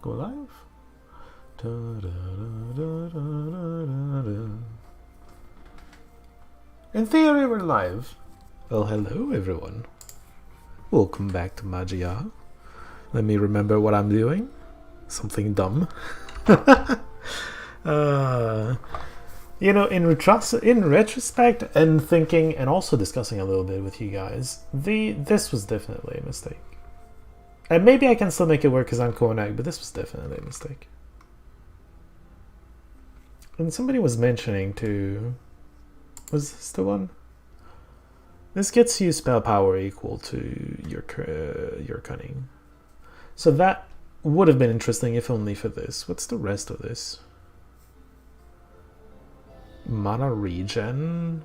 Go live. Da, da, da, da, da, da. In theory, we're live. Well, hello everyone. Welcome back to Maj'Eyal. Let me remember what I'm doing. Something dumb. You know, in retrospect and thinking and also discussing a little bit with you guys, this was definitely a mistake. And maybe I can still make it work because I'm Konak, but this was definitely a mistake. And somebody was mentioning too... Was this the one? This gets you spell power equal to your cunning. So that would have been interesting if only for this. What's the rest of this? Mana regen.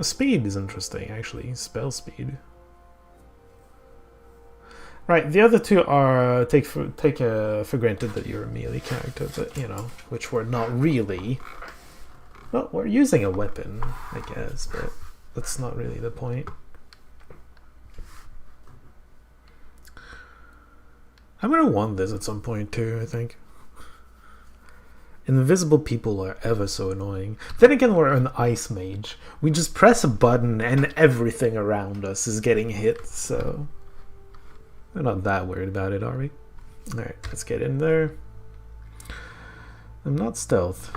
Speed is interesting, actually. Spell speed. Right, the other two are take for granted that you're a melee character, but you know, which we're not really. Well, we're using a weapon, I guess, but that's not really the point. I'm gonna want this at some point too, I think. Invisible people are ever so annoying. Then again, we're an ice mage. We just press a button and everything around us is getting hit, so... We're not that worried about it, are we? Alright, let's get in there. I'm not stealth.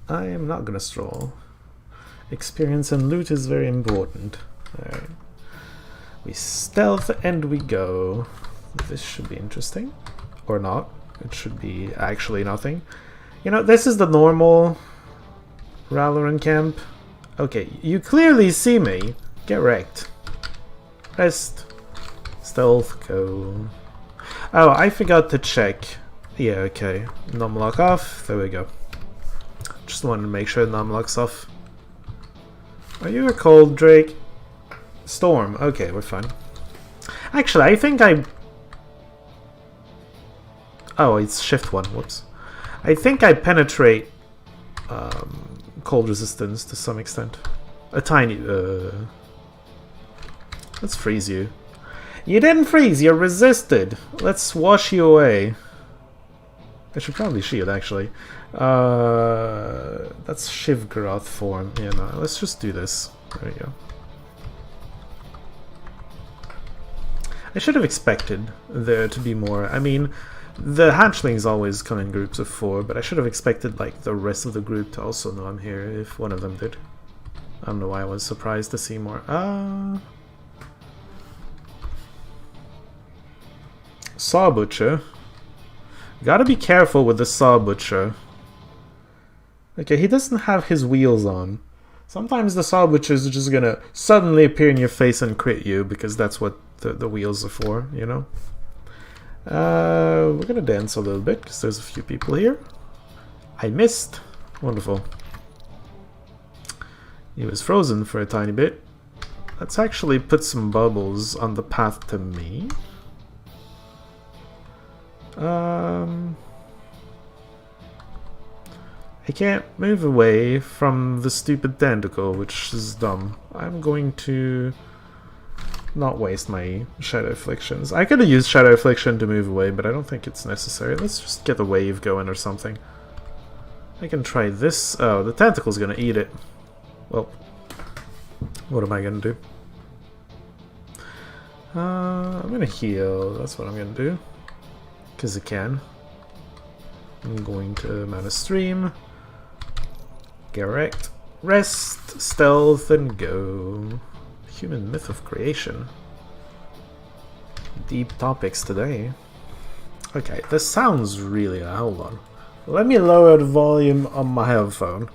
I am not gonna stroll. Experience and loot is very important. Alright. We stealth and we go. This should be interesting. Or not. It should be actually nothing. You know, this is the normal Raloran camp. Okay, you clearly see me. Get wrecked. Rest. Stealth, go. Oh, I forgot to check. Yeah, okay. Numlock off. There we go. Just wanted to make sure numlock's off. Are you a cold, Drake? Storm. Okay, we're fine. Actually, I think I... Oh, it's shift 1. Whoops. I think I penetrate cold resistance to some extent. A tiny... Let's freeze you. You didn't freeze, you're resisted. Let's wash you away. I should probably shield, actually. That's Shivgaroth form. Yeah, no, let's just do this. There we go. I should have expected there to be more. I mean, the hatchlings always come in groups of 4, but I should have expected, like, the rest of the group to also know I'm here if one of them did. I don't know why I was surprised to see more. Saw Butcher. Gotta be careful with the Saw Butcher. Okay, he doesn't have his wheels on. Sometimes the Saw Butchers are just gonna suddenly appear in your face and crit you, because that's what the wheels are for, you know? We're gonna dance a little bit, because there's a few people here. I missed. Wonderful. He was frozen for a tiny bit. Let's actually put some bubbles on the path to me. I can't move away from the stupid tentacle, which is dumb. I'm going to not waste my Shadow Afflictions. I could have used Shadow Affliction to move away, but I don't think it's necessary. Let's just get a wave going or something. I can try this. Oh, the tentacle's gonna eat it. Well, what am I gonna do? I'm gonna heal. That's what I'm gonna do. Because I can. I'm going to Mana Stream. Get wrecked. Rest, stealth, and go. Human myth of creation. Deep topics today. Okay, this sounds really... hold on. Let me lower the volume on my headphone.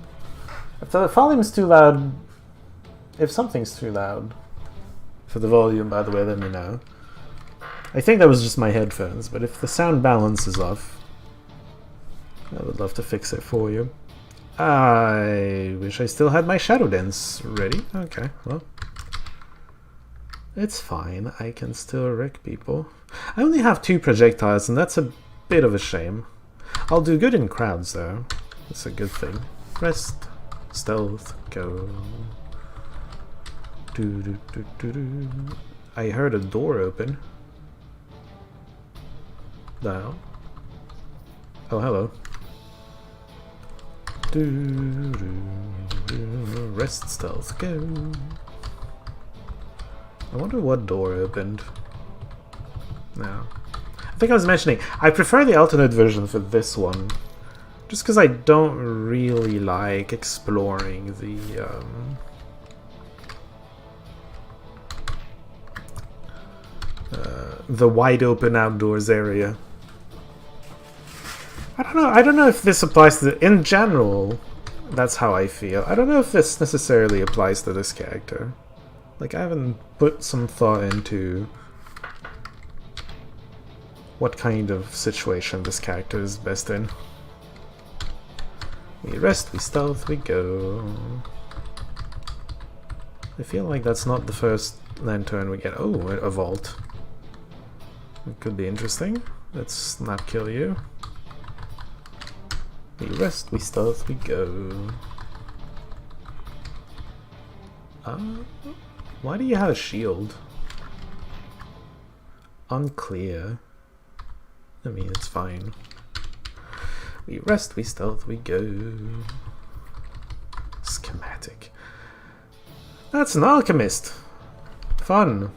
If the volume's too loud... If something's too loud... For the volume, by the way, let me know. I think that was just my headphones, but if the sound balance is off, I would love to fix it for you. I wish I still had my Shadow Dance ready. Okay, well. It's fine, I can still wreck people. I only have 2 projectiles, and that's a bit of a shame. I'll do good in crowds, though. That's a good thing. Rest, stealth, go. I heard a door open. The hell? Oh, hello. Rest, stealth, go. I wonder what door opened. No. I think I was mentioning, I prefer the alternate version for this one. Just because I don't really like exploring the wide open outdoors area. I don't know if this applies to in general, that's how I feel. I don't know if this necessarily applies to this character. Like, I haven't put some thought into what kind of situation this character is best in. We rest, we stealth, we go. I feel like that's not the first lantern we get. Oh, a vault. It could be interesting. Let's not kill you. We rest, we stealth, we go. Why do you have a shield? Unclear. I mean, it's fine. We rest, we stealth, we go. Schematic. That's an alchemist. Fun.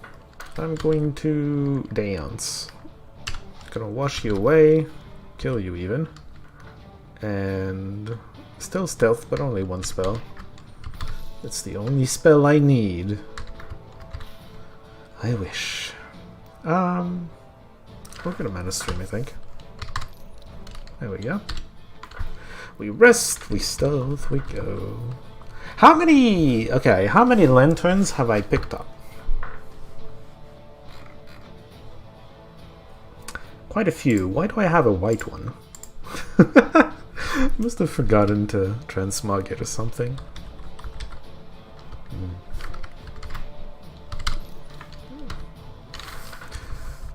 I'm going to dance. Gonna wash you away. Kill you even. And still stealth, but only one spell. It's the only spell I need. I wish. We're gonna mana stream, I think. There we go. We rest, we stealth, we go. How many lanterns have I picked up? Quite a few. Why do I have a white one? Must have forgotten to transmog it or something.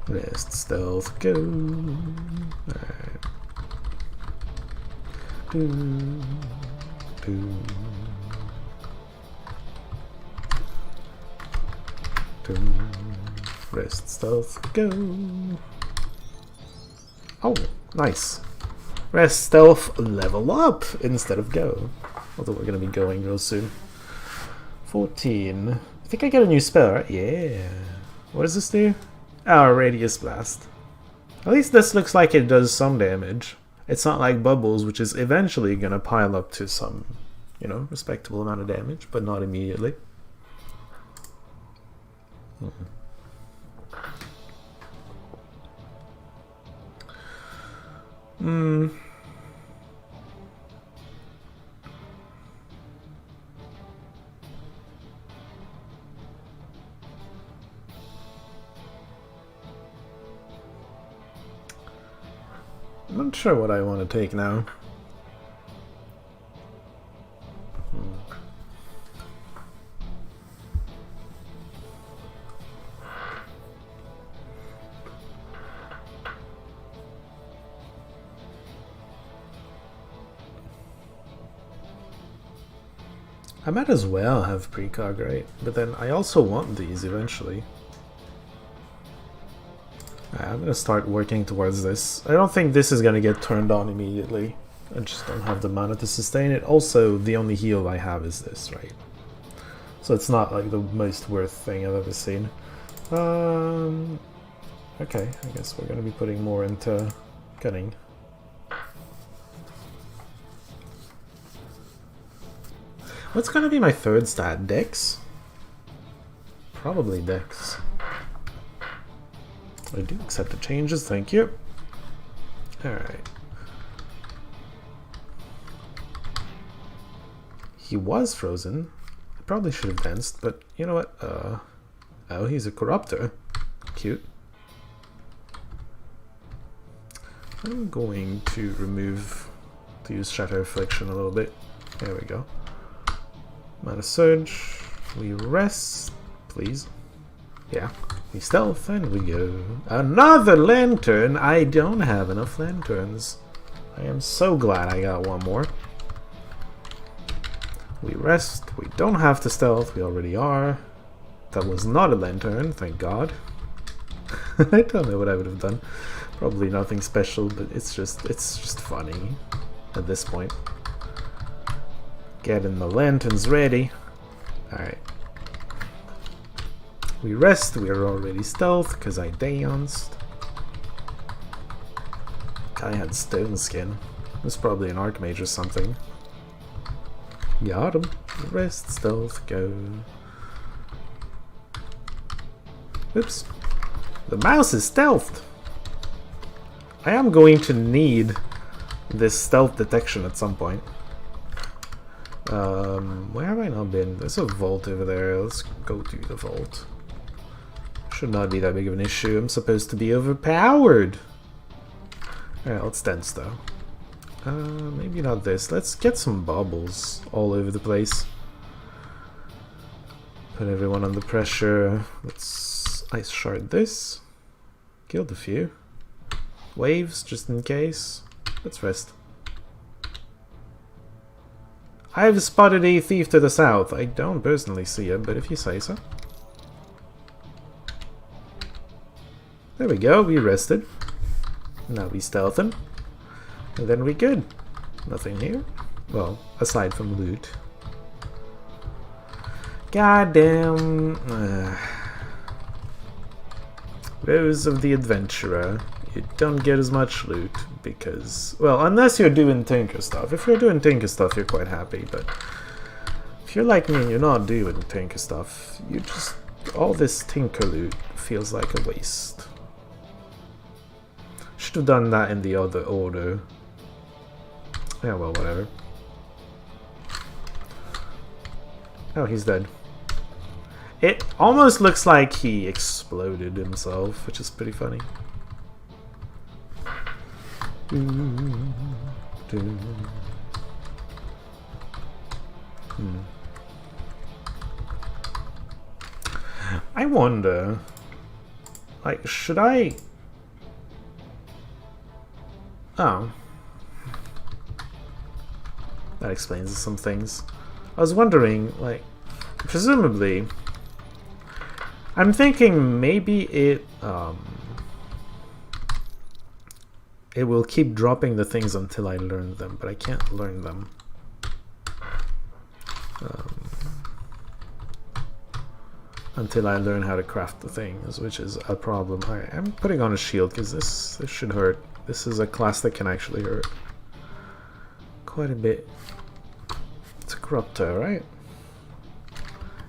Rest, stealth, go. Alright. Rest, stealth, go. Oh, nice. Rest, stealth, level up instead of go. Although we're going to be going real soon. 14. I think I get a new spell, right? Yeah. What does this do? Oh, Radius Blast. At least this looks like it does some damage. It's not like Bubbles, which is eventually going to pile up to some, you know, respectable amount of damage, but not immediately. I'm not sure what I want to take now. I might as well have precog, right? But then I also want these eventually. I'm gonna start working towards this. I don't think this is gonna get turned on immediately. I just don't have the mana to sustain it. Also, the only heal I have is this, right? So it's not like the most worth thing I've ever seen. Okay, I guess we're gonna be putting more into cutting. What's gonna be my third stat? Dex? Probably Dex. I do accept the changes, thank you. Alright. He was frozen. I probably should have danced, but you know what? Oh, he's a corruptor. Cute. I'm going to use Shatter Affliction a little bit. There we go. Mana Surge. We rest, please. Yeah. We stealth and we go. Another lantern! I don't have enough lanterns. I am so glad I got one more. We rest. We don't have to stealth. We already are. That was not a lantern, thank God. I don't know what I would have done. Probably nothing special, but it's just funny at this point. Getting the lanterns ready. Alright. We rest, we are already stealth, because I danced. Guy had stone skin. This is probably an archmage or something. Got him. Rest, stealth, go. Oops. The mouse is stealthed! I am going to need this stealth detection at some point. Where have I not been? There's a vault over there. Let's go to the vault. Should not be that big of an issue. I'm supposed to be overpowered. Alright, let's dance though. Maybe not this. Let's get some bubbles all over the place. Put everyone under pressure. Let's ice shard this. Killed a few. Waves, just in case. Let's rest. I've spotted a thief to the south. I don't personally see him, but if you say so. There we go, we rested. Now we stealthin'. And then we good. Nothing here. Well, aside from loot. Goddamn. Rose of the Adventurer. You don't get as much loot because, well, unless you're doing tinker stuff. If you're doing tinker stuff, you're quite happy, but if you're like me and you're not doing tinker stuff, you just, all this tinker loot feels like a waste. Should have done that in the other order. Yeah, well, whatever. Oh, he's dead. It almost looks like he exploded himself, which is pretty funny. I wonder, like, should I... Oh. That explains some things. I was wondering, like, presumably, I'm thinking maybe it will keep dropping the things until I learn them, but I can't learn them. Until I learn how to craft the things, which is a problem. I'm putting on a shield because this should hurt. This is a class that can actually hurt quite a bit. It's a corruptor, right?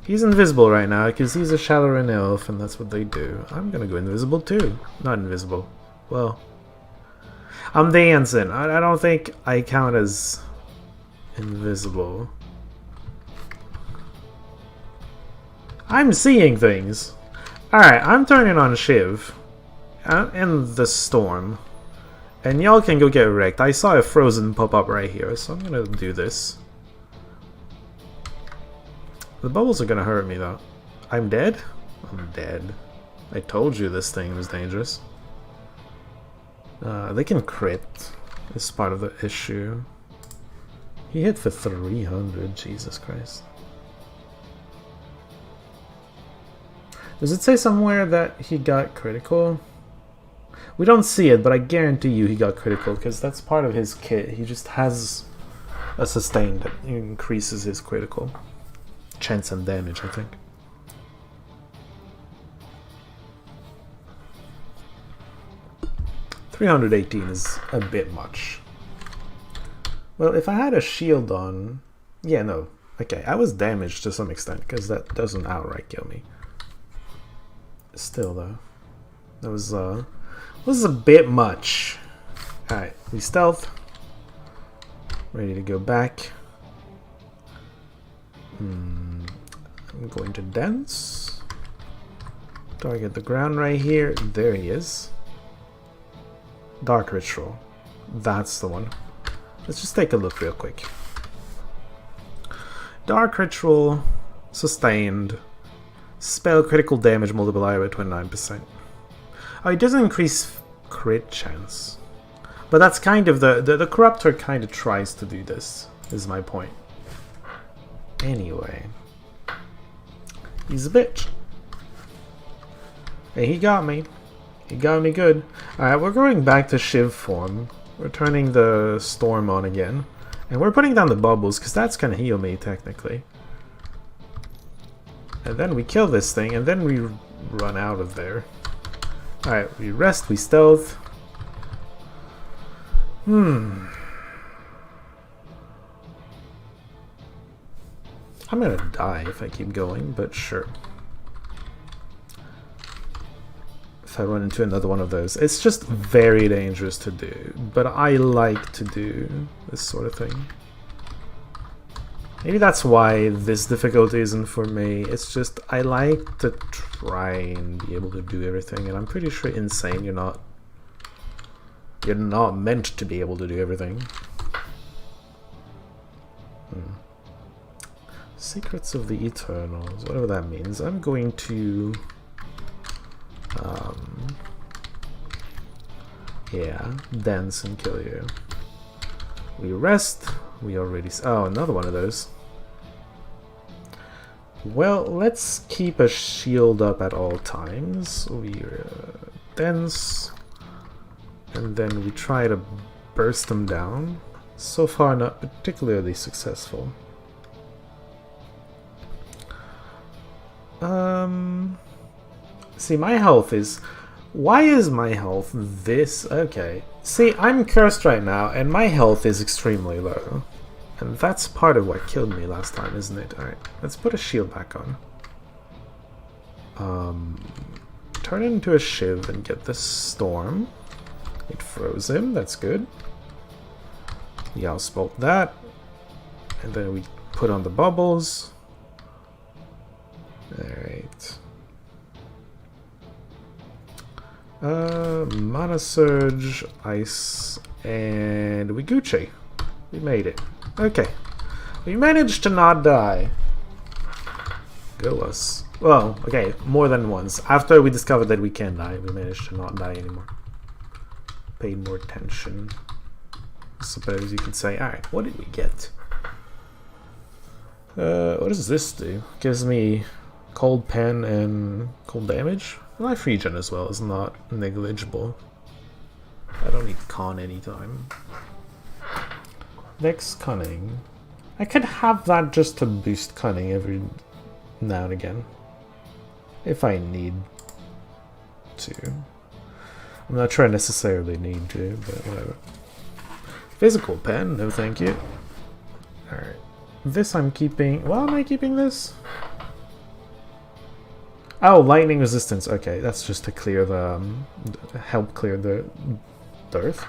He's invisible right now because he's a Shadowrun elf, and that's what they do. I'm gonna go invisible too. Not invisible. Well, I'm dancing. I don't think I count as invisible. I'm seeing things. Alright, I'm turning on Shiv in the storm. And y'all can go get wrecked. I saw a frozen pop up right here, so I'm gonna do this. The bubbles are gonna hurt me though. I'm dead? I'm dead. I told you this thing was dangerous. They can crit. It's part of the issue. He hit for 300, Jesus Christ. Does it say somewhere that he got critical? We don't see it, but I guarantee you he got critical because that's part of his kit. He just has a sustain that increases his critical chance and damage, I think. $318 is a bit much. Well, if I had a shield on... Yeah, no. Okay, I was damaged to some extent because that doesn't outright kill me. Still, though. That was a bit much. Alright, we stealth. Ready to go back. I'm going to dance. Target the ground right here. There he is. Dark Ritual. That's the one. Let's just take a look real quick. Dark Ritual. Sustained. Spell critical damage multiplier by 29%. Oh, it doesn't increase crit chance. But that's kind of the Corruptor kind of tries to do this, is my point. Anyway. He's a bitch. Hey, he got me. You got me good. Alright, we're going back to Shiv form. We're turning the storm on again. And we're putting down the bubbles, because that's gonna heal me, technically. And then we kill this thing, and then we run out of there. Alright, we rest, we stealth. I'm gonna die if I keep going, but sure. If I run into another one of those. It's just very dangerous to do, but I like to do this sort of thing. Maybe that's why this difficulty isn't for me. It's just I like to try and be able to do everything, and I'm pretty sure insane you're not meant to be able to do everything. Secrets of the Eternals, whatever that means. I'm going to yeah, dance and kill you. We rest. We already... Oh, another one of those. Well, let's keep a shield up at all times. We dance. And then we try to burst them down. So far, not particularly successful. See, my health is... Why is my health this? Okay. See, I'm cursed right now, and my health is extremely low. And that's part of what killed me last time, isn't it? Alright, let's put a shield back on. Turn it into a Shiv and get this storm. It froze him, that's good. Yeah, I'll spoke that. And then we put on the bubbles. Alright. Mana Surge, Ice, and we Gucci. We made it. Okay. We managed to not die. Go us. Well, okay, more than once. After we discovered that we can die, we managed to not die anymore. Paid more attention, I suppose you could say. Alright, what did we get? What does this do? Gives me cold pen and cold damage. Life regen as well is not negligible. I don't need con anytime. Next, cunning. I could have that just to boost cunning every now and again. If I need to. I'm not sure I necessarily need to, but whatever. Physical pen, no thank you. Alright. This I'm keeping. Why am I keeping this? Oh, lightning resistance. Okay, that's just to clear the... help clear the... Dearth?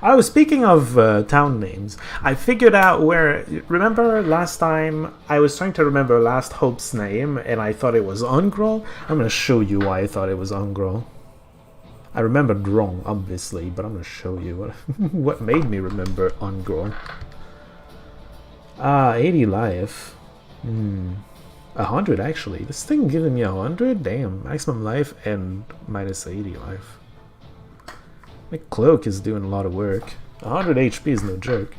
Oh, speaking of town names, I figured out where... Remember last time I was trying to remember Last Hope's name and I thought it was Ungrol? I'm going to show you why I thought it was Ungrol. I remembered wrong, obviously, but I'm going to show you what, what made me remember Ungrol. 80 life. 100 actually. This thing giving me 100? Damn. Maximum life and minus 80 life. My cloak is doing a lot of work. 100 HP is no joke.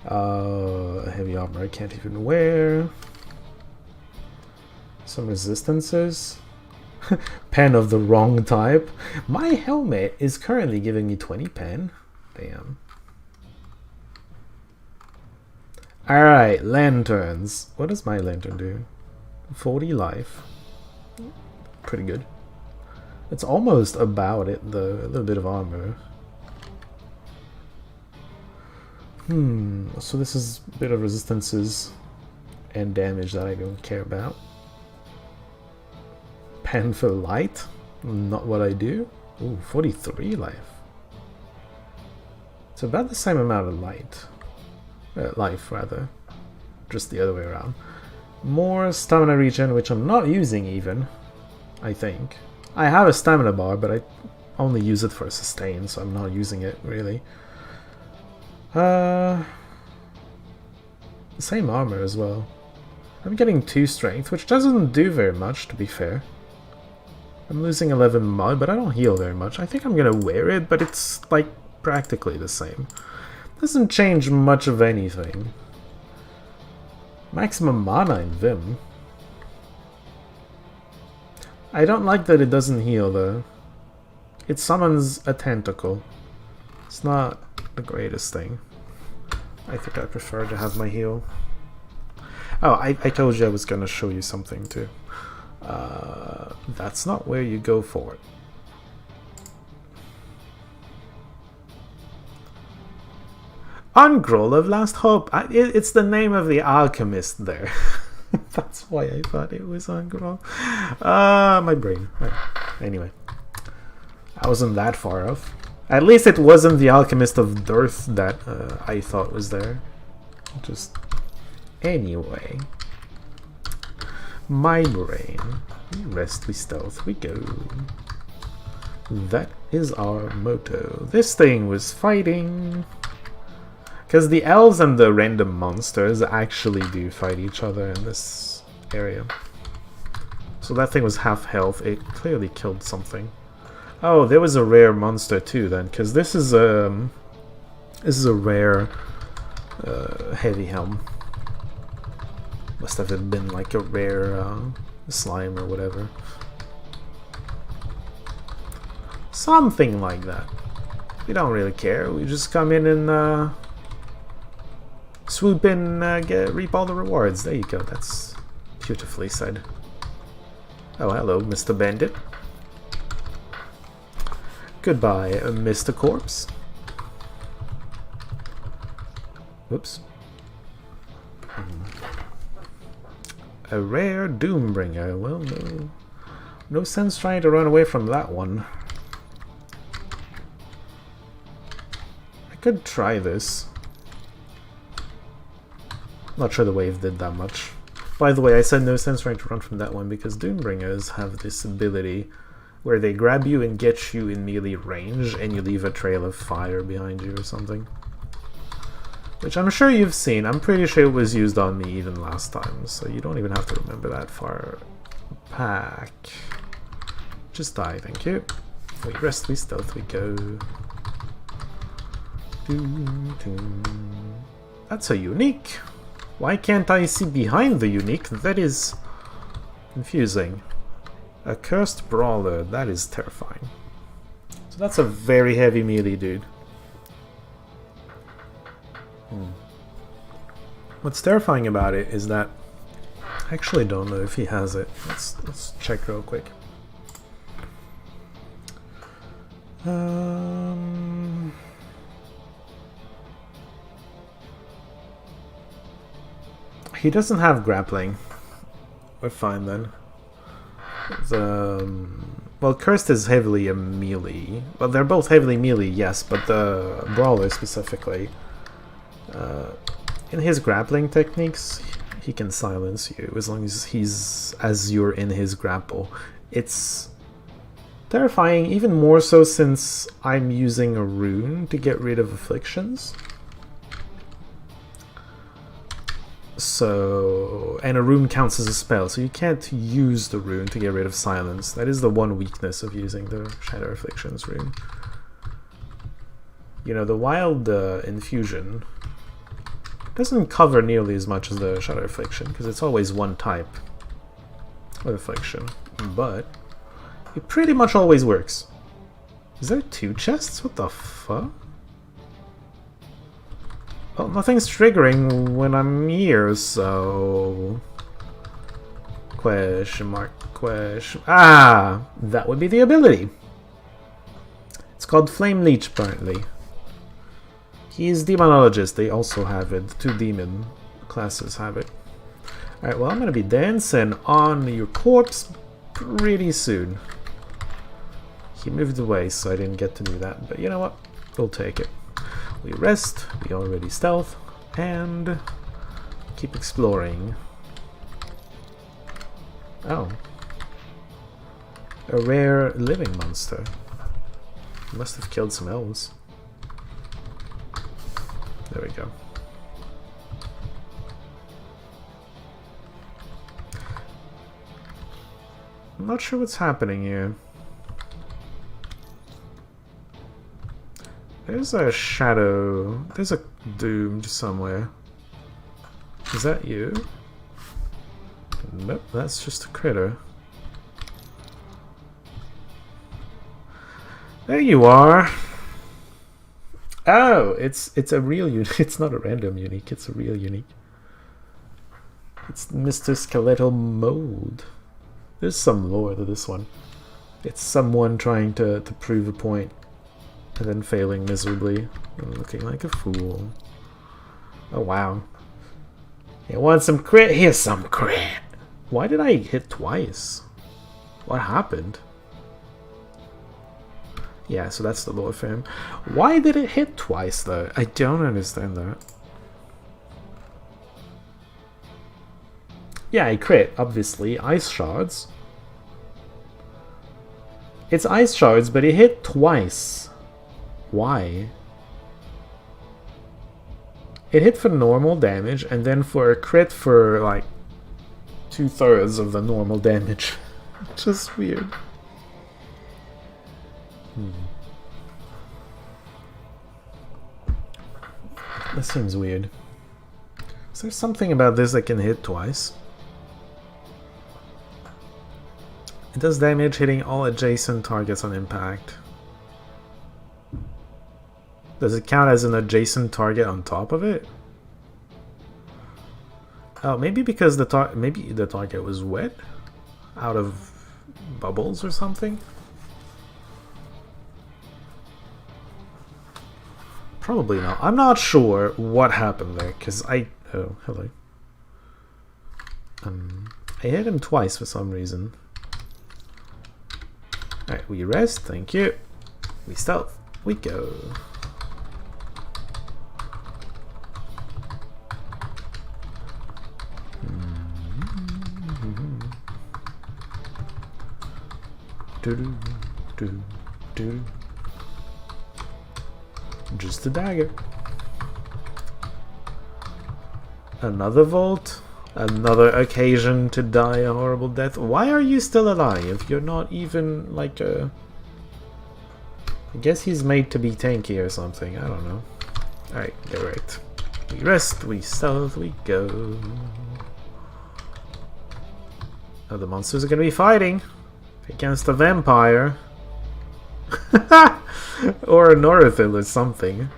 Heavy armor I can't even wear. Some resistances. Pen of the wrong type. My helmet is currently giving me 20 pen. Damn. Alright, lanterns. What does my lantern do? 40 life. Pretty good. It's almost about it, though. A little bit of armor. So this is a bit of resistances and damage that I don't care about. Pen for light. Not what I do. Ooh, 43 life. It's about the same amount of light. Life, rather. Just the other way around. More stamina regen, which I'm not using even. I think. I have a stamina bar, but I only use it for sustain, so I'm not using it, really. Same armor as well. I'm getting 2 strength, which doesn't do very much, to be fair. I'm losing 11 mod, but I don't heal very much. I think I'm gonna wear it, but it's, like, practically the same. Doesn't change much of anything. Maximum mana in Vim. I don't like that it doesn't heal though. It summons a tentacle. It's not the greatest thing. I think I prefer to have my heal. Oh, I told you I was gonna show you something too. That's not where you go for it. Ungroll of Last Hope. It's the name of the alchemist there. That's why I thought it was Ungroll. My brain. Right. Anyway. I wasn't that far off. At least it wasn't the alchemist of Dearth that I thought was there. Just... Anyway. My brain. Rest we stealth we go. That is our motto. This thing was fighting... Because the elves and the random monsters actually do fight each other in this area. So that thing was half health. It clearly killed something. Oh, there was a rare monster too then, because this is a rare heavy helm. Must have been like a rare slime or whatever. Something like that. We don't really care. We just come in and swoop in, reap all the rewards. There you go. That's beautifully said. Oh, hello, Mr. Bandit. Goodbye, Mr. Corpse. Whoops. A rare Doombringer. Well, no sense trying to run away from that one. I could try this. Not sure the wave did that much. By the way, I said no sense trying to run from that one because Doombringers have this ability where they grab you and get you in melee range and you leave a trail of fire behind you or something. Which I'm sure you've seen. I'm pretty sure it was used on me even last time, so you don't even have to remember that far back. Just die, thank you. We rest, we stealth, we go. That's a unique. Why can't I see behind the unique? That is confusing. A cursed brawler, that is terrifying. So that's a very heavy melee dude. What's terrifying about it is that I actually don't know if he has it. Let's check real quick. He doesn't have grappling. We're fine then. Well, Cursed is heavily a melee. Well, they're both heavily melee, yes, but the Brawler specifically. In his grappling techniques, he can silence you as long as you're in his grapple. It's terrifying, even more so since I'm using a rune to get rid of afflictions. So, and a rune counts as a spell, so you can't use the rune to get rid of silence. That is the one weakness of using the Shadow Afflictions rune. You know, the Wild Infusion doesn't cover nearly as much as the Shadow Affliction, because it's always one type of affliction, but it pretty much always works. Is there 2 chests? What the fuck? Well, nothing's triggering when I'm here, so... Question mark, question... Ah! That would be the ability. It's called Flame Leech, apparently. He's Demonologist, they also have it. 2 demon classes have it. Alright, well, I'm gonna be dancing on your corpse pretty soon. He moved away, so I didn't get to do that, but you know what? We'll take it. We rest, we already stealth, and keep exploring. Oh. A rare living monster. Must have killed some elves. There we go. I'm not sure what's happening here. There's a shadow. There's a doomed somewhere. Is that you? Nope, that's just a critter. There you are. Oh, it's a real unique. It's not a random unique. It's a real unique. It's Mr. Skeletal Mode. There's some lore to this one. It's someone trying to prove a point and then failing miserably and looking like a fool. Oh wow. You want some crit? Here's some crit. Why did I hit twice? What happened? Yeah, so that's the lore for him. Why did it hit twice though? I don't understand that. Yeah, I crit, obviously. Ice shards. It's ice shards, but it hit twice. Why? It hit for normal damage, and then for a crit for like 2/3 of the normal damage. Just weird. That seems weird. Is there something about this that can hit twice? It does damage hitting all adjacent targets on impact. Does it count as an adjacent target on top of it? Oh, maybe because the target was wet? Out of bubbles or something? Probably not. I'm not sure what happened there, because I... Oh, hello. I hit him twice for some reason. Alright, we rest, thank you. We stealth, we go. Just a dagger. Another vault. Another occasion to die a horrible death. Why are you still alive? You're not even like a... I guess he's made to be tanky or something. I don't know. Alright, get right. We rest, we stealth, we go. Oh, the monsters are gonna be fighting against a vampire. Or a Norithil or something.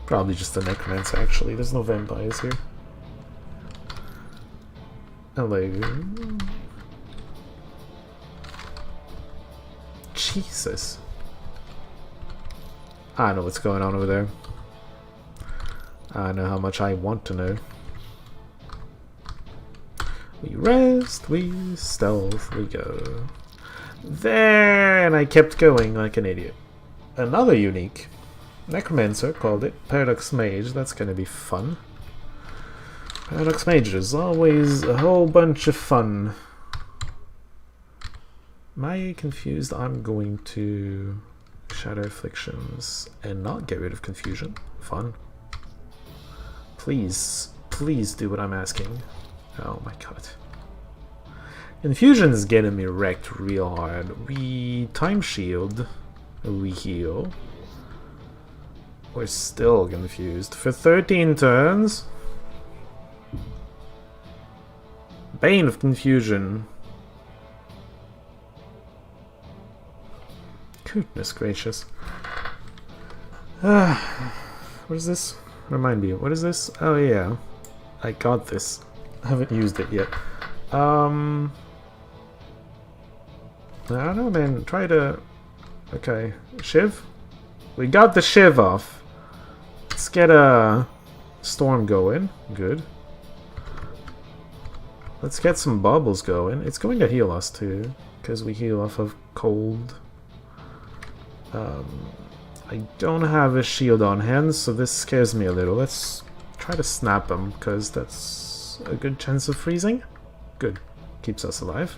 Probably just a necromancer, actually. There's no vampires here. Hello. Jesus. I know what's going on over there. I know how much I want to know. We rest, we stealth, we go. There, and I kept going like an idiot. Another unique. Necromancer called it. Paradox Mage, that's gonna be fun. Paradox Mage is always a whole bunch of fun. Am I confused? I'm going to Shadow Afflictions and not get rid of Confusion. Fun. Please, please do what I'm asking. Oh my god. Confusion's getting me wrecked real hard. We time shield. We heal. We're still confused. For 13 turns. Bane of Confusion. Goodness gracious. What is this? Remind me, what is this? Oh yeah. I got this. I haven't used it yet. I don't know, man. Try to... Okay. Shiv? We got the Shiv off. Let's get a Storm going. Good. Let's get some bubbles going. It's going to heal us too, because we heal off of cold. I don't have a shield on hand, so this scares me a little. Let's try to snap him, because that's a good chance of freezing. Good. Keeps us alive.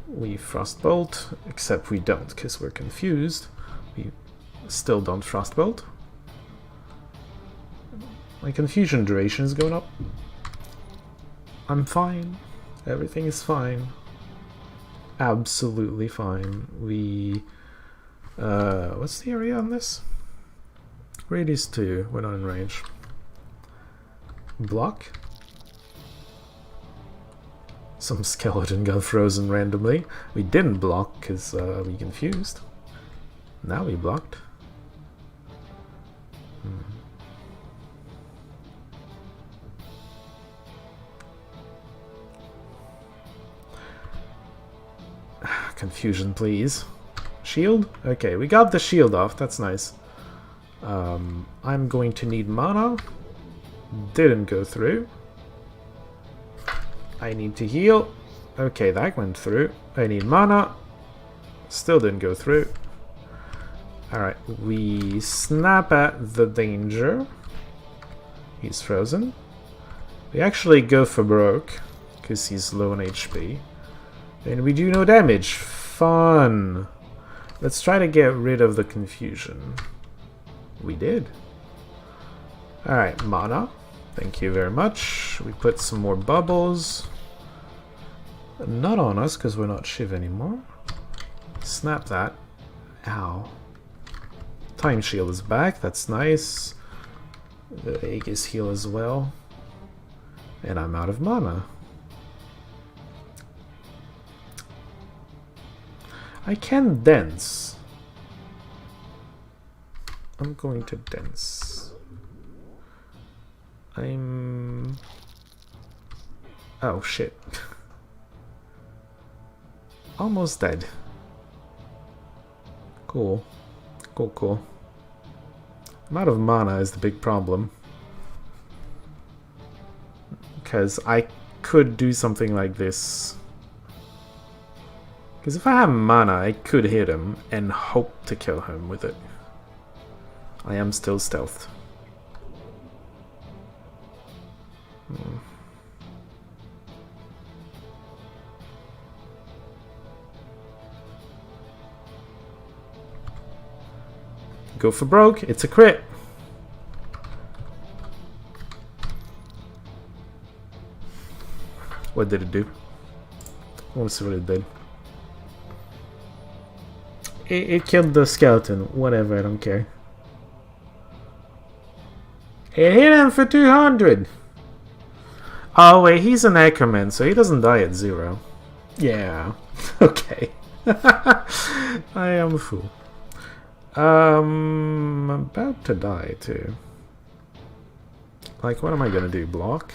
We Frostbolt, except we don't, because we're confused. We still don't Frostbolt. My confusion duration is going up. I'm fine. Everything is fine. Absolutely fine. We... what's the area on this? Radius 2. We're not in range. Block. Some skeleton got frozen randomly. We didn't block because we confused. Now we blocked. Confusion, please. Shield? Okay, we got the shield off. That's nice. I'm going to need mana. Didn't go through. I need to heal. Okay, that went through. I need mana. Still didn't go through. Alright, we snap at the danger. He's frozen. We actually go for broke, because he's low on HP. And we do no damage. Fun! Let's try to get rid of the confusion. We did. Alright, mana. Thank you very much. We put some more bubbles. Not on us, because we're not Shiv anymore. Snap that. Ow. Time shield is back. That's nice. The egg is heal as well. And I'm out of mana. I can dense. I'm going to dense. Oh shit. Almost dead. Cool. Cool. I'm out of mana is the big problem. Because I could do something like this. Because if I have mana, I could hit him and hope to kill him with it. I am still stealthed. Go for broke. It's a crit. What did it do? Let's see what it did. It killed the skeleton. Whatever, I don't care. It hit him for 200. Oh wait, he's an Ackerman, so he doesn't die at 0. Yeah. Okay. I am a fool. I'm about to die too. Like, what am I gonna do? Block?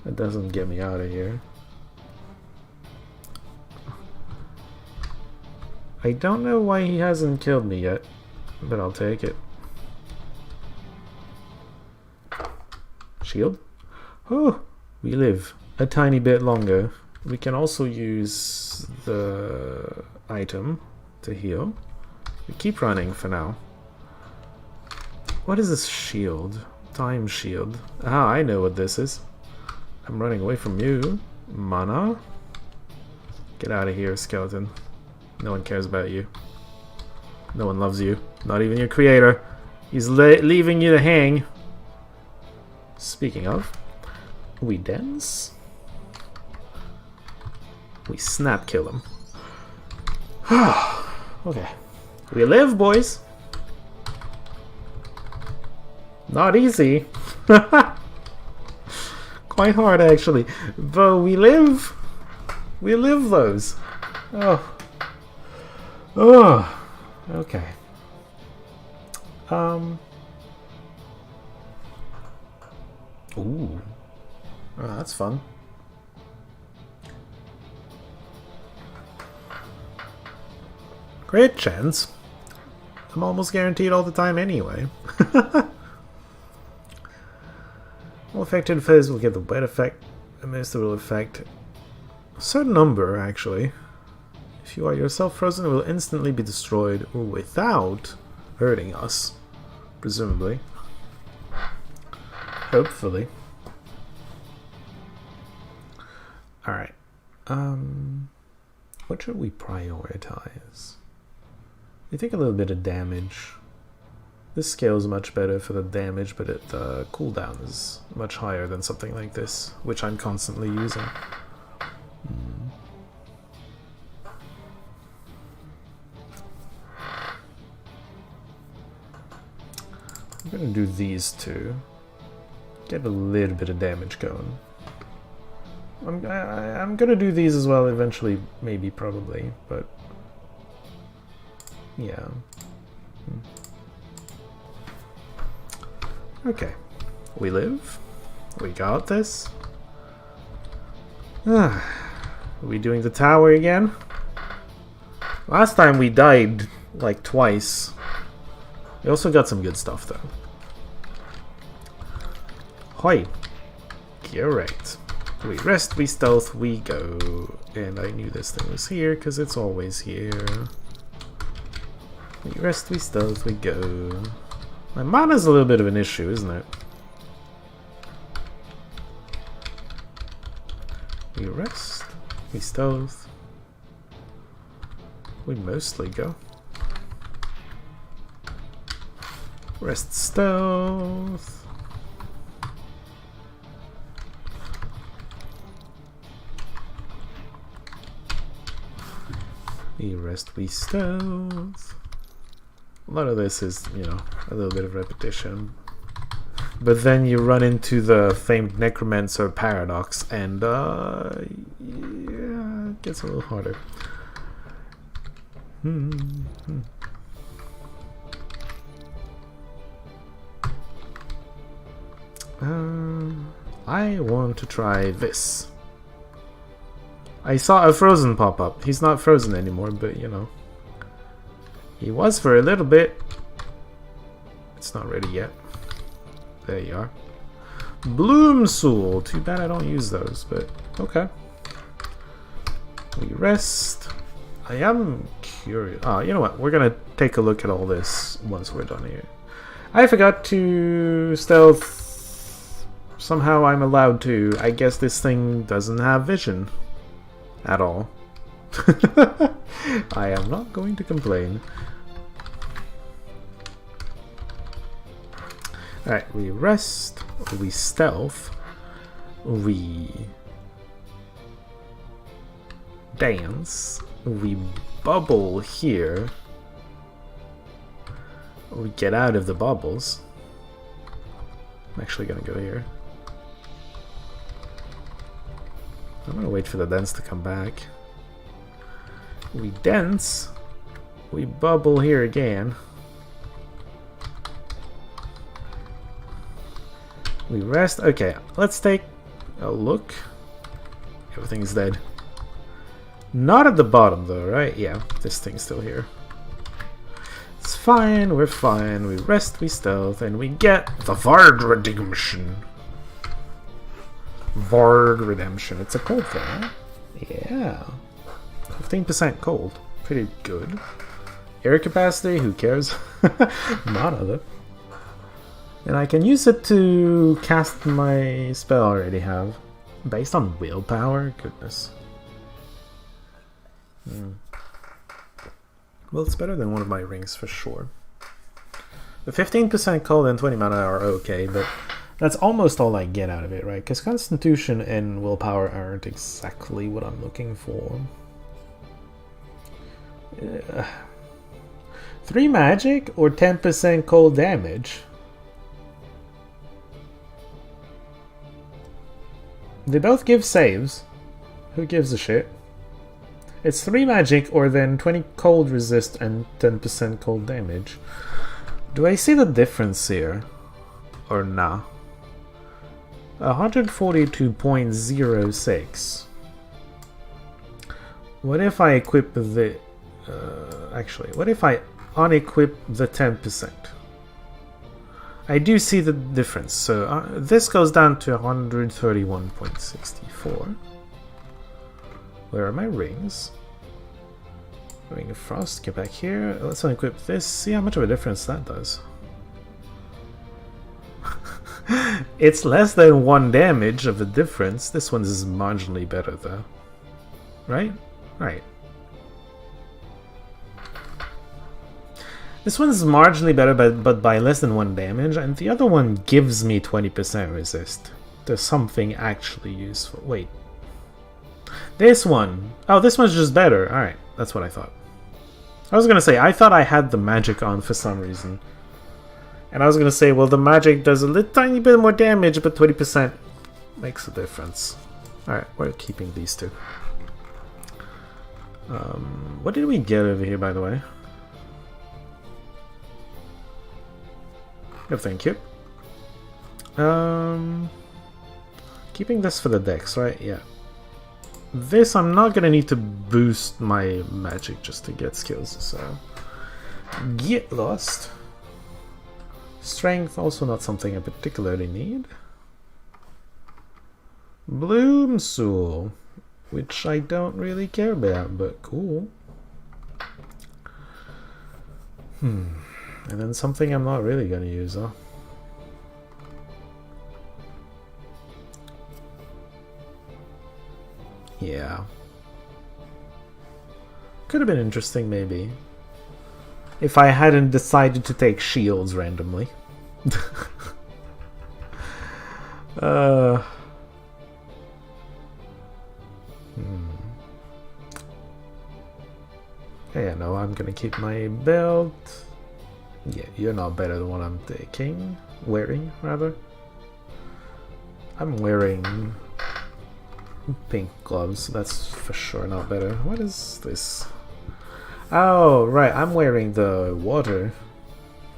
That doesn't get me out of here. I don't know why he hasn't killed me yet, but I'll take it. Shield? Oh, we live a tiny bit longer. We can also use the item to heal. We keep running for now. What is this shield? Time shield. Ah, I know what this is. I'm running away from you. Mana. Get out of here, skeleton. No one cares about you. No one loves you. Not even your creator. He's leaving you to hang. Speaking of, we dense. We snap kill him. Okay. We live, boys. Not easy. Quite hard, actually. But we live. We live those. Oh. Oh. Okay. Ooh. Oh, that's fun. Great chance. I'm almost guaranteed all the time anyway. All affected phase will get the wet effect, a mystical effect. A certain number, actually. If you are yourself frozen, it will instantly be destroyed without hurting us. Presumably. Hopefully. Alright. What should we prioritize? I think a little bit of damage. This scale is much better for the damage, but the cooldown is much higher than something like this, which I'm constantly using. I'm gonna do these two. Get a little bit of damage going. I'm gonna do these as well eventually, maybe, probably, but yeah. Okay, we live. We got this. Are we doing the tower again? Last time we died like twice. We also got some good stuff though. Hoi. Correct. We rest, we stealth, we go. And I knew this thing was here because it's always here. We rest, we stealth, we go. My mana's a little bit of an issue, isn't it? We rest, we stealth. We mostly go. Rest, stealth. We rest, we stealth. A lot of this is, you know, a little bit of repetition. But then you run into the famed Necromancer paradox, and yeah, it gets a little harder. I want to try this. I saw a frozen pop up. He's not frozen anymore, but you know. He was for a little bit. It's not ready yet. There you are. Bloomsoul. Too bad I don't use those, but okay. We rest. I am curious. Oh, you know what? We're gonna take a look at all this once we're done here. I forgot to stealth. Somehow I'm allowed to. I guess this thing doesn't have vision at all. I am not going to complain. Alright, we rest, we stealth, we dance, we bubble here, we get out of the bubbles. I'm actually gonna go here. I'm gonna wait for the dance to come back. We dance, we bubble here again. We rest. Okay, let's take a look. Everything's dead. Not at the bottom though, right? Yeah, this thing's still here. It's fine, we're fine. We rest, we stealth, and we get the Vard Redemption. Vard Redemption. It's a cold thing, huh? Yeah. 15% cold. Pretty good. Air capacity, who cares? Mana though. And I can use it to cast my spell I already have. Based on willpower? Goodness. Well, it's better than one of my rings for sure. The 15% cold and 20 mana are okay, but that's almost all I get out of it, right? Because Constitution and willpower aren't exactly what I'm looking for. 3 magic or 10% cold damage? They both give saves. Who gives a shit? It's 3 magic or then 20 cold resist and 10% cold damage. Do I see the difference here? Or nah? 142.06. What if I equip the... actually, what if I unequip the 10%? I do see the difference, so this goes down to 131.64. Where are my rings? Ring of Frost, get back here. Let's unequip this, see how much of a difference that does. It's less than 1 damage of a difference. This one is marginally better though. Right? Right. This one's marginally better, but by less than 1 damage, and the other one gives me 20% resist. There's something actually useful. Wait. This one. Oh, this one's just better. Alright, that's what I thought. I was gonna say, I thought I had the magic on for some reason. And I was gonna say, well, the magic does a little tiny bit more damage, but 20% makes a difference. Alright, we're keeping these two. What did we get over here, by the way? Oh, thank you. Keeping this for the decks, right? Yeah. This, I'm not gonna need to boost my magic just to get skills, so... Get lost. Strength, also not something I particularly need. Bloom Soul, which I don't really care about, but cool. And then something I'm not really gonna use, huh? Yeah. Could have been interesting, maybe. If I hadn't decided to take shields randomly. Yeah, no, I'm gonna keep my belt. Yeah, you're not better than what I'm taking. Wearing, rather. I'm wearing pink gloves, that's for sure not better. What is this? Oh, right, I'm wearing the water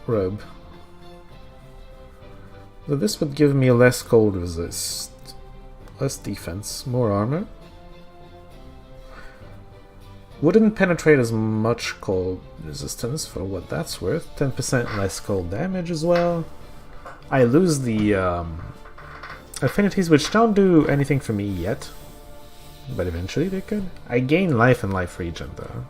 robe. So this would give me less cold resist, less defense, more armor. Wouldn't penetrate as much cold resistance for what that's worth. 10% less cold damage as well. I lose the affinities, which don't do anything for me yet, but eventually they could. I gain life and life regen though.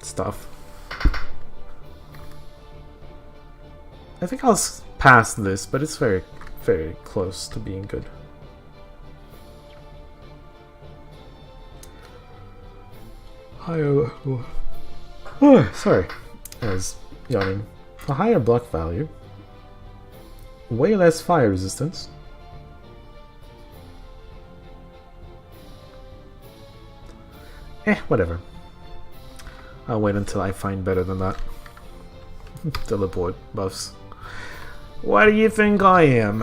Stuff. I think I'll pass this, but it's very, very close to being good. Higher... Oh, sorry. I was yawning. A higher block value. Way less fire resistance. Whatever. I'll wait until I find better than that. Teleport buffs. What do you think I am?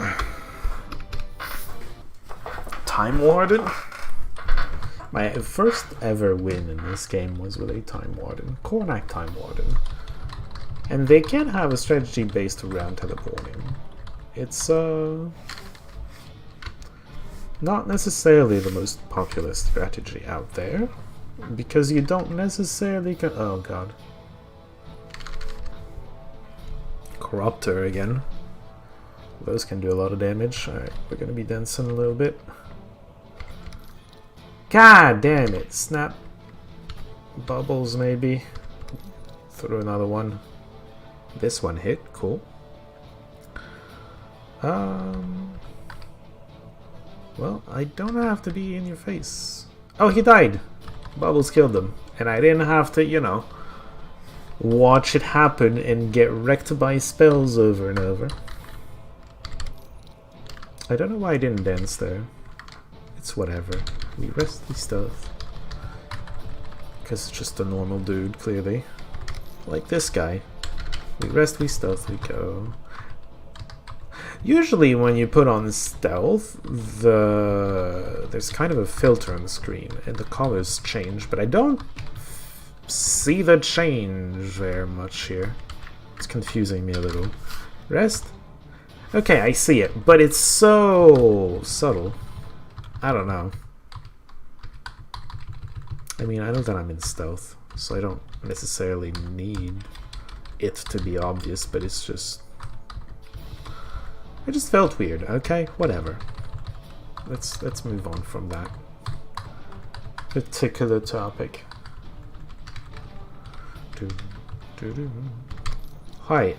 Time Warden? My first ever win in this game was with a Time Warden. Cornac Time Warden. And they can have a strategy based around teleporting. It's not necessarily the most popular strategy out there, because you don't necessarily oh god. Corruptor again. Those can do a lot of damage. Alright, we're gonna be dancing a little bit. God damn it! Snap. Bubbles maybe. Throw another one. This one hit, cool. Well, I don't have to be in your face. Oh, he died! Bubbles killed him. And I didn't have to, you know, watch it happen and get wrecked by spells over and over. I don't know why I didn't dance there. It's whatever. We rest, we stealth. Because it's just a normal dude, clearly. Like this guy. We rest, we stealth, we go. Usually when you put on stealth, there's kind of a filter on the screen and the colors change, but I don't see the change very much here. It's confusing me a little. Rest? Okay, I see it, but it's so subtle. I don't know. I mean, I know that I'm in stealth, so I don't necessarily need it to be obvious, but it's just... It just felt weird, okay? Whatever. Let's move on from that particular topic. Hi,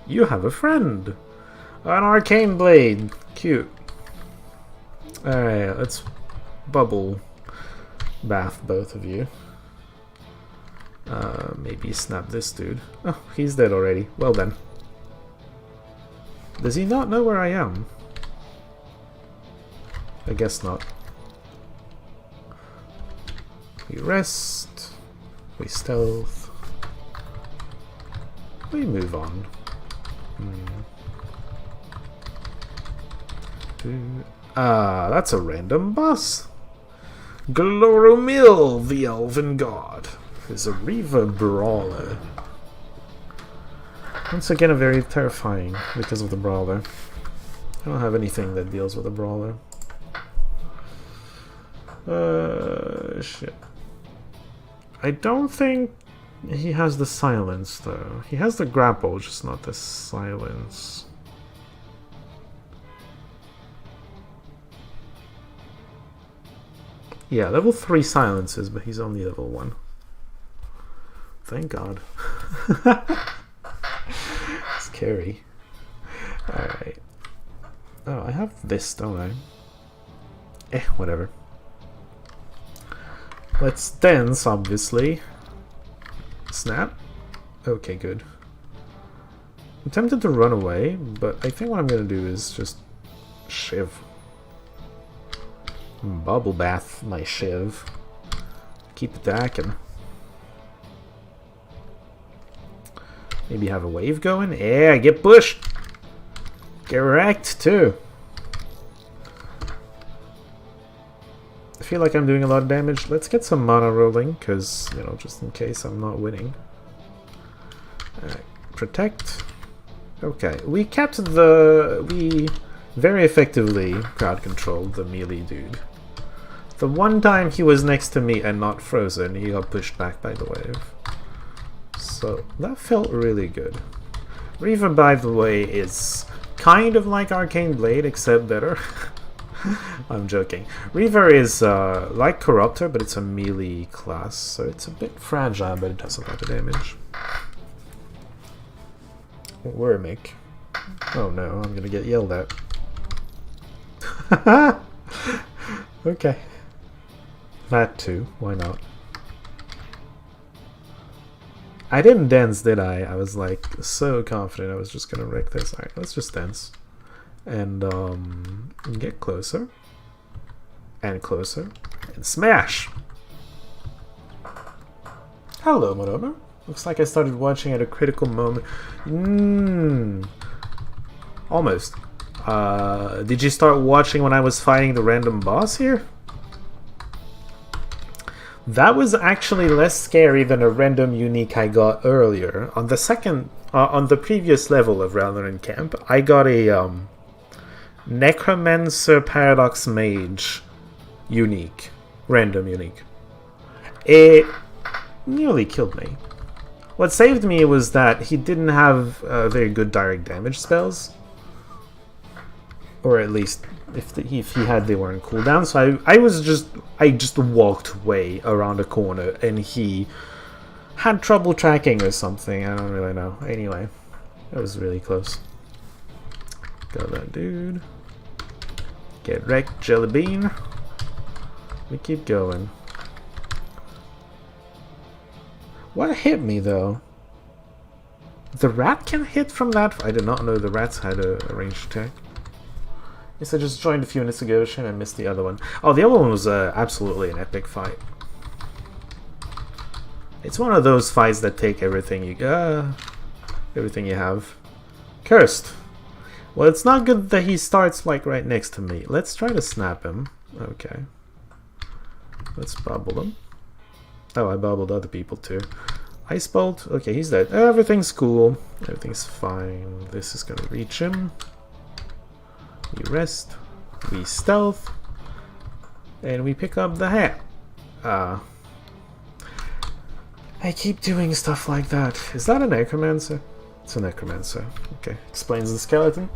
you have a friend! An arcane blade! Cute. Alright, let's bubble bath both of you. Maybe snap this dude. Oh, he's dead already. Well then. Does he not know where I am? I guess not. We rest. We stealth. We move on. That's a random boss. Gloromil, the Elven God, is a Reaver Brawler. Once again, a very terrifying because of the Brawler. I don't have anything that deals with a Brawler. Shit. I don't think he has the silence, though. He has the grapple, just not the silence. Yeah, level 3 silences, but he's only level 1. Thank God. Scary. Alright. Oh, I have this, don't I? Whatever. Let's dance, obviously. Snap. Okay, good. I'm tempted to run away, but I think what I'm gonna do is just shiv. Bubble bath my shiv. Keep attacking. Maybe have a wave going. Yeah, get pushed. Get wrecked too. I feel like I'm doing a lot of damage. Let's get some mana rolling, because, you know, just in case I'm not winning. Alright, protect. Okay, we very effectively crowd controlled the melee dude. The one time he was next to me and not frozen, he got pushed back by the wave. So that felt really good. Reaver, by the way, is kind of like Arcane Blade, except better. I'm joking. Reaver is like Corruptor, but it's a melee class, so it's a bit fragile, but it does a lot of damage. Wormic. Oh no, I'm gonna get yelled at. Okay. That too, why not? I didn't dance, did I? I was like so confident I was just gonna wreck this. Alright, let's just dance. And get closer. And closer. And smash! Hello, Monomer. Looks like I started watching at a critical moment. Almost. Did you start watching when I was fighting the random boss here? That was actually less scary than a random unique I got earlier. On the previous level of Ralnarin Camp, I got a Necromancer Paradox Mage unique. Random unique. It nearly killed me. What saved me was that he didn't have very good direct damage spells. Or at least, if he had, they weren't cooldown. So I just walked away around a corner and he had trouble tracking or something. I don't really know. Anyway, that was really close. Got that dude. Get wrecked, Jellybean. We keep going. What hit me though? The rat can hit from that? I did not know the rats had a ranged attack. Yes, I just joined a few minutes ago, and I missed the other one. Oh, the other one was absolutely an epic fight. It's one of those fights that take everything you have. Cursed. Well, it's not good that he starts like right next to me. Let's try to snap him. Okay. Let's bubble him. Oh, I bubbled other people too. Ice Bolt. Okay, he's dead. Everything's cool. Everything's fine. This is gonna reach him. We rest, we stealth, and we pick up the hat. I keep doing stuff like that. Is that a Necromancer? It's a Necromancer. Okay, explains the skeleton.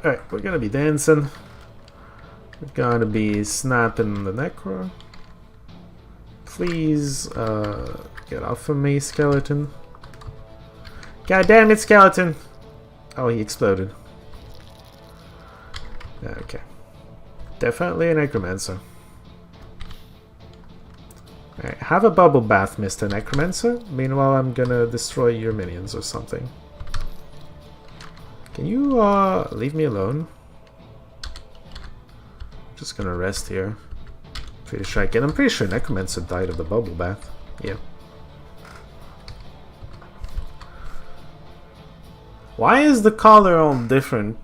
Alright, we're gonna be dancing. We're gonna be snapping the Necro. Please, get off of me, skeleton. God damn it, skeleton! Oh, he exploded. Okay. Definitely a Necromancer. Alright, have a bubble bath, Mr. Necromancer. Meanwhile, I'm gonna destroy your minions or something. Can you, leave me alone? Just gonna rest here. Pretty sure I can. I'm pretty sure Necromancer died of the bubble bath. Yeah. Why is the color all different?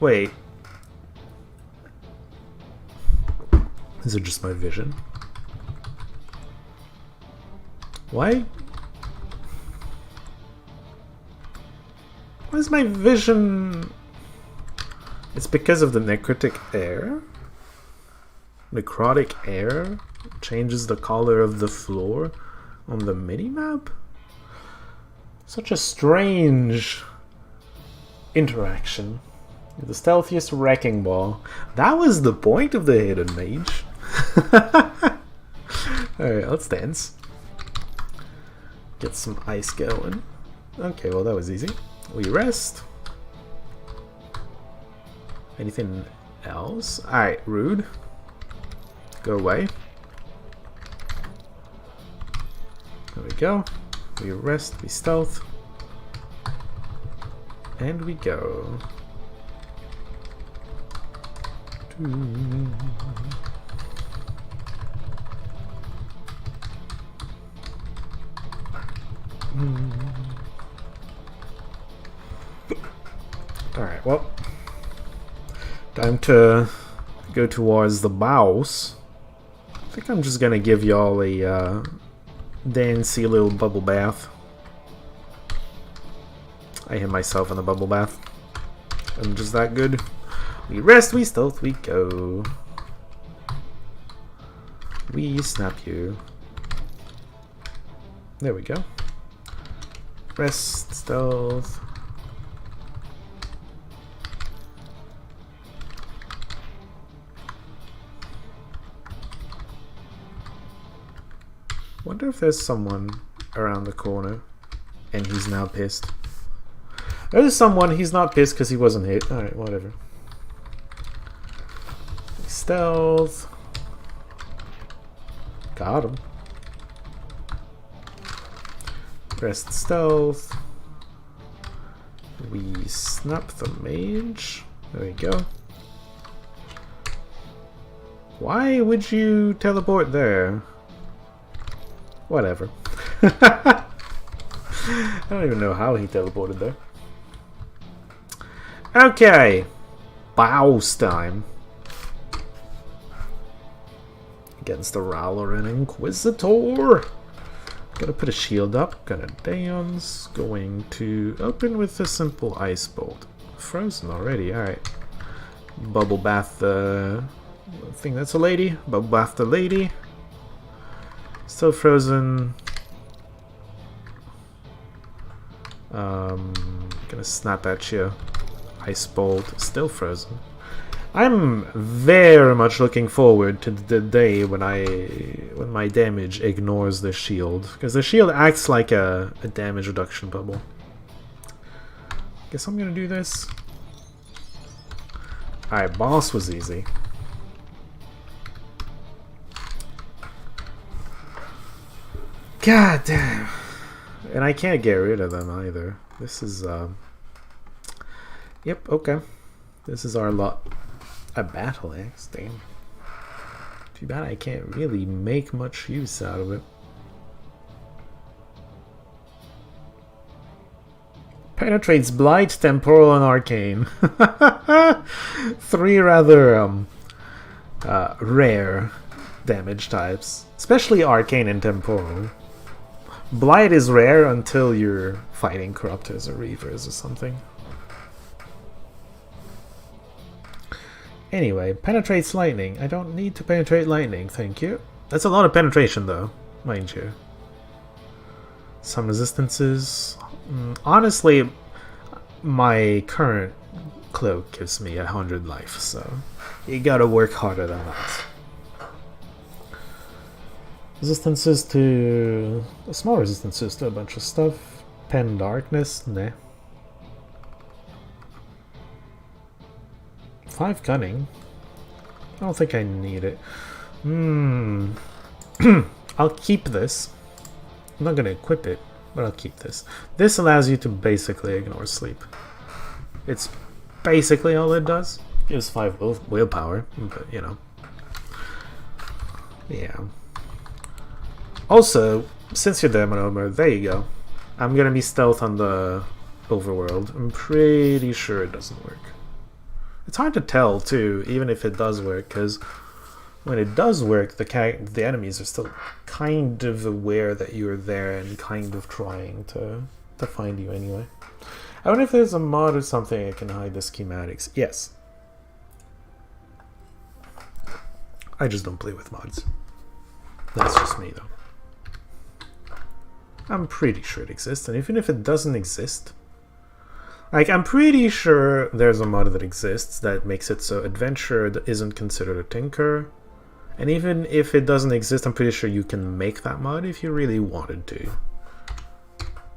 Wait. Is it just my vision? Why? Why is my vision... It's because of the necrotic air? Necrotic air changes the color of the floor on the minimap? Such a strange interaction. The stealthiest wrecking ball. That was the point of the hidden mage. Alright, let's dance. Get some ice going. Okay, well that was easy. We rest. Anything else? Alright, rude. Go away. There we go. We rest, we stealth. And we go. Alright, well. Time to go towards the bows. I think I'm just gonna give y'all a dancy little bubble bath. I hit myself in the bubble bath. I'm just that good. We rest, we stealth, we go. We snap you. There we go. Rest, stealth. Wonder if there's someone around the corner and he's now pissed. There's someone, he's not pissed because he wasn't hit. Alright, whatever. Stealth. Got him. Rest stealth. We snap the mage. There we go. Why would you teleport there? Whatever. I don't even know how he teleported there. Okay. Bows time. Against the Rowler and Inquisitor. Gotta put a shield up. Gonna dance. Going to open with a simple ice bolt. Frozen already. Alright. Bubble bath the... I think that's a lady. Bubble bath the lady. Still frozen. Gonna snap at you. Ice bolt. Still frozen. I'm very much looking forward to the day when my damage ignores the shield, because the shield acts like a damage reduction bubble. Guess I'm gonna do this. Alright, boss was easy. God damn. And I can't get rid of them either. This is, Yep, okay. This is our lot. A battle axe, damn. Too bad I can't really make much use out of it. Penetrates Blight, Temporal, and Arcane. 3 rather, rare damage types. Especially Arcane and Temporal. Blight is rare until you're fighting Corruptors or Reavers or something. Anyway, penetrates lightning. I don't need to penetrate lightning, thank you. That's a lot of penetration though, mind you. Some resistances. Honestly, my current cloak gives me 100 life, so you gotta work harder than that. Resistances to... small resistances to a bunch of stuff. Pen Darkness, nah. 5 cunning. I don't think I need it. I'll keep this. I'm not gonna equip it, but I'll keep this. This allows you to basically ignore sleep. It's basically all it does. Gives 5 willpower, but you know. Yeah. Also, since you're Demon Omer, there you go. I'm gonna be stealth on the overworld. I'm pretty sure it doesn't work. It's hard to tell too, even if it does work, because when it does work, the enemies are still kind of aware that you're there and kind of trying to find you anyway. I wonder if there's a mod or something that can hide the schematics. Yes. I just don't play with mods. That's just me, though. I'm pretty sure it exists, and even if it doesn't exist, like, I'm pretty sure there's a mod that exists that makes it so adventure isn't considered a tinker. And even if it doesn't exist, I'm pretty sure you can make that mod if you really wanted to.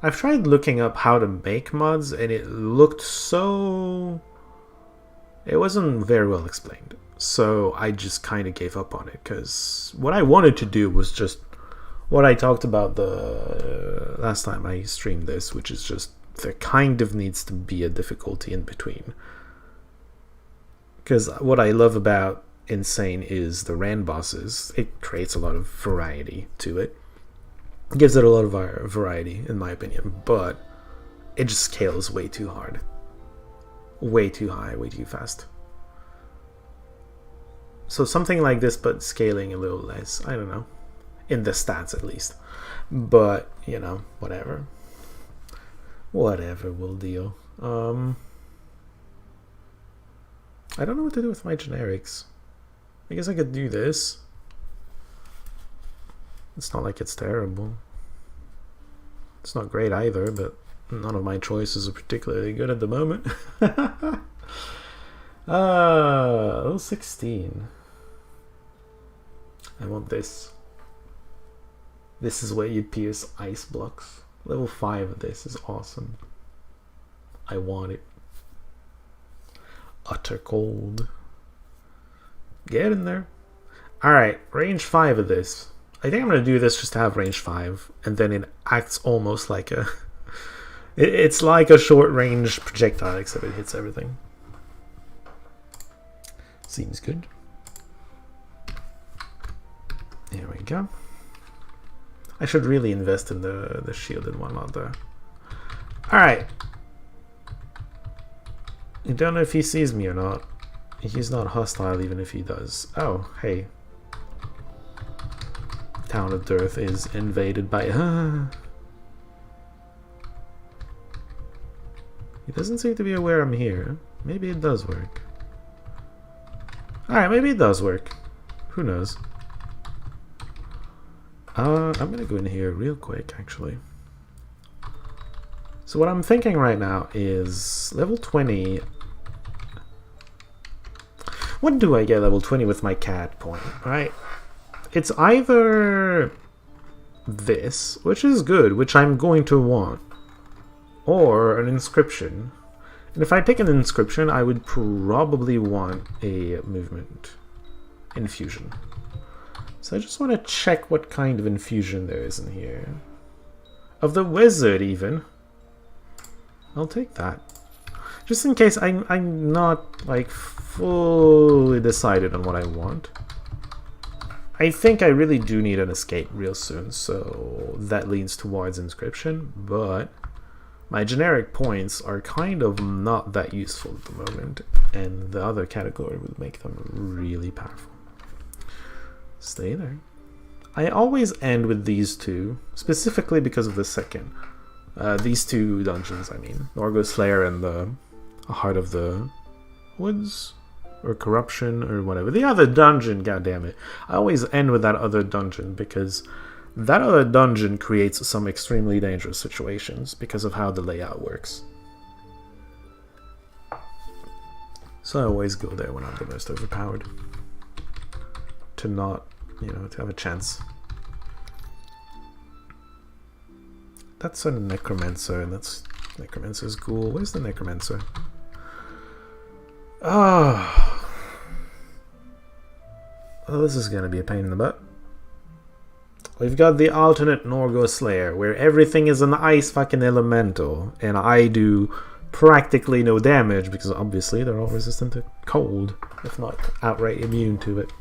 I've tried looking up how to make mods, and it looked so... It wasn't very well explained. So I just kind of gave up on it, because what I wanted to do was just what I talked about the last time I streamed this, which is just there kind of needs to be a difficulty in between. Because what I love about Insane is the Rand bosses. It creates a lot of variety to it. It gives it a lot of variety, in my opinion, but it just scales way too hard. Way too high, way too fast. So something like this, but scaling a little less. I don't know. In the stats, at least. But, you know, whatever. Whatever will deal. I don't know what to do with my generics. I guess I could do this. It's not like it's terrible. It's not great either, but none of my choices are particularly good at the moment. Level 16. I want this. This is where you pierce ice blocks. Level 5 of this is awesome. I want it. Utter cold. Get in there. Alright, range 5 of this. I think I'm going to do this just to have range 5, and then it acts almost like a... It's like a short range projectile, except it hits everything. Seems good. Here we go. I should really invest in the shielded one, not the... Alright. I don't know if he sees me or not. He's not hostile even if he does. Oh, hey. Town of Dearth is invaded by... He doesn't seem to be aware I'm here. Maybe it does work. Alright, maybe it does work. Who knows? I'm gonna go in here real quick, actually. So what I'm thinking right now is level 20... What do I get level 20 with my cat point, right? It's either this, which is good, which I'm going to want, or an inscription. And if I pick an inscription, I would probably want a movement infusion. So I just want to check what kind of infusion there is in here. Of the wizard, even. I'll take that. Just in case I'm not, like, fully decided on what I want. I think I really do need an escape real soon, so that leans towards inscription, but my generic points are kind of not that useful at the moment, and the other category would make them really powerful. Stay there. I always end with these two, specifically because of the second. These two dungeons, I mean. Norgo Slayer and the Heart of the Woods? Or Corruption, or whatever. The other dungeon, goddammit. I always end with that other dungeon, because that other dungeon creates some extremely dangerous situations because of how the layout works. So I always go there when I'm the most overpowered. To not, you know, to have a chance. That's a Necromancer, and that's... Necromancer's cool. Where's the Necromancer? Oh. Well, this is gonna be a pain in the butt. We've got the alternate Norgo Slayer, where everything is an ice fucking elemental, and I do practically no damage, because obviously they're all resistant to cold, if not outright immune to it.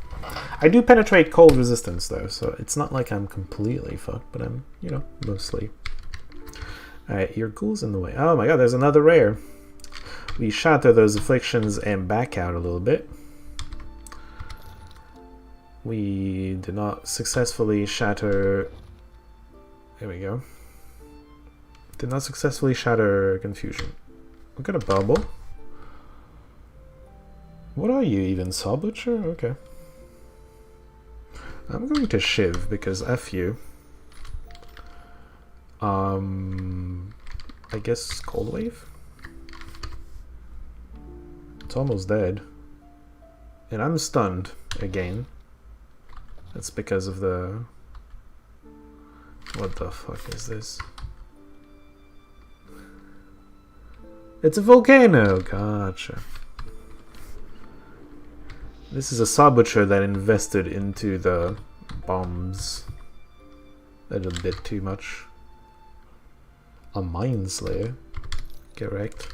I do penetrate cold resistance, though, so it's not like I'm completely fucked, but I'm, you know, mostly. Alright, your ghoul's in the way. Oh my god, there's another rare. We shatter those afflictions and back out a little bit. We did not successfully shatter... There we go. Did not successfully shatter confusion. We got a bubble. What are you even? Saw Butcher? Okay. I'm going to Shiv because F you. I guess Cold Wave? It's almost dead. And I'm stunned again. That's because of the... What the fuck is this? It's a volcano! Gotcha. This is a saboteur that invested into the bombs. That's a bit too much. A Mind Slayer. Correct.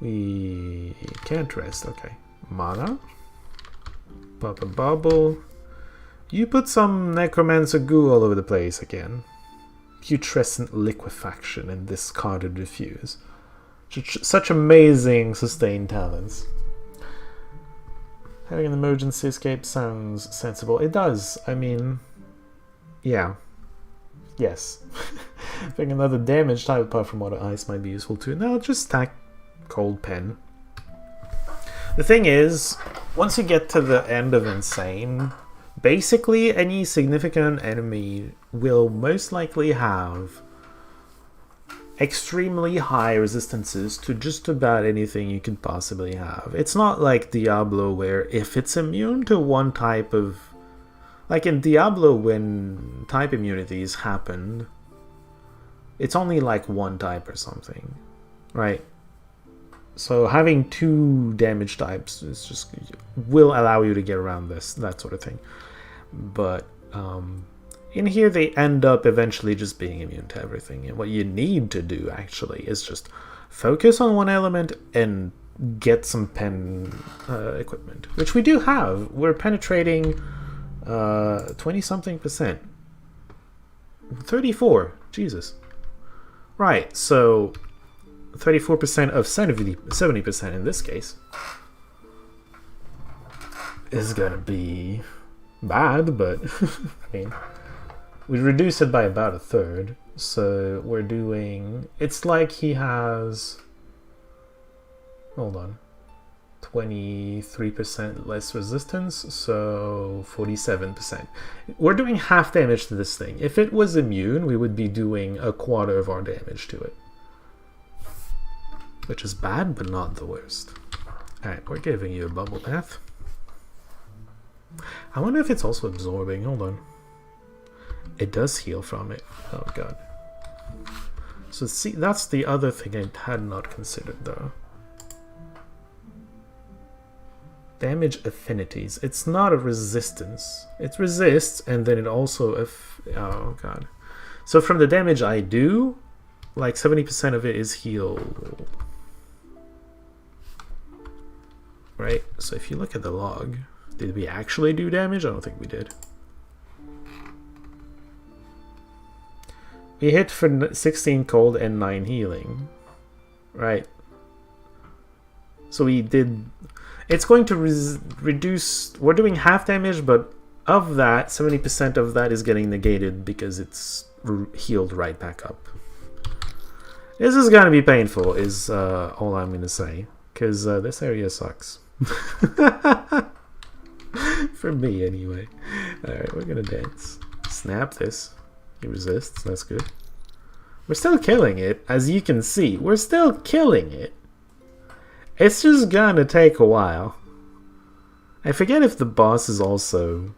We can't rest. Okay. Mana. Pop a bubble. You put some necromancer goo all over the place again. Putrescent liquefaction and discarded refuse. Such amazing sustained talents. Having an emergency escape sounds sensible. It does. I mean, yeah. Yes. Having another damage type apart from water ice might be useful too. No, just stack cold pen. The thing is, once you get to the end of Insane, basically any significant enemy will most likely have extremely high resistances to just about anything you could possibly have. It's not like Diablo where if it's immune to one type of... Like in Diablo when type immunities happened, it's only like one type or something, right? So having two damage types is just will allow you to get around this, that sort of thing. But in here they end up eventually just being immune to everything. And what you need to do actually is just focus on one element and get some pen equipment, which we do have. We're penetrating 20-something%. 34, Jesus. Right, so 34% of 70% in this case is gonna be bad, but I mean, we reduce it by about a third, so we're doing, it's like he has, hold on, 23% less resistance, so 47%. We're doing half damage to this thing. If it was immune, we would be doing a quarter of our damage to it, which is bad, but not the worst. Alright, we're giving you a bubble bath. I wonder if it's also absorbing. Hold on. It does heal from it. Oh god. So see, that's the other thing I had not considered though. Damage affinities. It's not a resistance. It resists and then it also... oh god. So from the damage I do, like 70% of it is heal. Right? So if you look at the log, did we actually do damage? I don't think we did. We hit for 16 cold and 9 healing. Right. So we did... It's going to reduce... We're doing half damage, but of that, 70% of that is getting negated because it's healed right back up. This is going to be painful, is all I'm going to say. Because this area sucks. For me, anyway. Alright, we're going to dance. Snap this. He resists, that's good. We're still killing it, as you can see. We're still killing it. It's just gonna take a while. I forget if the boss is also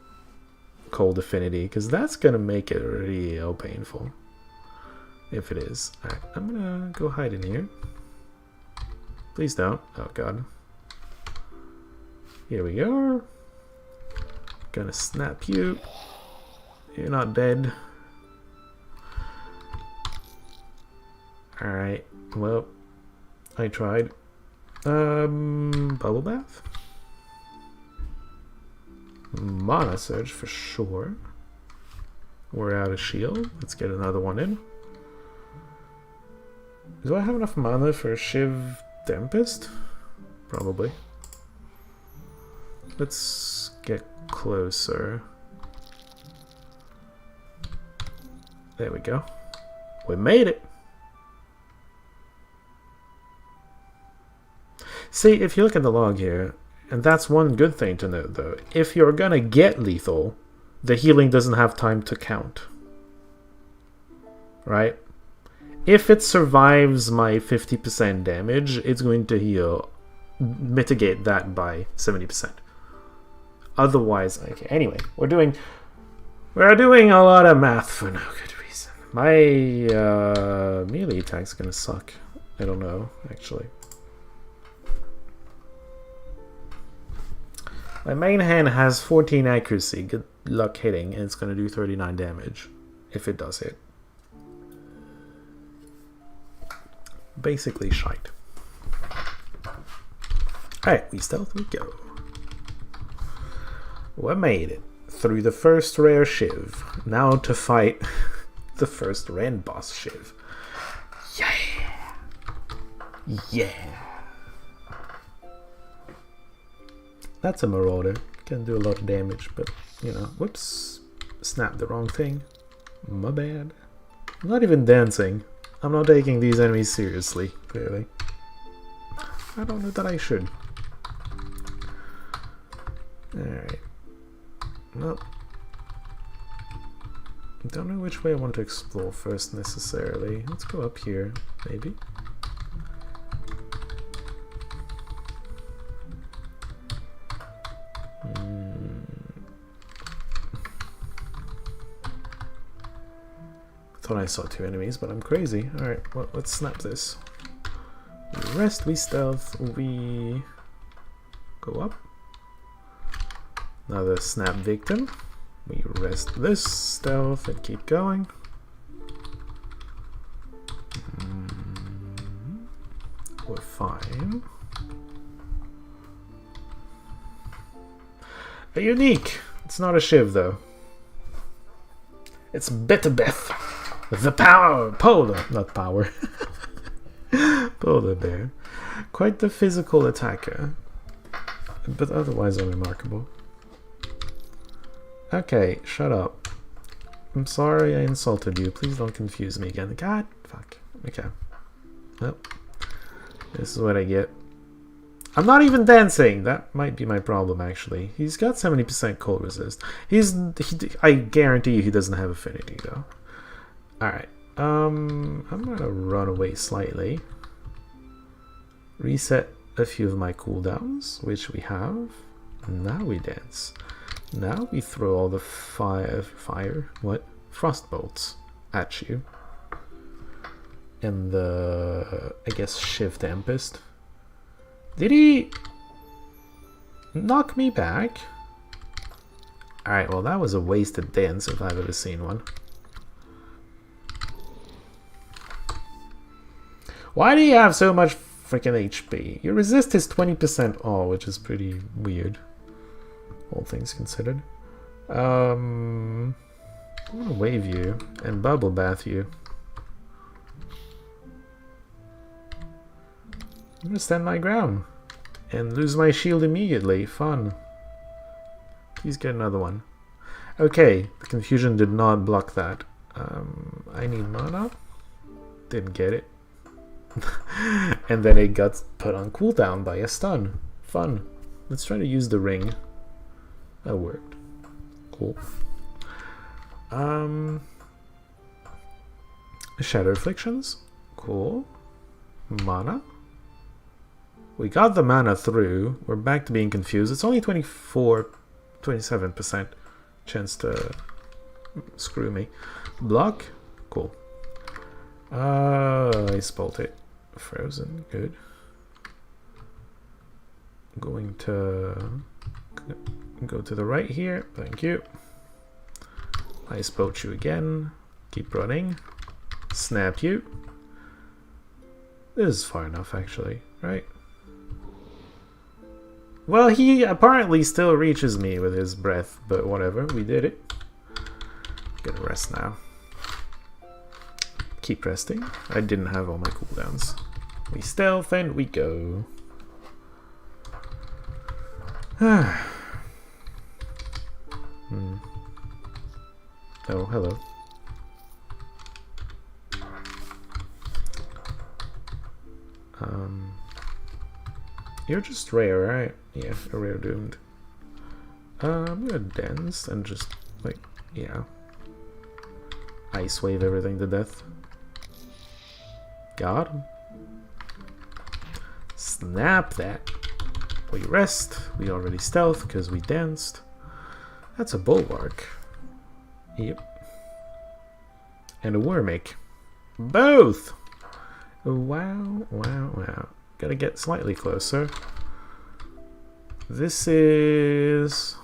cold affinity, because that's gonna make it real painful. If it is. Alright, I'm gonna go hide in here. Please don't. Oh god. Here we go. Gonna snap you. You're not dead. Alright, well, I tried. Bubble bath? Mana surge for sure. We're out of shield. Let's get another one in. Do I have enough mana for Shiv Tempest? Probably. Let's get closer. There we go. We made it! See, if you look at the log here, and that's one good thing to note though, if you're gonna get lethal, the healing doesn't have time to count. Right? If it survives my 50% damage, it's going to heal, mitigate that by 70%. Otherwise, okay, anyway, we're doing a lot of math for no good reason. My melee attack's gonna suck. I don't know, actually. My main hand has 14 accuracy, good luck hitting, and it's gonna do 39 damage, if it does hit. Basically shite. Alright, we stealth we go. We made it through the first rare Shiv. Now to fight the first Rend boss Shiv. Yeah! Yeah! That's a Marauder. Can do a lot of damage, but, you know, whoops. Snapped the wrong thing. My bad. I'm not even dancing. I'm not taking these enemies seriously, clearly. I don't know that I should. Alright. Well, I don't know which way I want to explore first necessarily. Let's go up here, maybe. Thought I saw two enemies, but I'm crazy. Alright, well, let's snap this. We rest, we stealth, we go up. Another snap victim. We rest this, stealth, and keep going. We're fine. A unique! It's not a Shiv, though. It's Bitterbeth. The power! Polar! Not power. Polar bear. Quite the physical attacker. But otherwise unremarkable. Okay, shut up. I'm sorry I insulted you. Please don't confuse me again. God, fuck. Okay. Well, this is what I get. I'm not even dancing! That might be my problem, actually. He's got 70% cold resist. I guarantee you he doesn't have affinity, though. Alright. I'm gonna run away slightly. Reset a few of my cooldowns, which we have. Now we dance. Now we throw all the frost bolts at you. And the, I guess, Shiv Tempest. Did he knock me back? Alright, well that was a wasted dance if I've ever seen one. Why do you have so much freaking HP? Your resist is 20% all, which is pretty weird. All things considered. I'm gonna wave you and bubble bath you. I'm gonna stand my ground and lose my shield immediately. Fun. Please get another one. Okay, the confusion did not block that. I need mana. Didn't get it. And then it got put on cooldown by a stun. Fun. Let's try to use the ring. That worked. Cool. Shadow Afflictions. Cool. Mana. We got the mana through. We're back to being confused. It's only 27% chance to screw me. Block. Cool. I spelled it. Frozen. Good. Going to go to the right here. Thank you. I spoke you again. Keep running. Snap you. This is far enough, actually, right? Well, he apparently still reaches me with his breath, but whatever, we did it. Gonna rest now. keep resting. I didn't have all my cooldowns. We stealth and we go. Oh, hello. You're just rare, right? Yeah, a rare doomed. I'm gonna dance and just, like, yeah. Ice wave everything to death. Got him. Snap that. We rest. We already stealth because we danced. That's a bulwark. Yep. And a wormic. Both! Wow, wow, wow. Gotta get slightly closer. This is...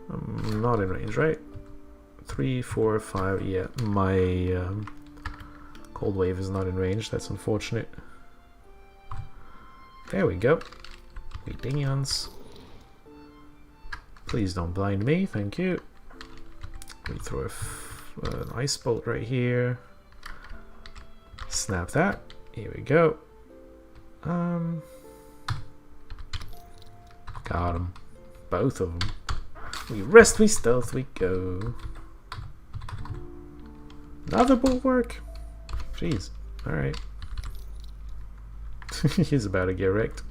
I'm not in range, right? 3, 4, 5, yeah. My cold wave is not in range, that's unfortunate. There we go. We dingions. Please don't blind me, thank you. We throw an ice bolt right here. Snap that. Here we go. Got him. Both of them. We rest, we stealth, we go. Another bulwark? Jeez. Alright. He's about to get wrecked.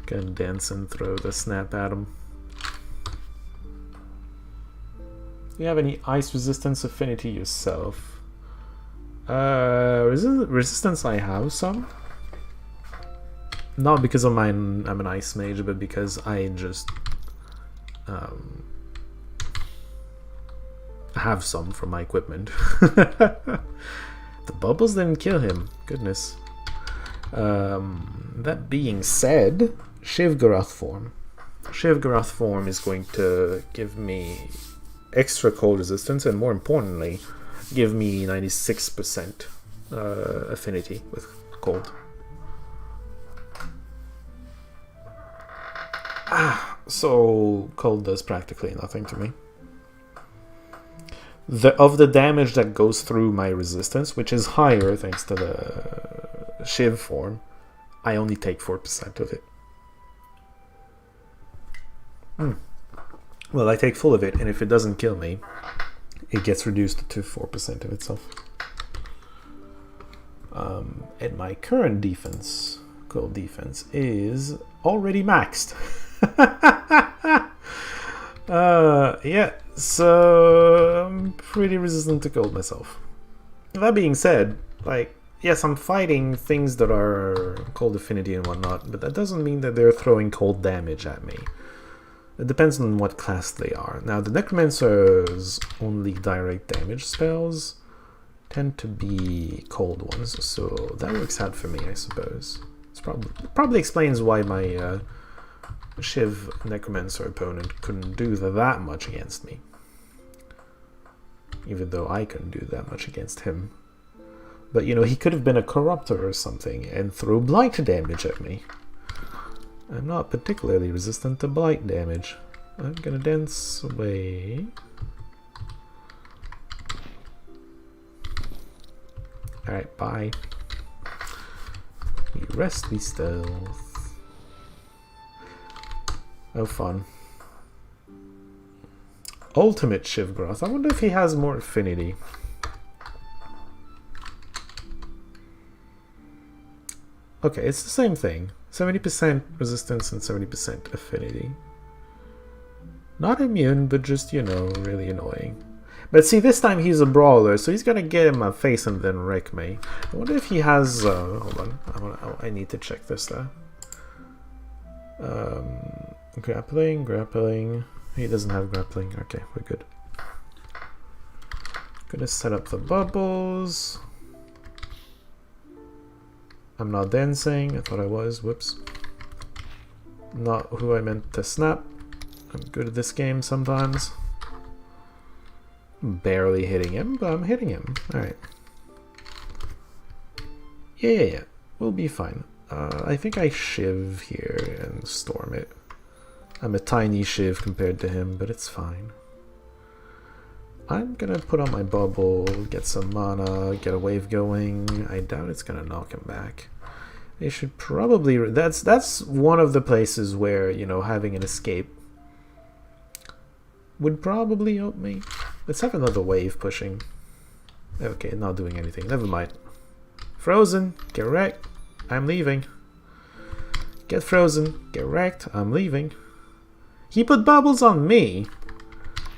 Gonna dance and throw the snap at him. Do you have any ice resistance affinity yourself? Resistance I have some. Not because I'm an ice mage, but because I just have some from my equipment. The bubbles didn't kill him. Goodness. That being said, Shivgarath form. Shivgarath form is going to give me extra cold resistance, and more importantly, give me 96% affinity with cold. So cold does practically nothing to me. Of the damage that goes through my resistance, which is higher thanks to the Shiv form, I only take 4% of it. Well, I take full of it, and if it doesn't kill me, it gets reduced to 4% of itself. And my current defense, cold defense, is already maxed. Yeah, so I'm pretty resistant to cold myself. That being said, like, yes, I'm fighting things that are cold affinity and whatnot, but that doesn't mean that they're throwing cold damage at me. It depends on what class they are. Now, the Necromancer's only direct damage spells tend to be cold ones, so that works out for me, I suppose. It probably explains why my Shiv Necromancer opponent couldn't do that much against me. Even though I couldn't do that much against him. But, you know, he could have been a Corruptor or something and throw Blight damage at me. I'm not particularly resistant to Blight damage. I'm gonna dance away. Alright, bye. We rest, we stealth. Oh, fun. Ultimate Shivgarath. I wonder if he has more affinity. Okay, it's the same thing. 70% resistance and 70% affinity. Not immune, but just, you know, really annoying. But see, this time he's a brawler, so he's gonna get in my face and then wreck me. I wonder if he has... hold on, I need to check this though. Grappling. He doesn't have grappling. Okay, we're good. Gonna set up the bubbles. I'm not dancing. I thought I was. Whoops. Not who I meant to snap. I'm good at this game sometimes. I'm barely hitting him, but I'm hitting him. Alright. Yeah. We'll be fine. I think I Shiv here and storm it. I'm a tiny Shiv compared to him, but it's fine. I'm gonna put on my bubble, get some mana, get a wave going. I doubt it's gonna knock him back. They should probably... That's one of the places where, you know, having an escape would probably help me. Let's have another wave pushing. Okay, not doing anything. Never mind. Frozen, get wrecked. I'm leaving. Get frozen, get wrecked. I'm leaving. He put bubbles on me.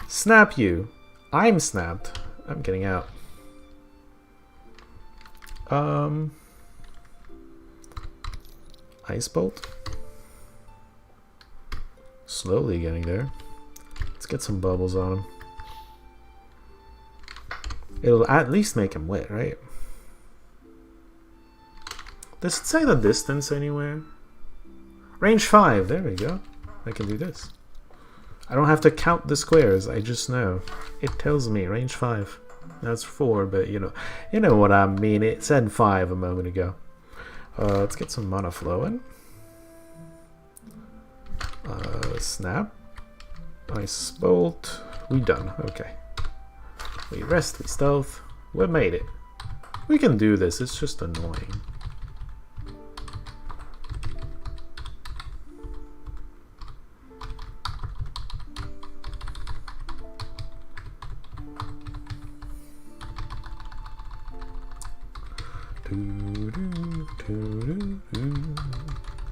Snap you. I'm snapped. I'm getting out. Ice Bolt. Slowly getting there. Let's get some bubbles on him. It'll at least make him wet, right? Does it say the distance anywhere? Range 5, there we go. I can do this. I don't have to count the squares, I just know. It tells me range 5. That's 4, but you know what I mean. It said 5 a moment ago. Let's get some mana flowing. Snap. Ice Bolt. We done. Okay. We rest, we stealth. We made it. We can do this, it's just annoying.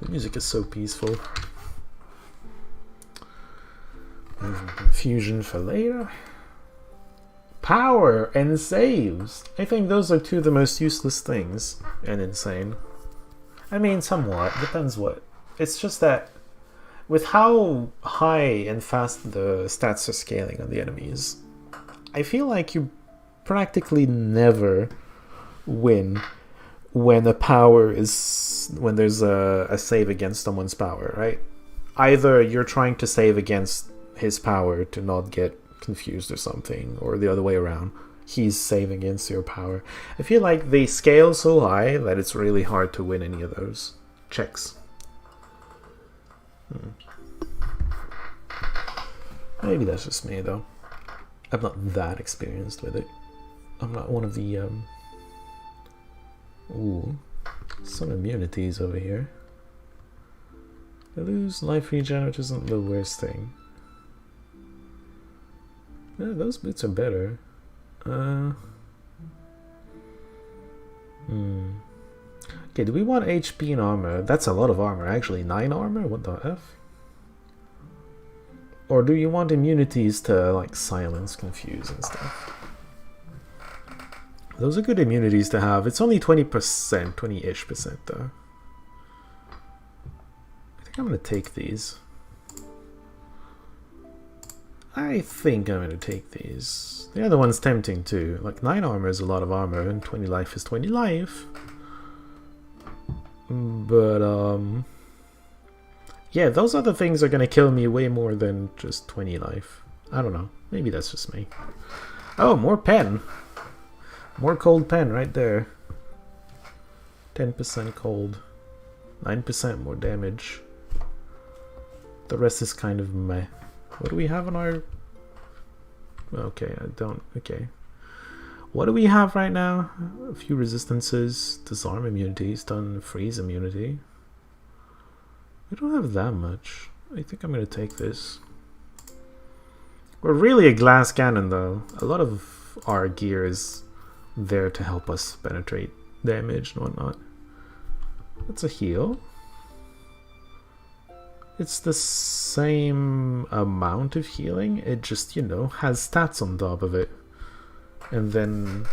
The music is so peaceful. Fusion for later. Power and saves. I think those are two of the most useless things. And insane. I mean, somewhat. Depends what. It's just that with how high and fast the stats are scaling on the enemies, I feel like you practically never win when there's a save against someone's power, right? Either you're trying to save against his power to not get confused or something, or the other way around. He's saving against your power. I feel like they scale so high that it's really hard to win any of those checks. Maybe that's just me though. I'm not that experienced with it. I'm not one of the Ooh, some immunities over here. To lose life regen, which isn't the worst thing. Yeah, those boots are better. Okay, do we want HP and armor? That's a lot of armor, actually. 9 armor? What the F? Or do you want immunities to, like, silence, confuse, and stuff? Those are good immunities to have. It's only 20%, 20-ish percent though. I think I'm gonna take these. I think I'm gonna take these. The other one's tempting too. Like 9 armor is a lot of armor and 20 life is 20 life. But yeah, those other things are gonna kill me way more than just 20 life. I don't know. Maybe that's just me. Oh, more pen. More cold pen right there. 10% cold. 9% more damage. The rest is kind of meh. What do we have on our... Okay, I don't... Okay. What do we have right now? A few resistances. Disarm immunity. Stun freeze immunity. We don't have that much. I think I'm going to take this. We're really a glass cannon though. A lot of our gear is there to help us penetrate damage and whatnot. That's a heal. It's the same amount of healing, it just, you know, has stats on top of it. And then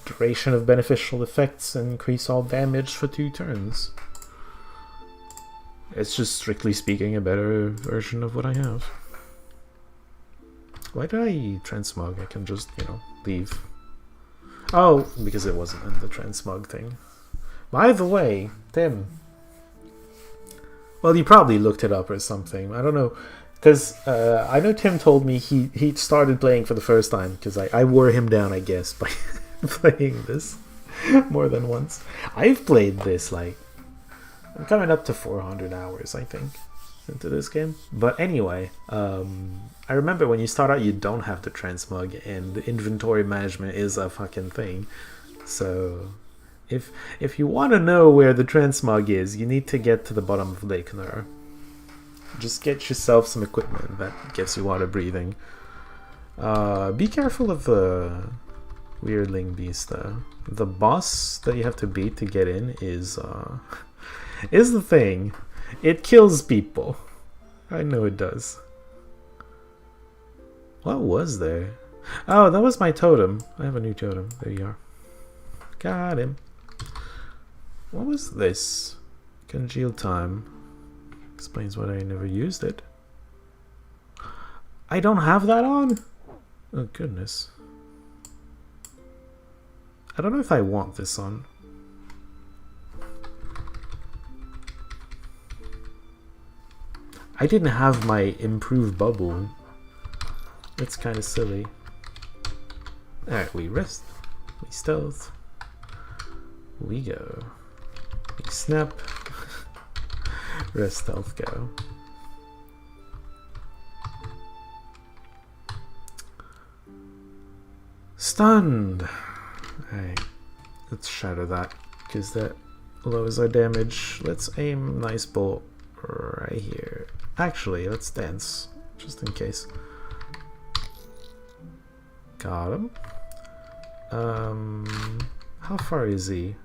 duration of beneficial effects and increase all damage for 2 turns. It's just, strictly speaking, a better version of what I have. Why did I transmog? I can just, you know, leave. Oh, because it wasn't in the transmog thing. By the way, Tim. Well, you probably looked it up or something. I don't know. Because I know Tim told me he started playing for the first time. Because I wore him down, I guess, by playing this more than once. I've played this, like... I'm coming up to 400 hours, I think. into this game. But anyway, I remember when you start out, you don't have the transmog, and the inventory management is a fucking thing. So if you want to know where the transmog is, you need to get to the bottom of Lake Nur. Just get yourself some equipment that gives you water breathing. Be careful of the weirdling beast though. The boss that you have to beat to get in is the thing. It kills people. I know it does. What was there? Oh, that was my totem. I have a new totem. There you are. Got him. What was this? Congeal time. Explains why I never used it. I don't have that on? Oh goodness. I don't know if I want this on. I didn't have my improved bubble. That's kind of silly. Alright, we rest. We stealth. We go. We snap. Rest, stealth, go. Stunned. Alright, let's shatter that because that lowers our damage. Let's aim nice bolt right here. Actually, let's dance just in case. Got him. How far is he?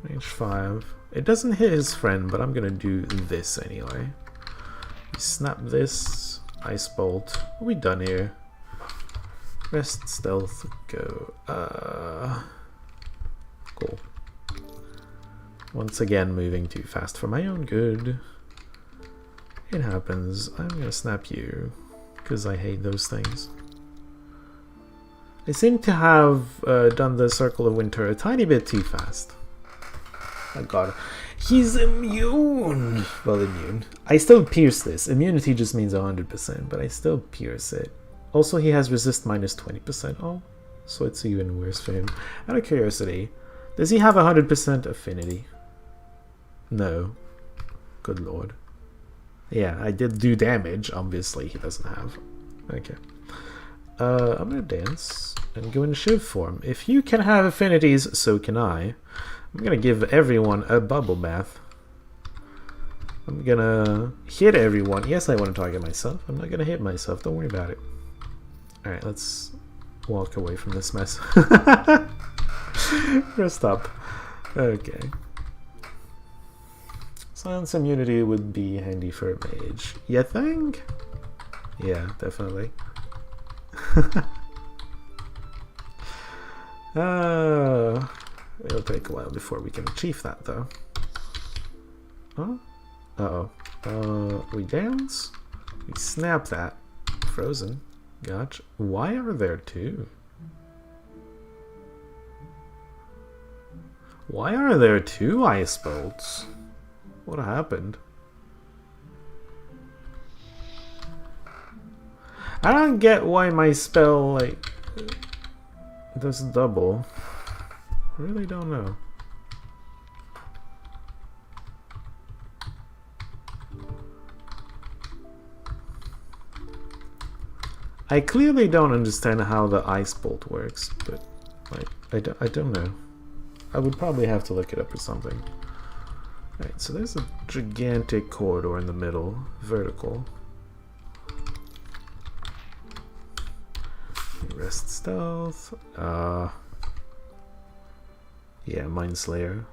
Range 5. It doesn't hit his friend, but I'm gonna do this anyway. Snap this. Ice bolt. What are we done here? Rest, stealth, go. Cool. Once again, moving too fast for my own good. It happens. I'm gonna snap you because I hate those things. I seem to have done the Circle of Winter a tiny bit too fast. Oh god. He's immune! Well, immune. I still pierce this. Immunity just means 100%, but I still pierce it. Also, he has resist minus 20%. Oh, so it's even worse for him. Out of curiosity, does he have 100% affinity? No. Good lord. Yeah, I did do damage. Obviously, he doesn't have. Okay. I'm gonna dance and go in Shiv form. If you can have affinities, so can I. I'm gonna give everyone a bubble bath. I'm gonna hit everyone. Yes, I want to target myself. I'm not gonna hit myself. Don't worry about it. Alright, let's walk away from this mess. Rest up. Okay. Silence immunity would be handy for a mage. You think? Yeah, definitely. It'll take a while before we can achieve that, though. Huh? Uh-oh. We dance? We snap that. Frozen. Gotcha. Why are there two? Why are there two ice bolts? What happened? I don't get why my spell, like, does double. I really don't know. I clearly don't understand how the ice bolt works, but like I don't know. I would probably have to look it up or something. Alright, so there's a gigantic corridor in the middle, vertical. Rest stealth. Yeah, Mind Slayer.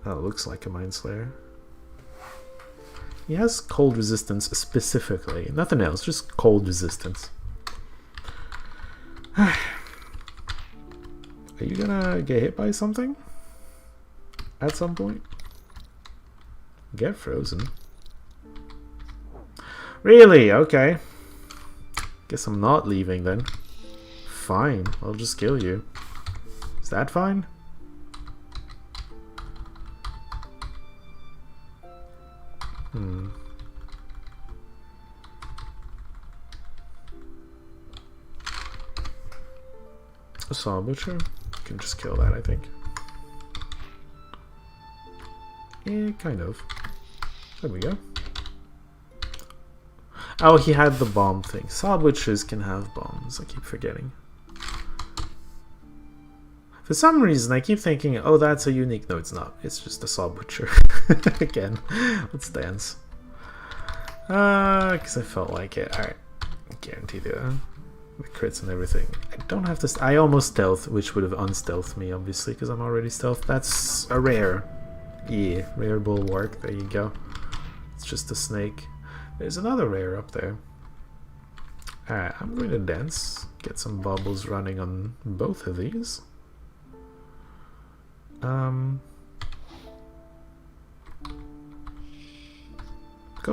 Oh, it looks like a Mind Slayer. He has cold resistance specifically. Nothing else, just cold resistance. Are you gonna get hit by something? At some point? Get frozen. Really? Okay. Guess I'm not leaving then. Fine, I'll just kill you. Is that fine? A saw butcher? Can just kill that, I think. Yeah, kind of. There we go. Oh, he had the bomb thing. Sword witches can have bombs. I keep forgetting. For some reason, I keep thinking, oh, that's a unique... No, it's not. It's just a sword witcher. Again, let's dance. Because I felt like it. Alright. Guaranteed the crits and everything. I don't have to... I almost stealth, which would have unstealthed me, obviously, because I'm already stealth. That's a rare. Yeah, rare bulwark. There you go. It's just a snake. There's another rare up there. Alright, I'm going to dance. Get some bubbles running on both of these. Go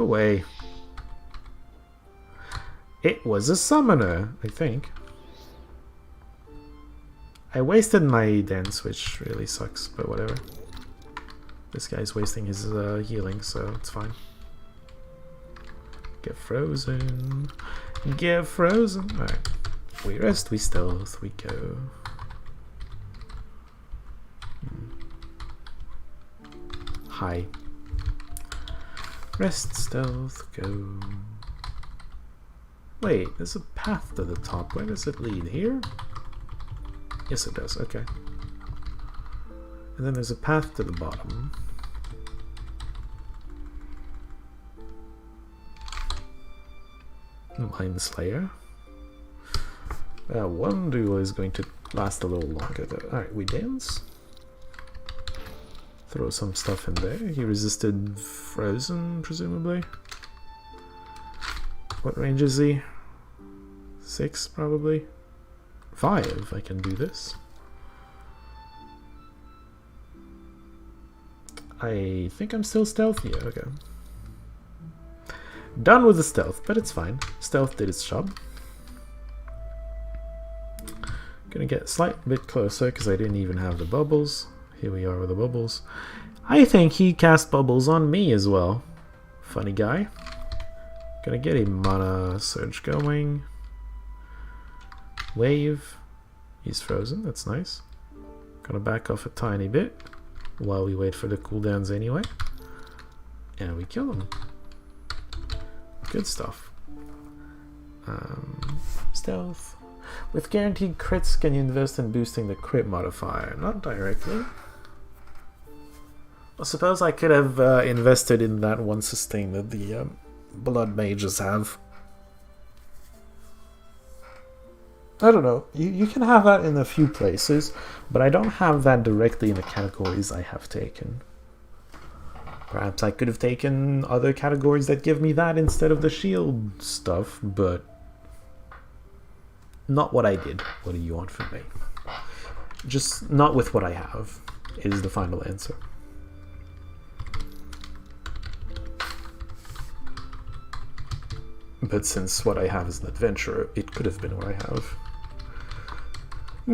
away. It was a summoner, I think. I wasted my dance, which really sucks, but whatever. This guy's wasting his healing, so it's fine. Get frozen. Get frozen. Alright. We rest, we stealth, we go. Hi. Rest, stealth, go. Wait, there's a path to the top. Where does it lead? Here? Yes, it does. Okay. And then there's a path to the bottom. Mind Slayer. One duel is going to last a little longer though. Alright, we dance. Throw some stuff in there. He resisted frozen, presumably. What range is he? 6, probably. 5, I can do this. I think I'm still stealthy. Okay. Done with the stealth, but it's fine. Stealth did its job. Gonna get a slight bit closer because I didn't even have the bubbles. Here we are with the bubbles. I think he cast bubbles on me as well. Funny guy. Gonna get a mana surge going. Wave. He's frozen, that's nice. Gonna back off a tiny bit while we wait for the cooldowns anyway. And we kill him. Good stuff. Stealth. With guaranteed crits, can you invest in boosting the crit modifier? Not directly. I suppose I could have invested in that one sustain that the blood mages have. I don't know. You can have that in a few places, but I don't have that directly in the categories I have taken. Perhaps I could have taken other categories that give me that instead of the shield stuff, but not what I did. What do you want from me? Just not with what I have, is the final answer. But since what I have is an adventurer, it could have been what I have.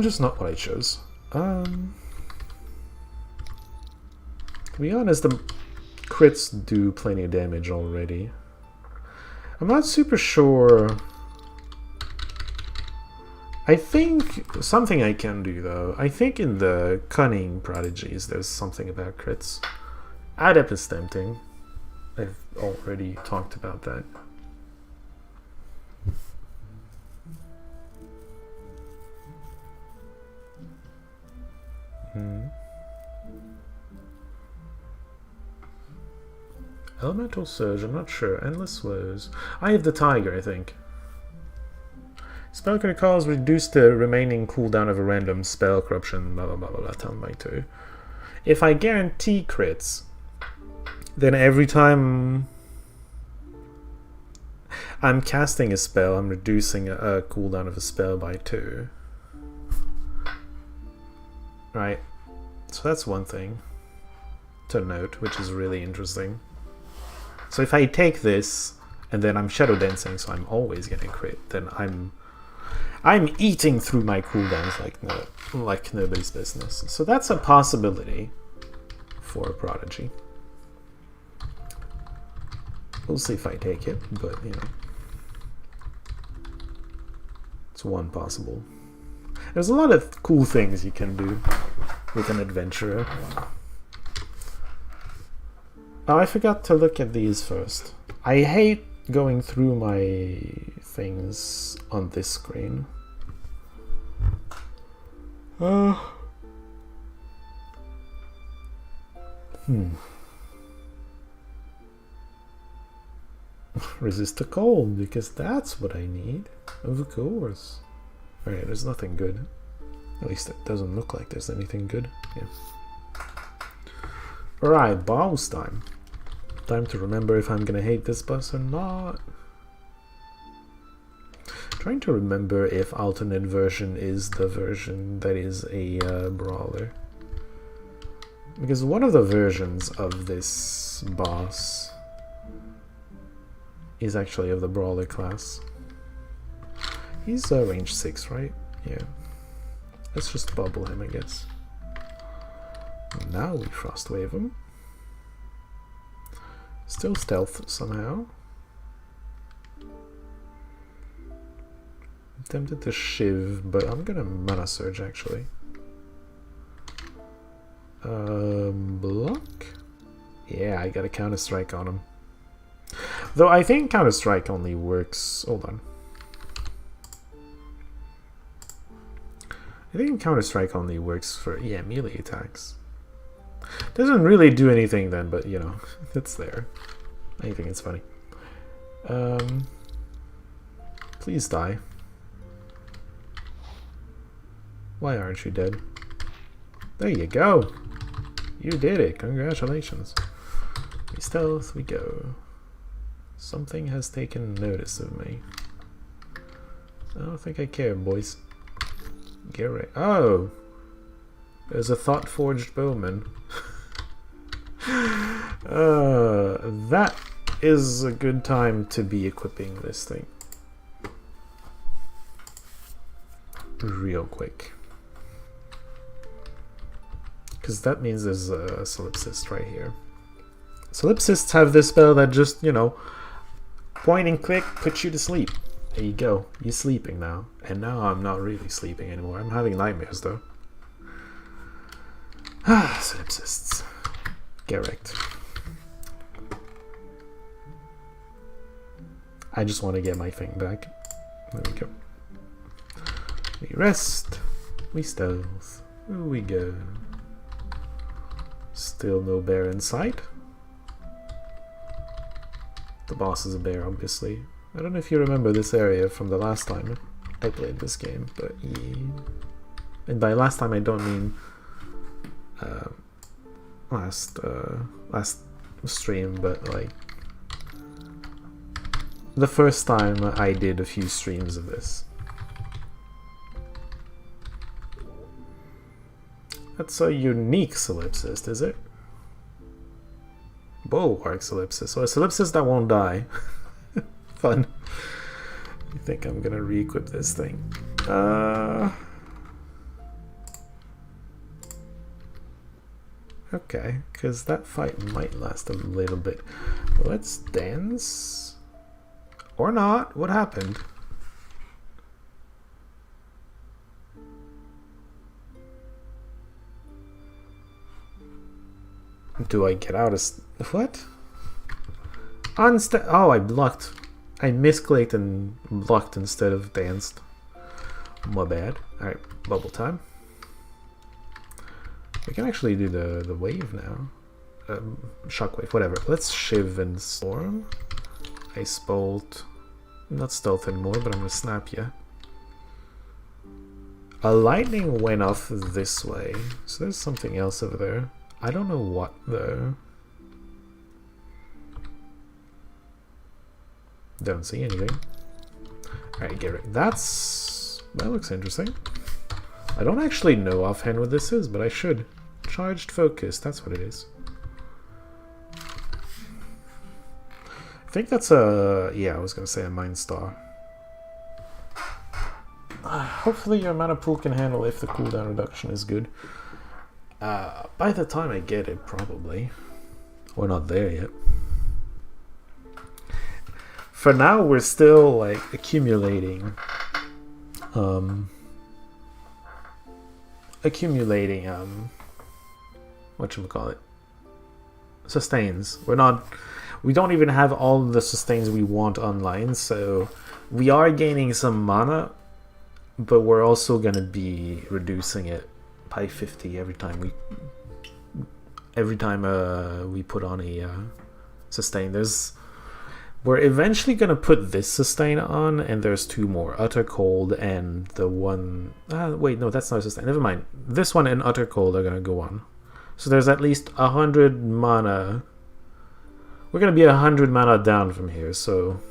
Just not what I chose. To be honest, the crits do plenty of damage already. I'm not super sure. I think something I can do though. I think in the cunning prodigies there's something about crits. Adept is tempting. I've already talked about that. Elemental Surge, I'm not sure. Endless Woes. I have the Tiger, I think. Spell can cause reduce the remaining cooldown of a random spell, corruption, blah blah blah blah, down by 2. If I guarantee crits, then every time I'm casting a spell, I'm reducing a cooldown of a spell by 2. Right, so that's one thing to note, which is really interesting. So if I take this, and then I'm shadow dancing, so I'm always getting crit, then I'm eating through my cooldowns like nobody's business. So that's a possibility for a prodigy. We'll see if I take it, but you know, it's one possible. There's a lot of cool things you can do with an adventurer. Oh, I forgot to look at these first. I hate going through my things on this screen. Resist the cold, because that's what I need. Of course. Alright, there's nothing good. At least it doesn't look like there's anything good. Yeah. Alright, boss time. Time to remember if I'm gonna hate this boss or not. Trying to remember if alternate version is the version that is a brawler. Because one of the versions of this boss is actually of the brawler class. He's range 6, right? Yeah. Let's just bubble him, I guess. Now we frost wave him. Still stealth somehow. I'm tempted to shiv, but I'm gonna mana surge actually. Block? Yeah, I got a counter strike on him. Though I think counter strike only works. Hold on. I think counter strike only works for melee attacks. Doesn't really do anything then, but you know, it's there. I think it's funny. Please die. Why aren't you dead? There you go. You did it. Congratulations. We stealth, we go. Something has taken notice of me. I don't think I care, boys. Get ready. Oh! There's a thought-forged bowman. That is a good time to be equipping this thing. Real quick. Because that means there's a solipsist right here. Solipsists have this spell that just, you know, point and click, puts you to sleep. There you go. You're sleeping now. And now I'm not really sleeping anymore. I'm having nightmares though. Ah, solipsists. Get wrecked. I just want to get my thing back. There we go. We rest. We stealth. Here we go. Still no bear in sight. The boss is a bear, obviously. I don't know if you remember this area from the last time I played this game, but yeah. And by last time I don't mean last stream, but like the first time I did a few streams of this. That's a unique solipsist, is it? Bulwark solipsist. So a solipsist that won't die. Fun. I think I'm gonna re-equip this thing. Okay, because that fight might last a little bit. Let's dance. Or not. What happened? Do I get out of... What? Oh, I blocked. I misclicked and blocked instead of danced. My bad. Alright, bubble time. We can actually do the wave now. Shockwave, whatever. Let's shiv and storm. Ice bolt. Not stealth anymore, but I'm gonna snap you. A lightning went off this way. So there's something else over there. I don't know what though. Don't see anything. Alright, get it. That looks interesting. I don't actually know offhand what this is, but I should. Charged focus, that's what it is. I think that's a... yeah, I was gonna say a Mind Star. Hopefully your mana pool can handle if the cooldown reduction is good. By the time I get it, probably. We're not there yet. For now, we're still like accumulating whatchamacallit, sustains. We're We don't even have all the sustains we want online, so we are gaining some mana, but we're also gonna be reducing it by 50 every time we put on a sustain. We're eventually gonna put this sustain on, and there's two more, Utter Cold and the one... wait, no, that's not a sustain. Never mind. This one and Utter Cold are gonna go on. So there's at least 100 mana. We're gonna be 100 mana down from here, so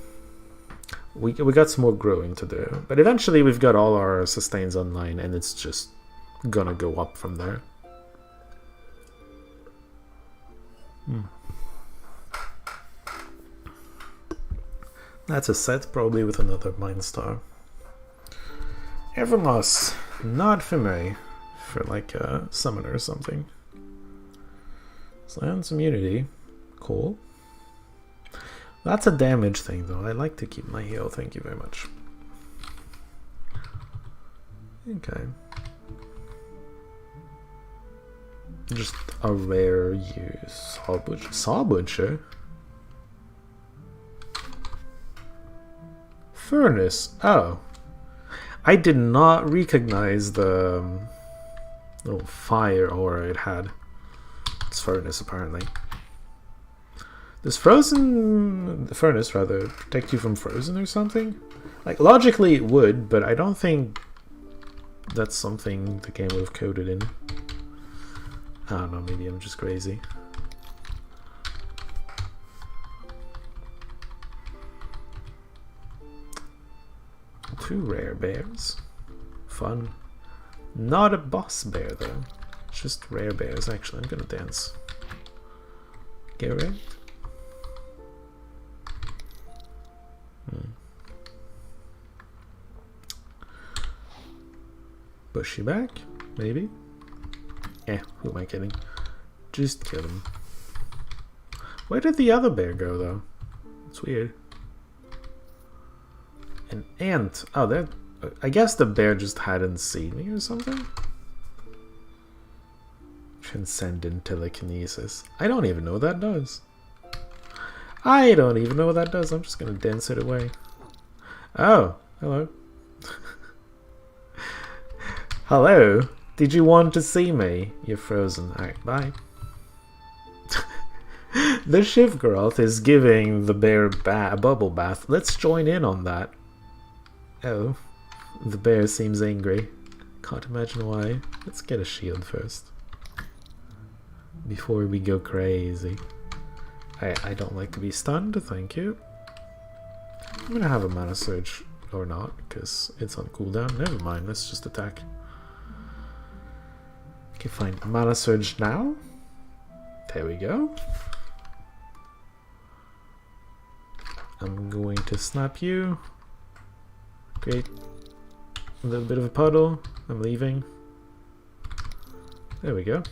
we got some more growing to do. But eventually we've got all our sustains online, and it's just gonna go up from there. That's a set, probably with another Mind Star. Evermoss, not for me. For like a summoner or something. Silence immunity. Cool. That's a damage thing though. I like to keep my heal, thank you very much. Okay. Just a rare use. Saw Butcher? Furnace. Oh. I did not recognize the little fire aura it had. It's Furnace apparently. Does Furnace rather protect you from frozen or something? Like logically it would, but I don't think that's something the game would have coded in. I don't know, maybe I'm just crazy. Two rare bears. Fun. Not a boss bear though. Just rare bears actually. I'm gonna dance. Get wrecked. Bushy back? Maybe? Who am I kidding? Just kill him. Where did the other bear go though? It's weird. An ant. Oh, there. I guess the bear just hadn't seen me or something. Transcendent telekinesis. I don't even know what that does. I don't even know what that does. I'm just gonna dance it away. Oh, hello. Hello. Did you want to see me? You're frozen. Alright, bye. The Shivgroth is giving the bear a bubble bath. Let's join in on that. Oh, the bear seems angry. Can't imagine why. Let's get a shield first. Before we go crazy. I don't like to be stunned, thank you. I'm gonna have a mana surge, or not, because it's on cooldown. Never mind, let's just attack. Okay, fine. Mana surge now. There we go. I'm going to snap you. Great. A little bit of a puddle. I'm leaving. There we go.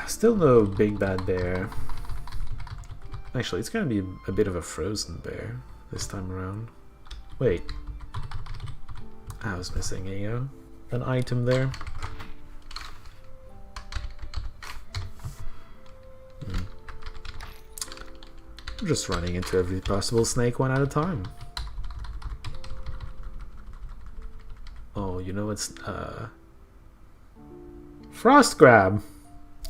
Still no big bad bear. Actually, it's gonna be a bit of a frozen bear this time around. Wait. I was missing an item there. I'm just running into every possible snake one at a time. Oh, you know what's Frost Grab.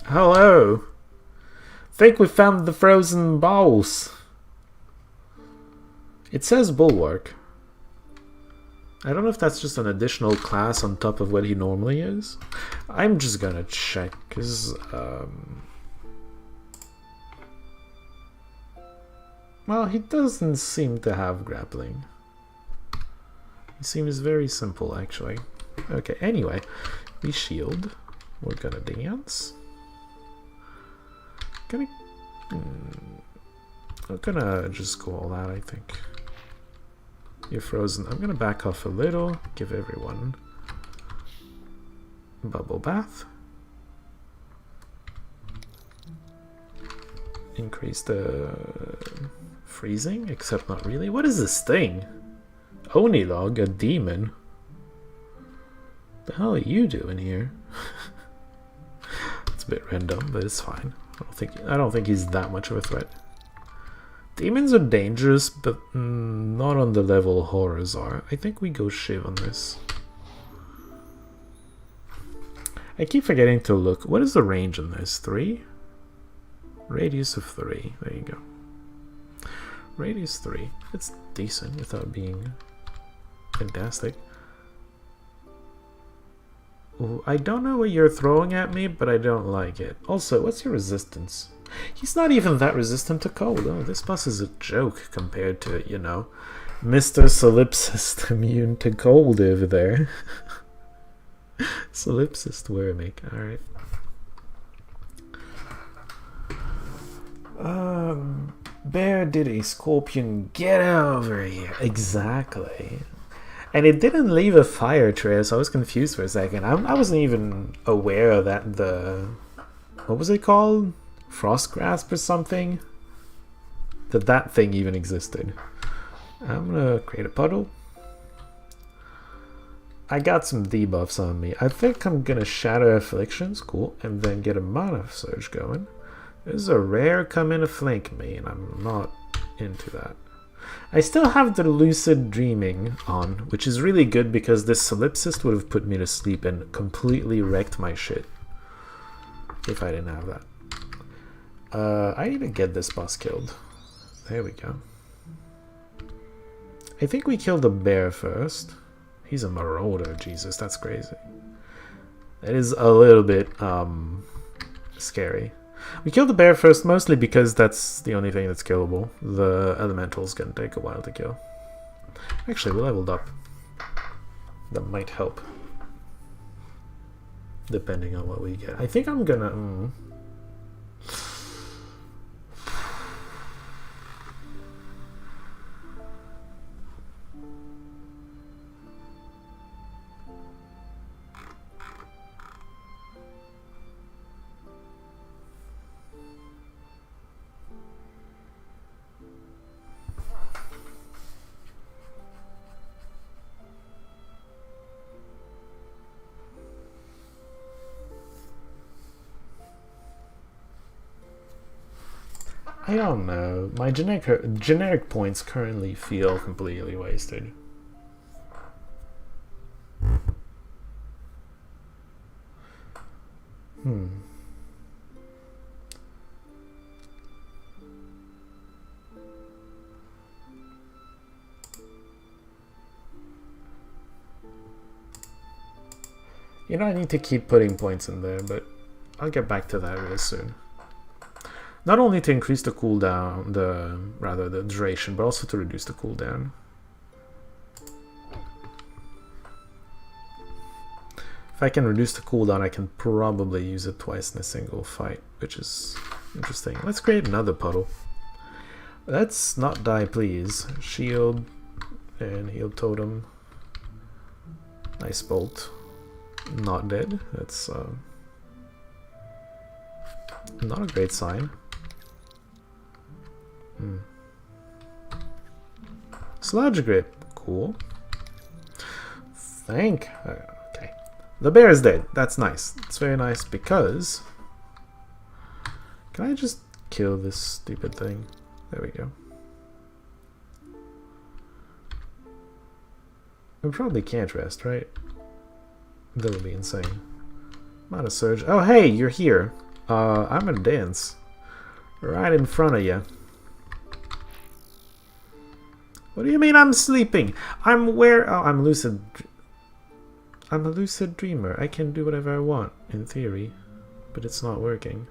Hello. Think we found the frozen balls. It says Bulwark. I don't know if that's just an additional class on top of what he normally is. I'm just gonna check, because well, he doesn't seem to have grappling. He seems very simple, actually. Okay, anyway, we shield. We're gonna dance. I'm gonna just go all out, I think. You're frozen. I'm gonna back off a little, give everyone bubble bath. Increase the freezing, except not really. What is this thing? Onilog, a demon? The hell are you doing here? a bit random, but it's fine. I don't think he's that much of a threat. Demons are dangerous, but not on the level horrors are. I think we go Shiv on this. I keep forgetting to look. What is the range on this? 3? Radius of 3. There you go. Radius 3. It's decent without being fantastic. Ooh, I don't know what you're throwing at me, but I don't like it. Also, what's your resistance? He's not even that resistant to cold. Oh, this boss is a joke compared to, you know, Mr. Solipsist immune to cold over there. Solipsist Wormic, alright. Bear did a scorpion, get over here. Exactly. And it didn't leave a fire trail, so I was confused for a second. I wasn't even aware that the... What was it called? Frost grasp or something? That thing even existed. I'm gonna create a puddle. I got some debuffs on me. I think I'm gonna Shatter Afflictions, cool, and then get a Mana Surge going. There's a rare come in to flank me, and I'm not into that. I still have the Lucid Dreaming on, which is really good because this Solipsist would have put me to sleep and completely wrecked my shit if I didn't have that. I need to get this boss killed. There we go. I think we killed the bear first. He's a marauder, Jesus, that's crazy. That is a little bit scary. We killed the bear first mostly because that's the only thing that's killable. The elemental's gonna take a while to kill. Actually, we leveled up. That might help. Depending on what we get. I think I'm gonna... I don't know. My generic points currently feel completely wasted. You know, I need to keep putting points in there, but I'll get back to that real soon. Not only to increase the cooldown, the duration, but also to reduce the cooldown. If I can reduce the cooldown, I can probably use it twice in a single fight, which is interesting. Let's create another puddle. Let's not die, please. Shield and heal totem. Nice bolt. Not dead. That's not a great sign. Sludge grip, cool. Okay. The bear is dead. That's nice. It's very nice because... Can I just kill this stupid thing? There we go. We probably can't rest, right? That would be insane. Mana surge. Oh, hey, you're here. I'm gonna dance. Right in front of you. What do you mean I'm sleeping? I'm lucid. I'm a lucid dreamer. I can do whatever I want, in theory. But it's not working.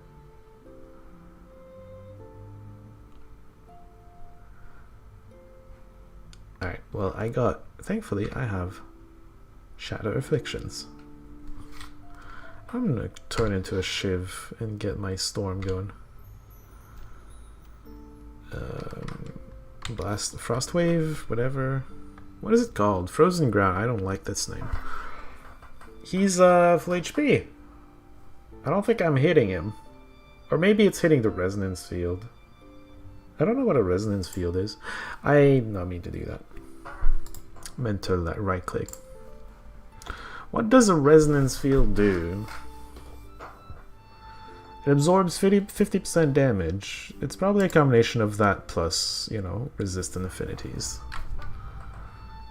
Alright, well, thankfully, I have Shadow Afflictions. I'm gonna turn into a Shiv and get my storm going. Blast, Frost Wave, whatever. What is it called? Frozen Ground. I don't like this name. He's full HP. I don't think I'm hitting him. Or maybe it's hitting the resonance field. I don't know what a resonance field is. I not mean to do that. I meant to right click. What does a resonance field do? It absorbs 50% damage. It's probably a combination of that plus, you know, resistant affinities.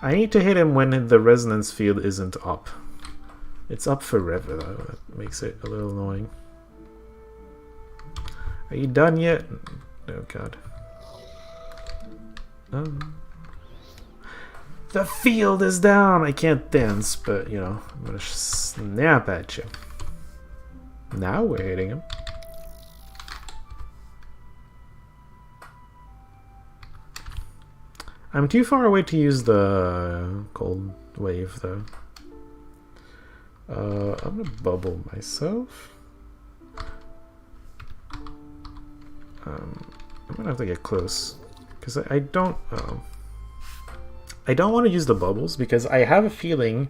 I need to hit him when the resonance field isn't up. It's up forever though, that makes it a little annoying. Are you done yet? Oh god. The field is down! I can't dance, but you know, I'm gonna snap at you. Now we're hitting him. I'm too far away to use the cold wave though. I'm gonna bubble myself. I'm gonna have to get close because I don't want to use the bubbles because I have a feeling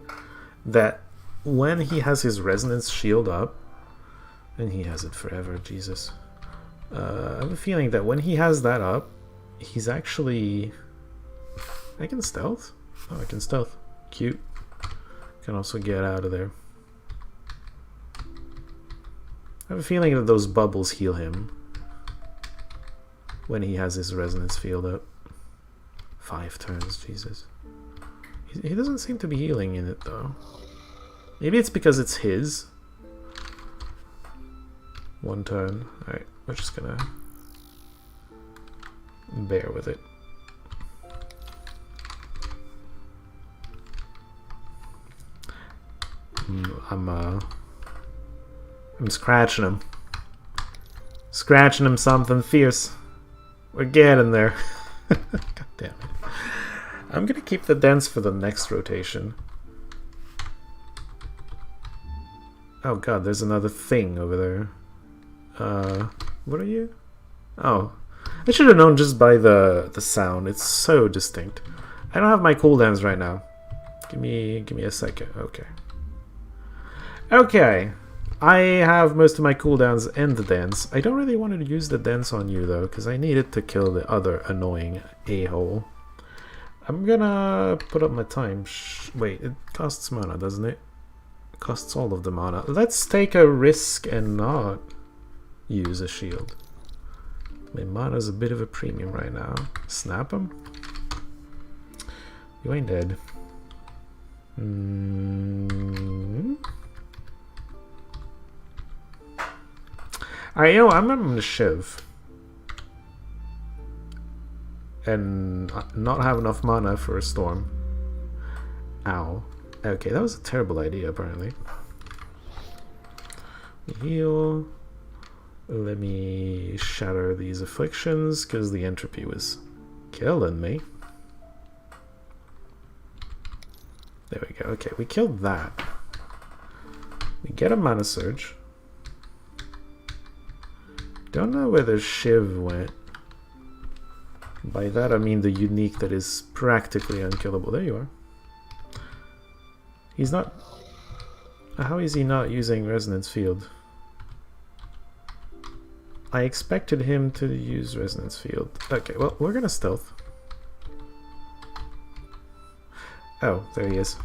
that when he has his resonance shield up, and he has it forever, Jesus. I have a feeling that when he has that up, he's actually... I can stealth? Oh, I can stealth. Cute. Can also get out of there. I have a feeling that those bubbles heal him when he has his resonance field up. 5 turns, Jesus. He doesn't seem to be healing in it though. Maybe it's because it's his. 1 turn. Alright, we're just gonna bear with it. I'm scratching him. Scratching him something fierce. We're getting there. God damn it. I'm gonna keep the dance for the next rotation. Oh god, there's another thing over there. What are you? Oh. I should have known just by the sound. It's so distinct. I don't have my cooldowns right now. Give me a second. Okay. Okay. I have most of my cooldowns and the dance. I don't really want to use the dance on you though, because I need it to kill the other annoying a-hole. I'm gonna put up my time. Wait, it costs mana, doesn't it? It costs all of the mana. Let's take a risk and not use a shield. My mana's a bit of a premium right now. Snap him? You ain't dead. Alright, you know, I'm gonna shiv. And not have enough mana for a storm. Ow. Okay, that was a terrible idea, apparently. Heal. Let me shatter these afflictions, because the entropy was killing me. There we go. Okay, we killed that. We get a mana surge. Don't know where the shiv went. By that I mean the unique that is practically unkillable. There you are. He's not... How is he not using Resonance Field? I expected him to use Resonance Field. Okay, well, we're gonna stealth. Oh, there he is.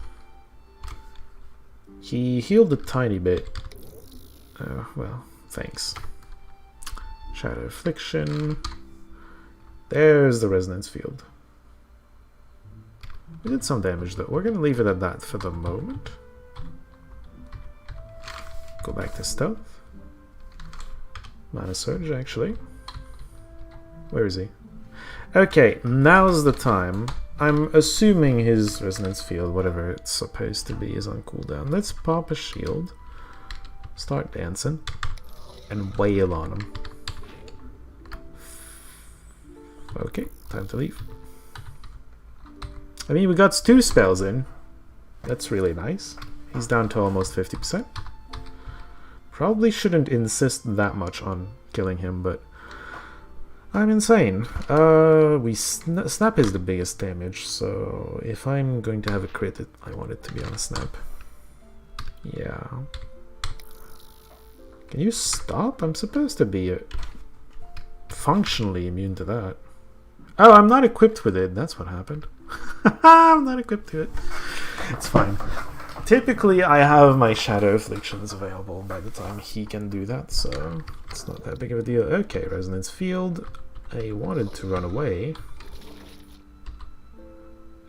He healed a tiny bit. Oh, well, thanks. Shadow Affliction. There's the Resonance Field. We did some damage though. We're gonna leave it at that for the moment. Go back to stealth. Mana Surge, actually. Where is he? Okay, now's the time. I'm assuming his Resonance Field, whatever it's supposed to be, is on cooldown. Let's pop a shield. Start dancing. And wail on him. Okay, time to leave. I mean, we got 2 spells in. That's really nice. He's down to almost 50%. Probably shouldn't insist that much on killing him, but I'm insane. Snap is the biggest damage, so if I'm going to have a crit, I want it to be on a snap. Yeah. Can you stop? I'm supposed to be functionally immune to that. Oh, I'm not equipped with it. That's what happened. I'm not equipped to it. It's fine. Typically, I have my Shadow Afflictions available by the time he can do that, so it's not that big of a deal. Okay, Resonance Field. I wanted to run away.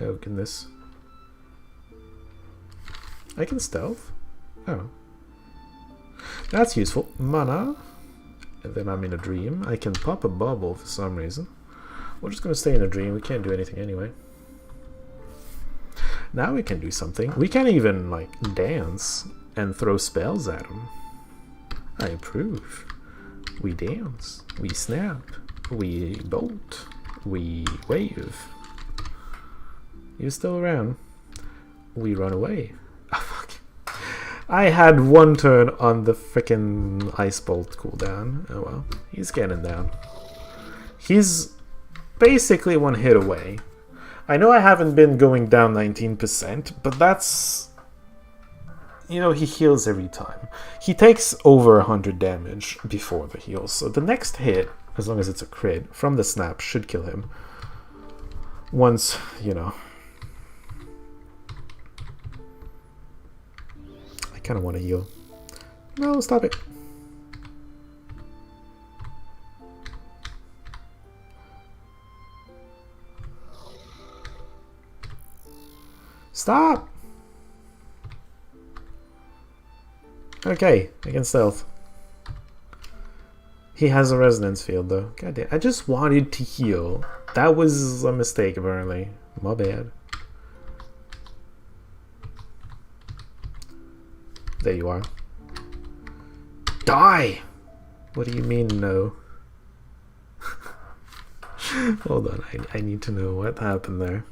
Oh, goodness. I can stealth? Oh. That's useful. Mana. And then I'm in a dream. I can pop a bubble for some reason. We're just going to stay in a dream. We can't do anything anyway. Now we can do something. We can even, like, dance and throw spells at him. I approve. We dance. We snap. We bolt. We wave. You're still around. We run away. Oh, fuck. I had one turn on the frickin' Ice Bolt cooldown. Oh well. He's getting down. He's basically one hit away. I know I haven't been going down 19%, but that's... You know, he heals every time. He takes over 100 damage before the heal, so the next hit, as long as it's a crit, from the snap should kill him. Once, you know... I kind of want to heal. No, stop it. Stop! Okay, I can stealth. He has a resonance field though. God damn, I just wanted to heal. That was a mistake apparently. My bad. There you are. Die! What do you mean no? Hold on, I need to know what happened there.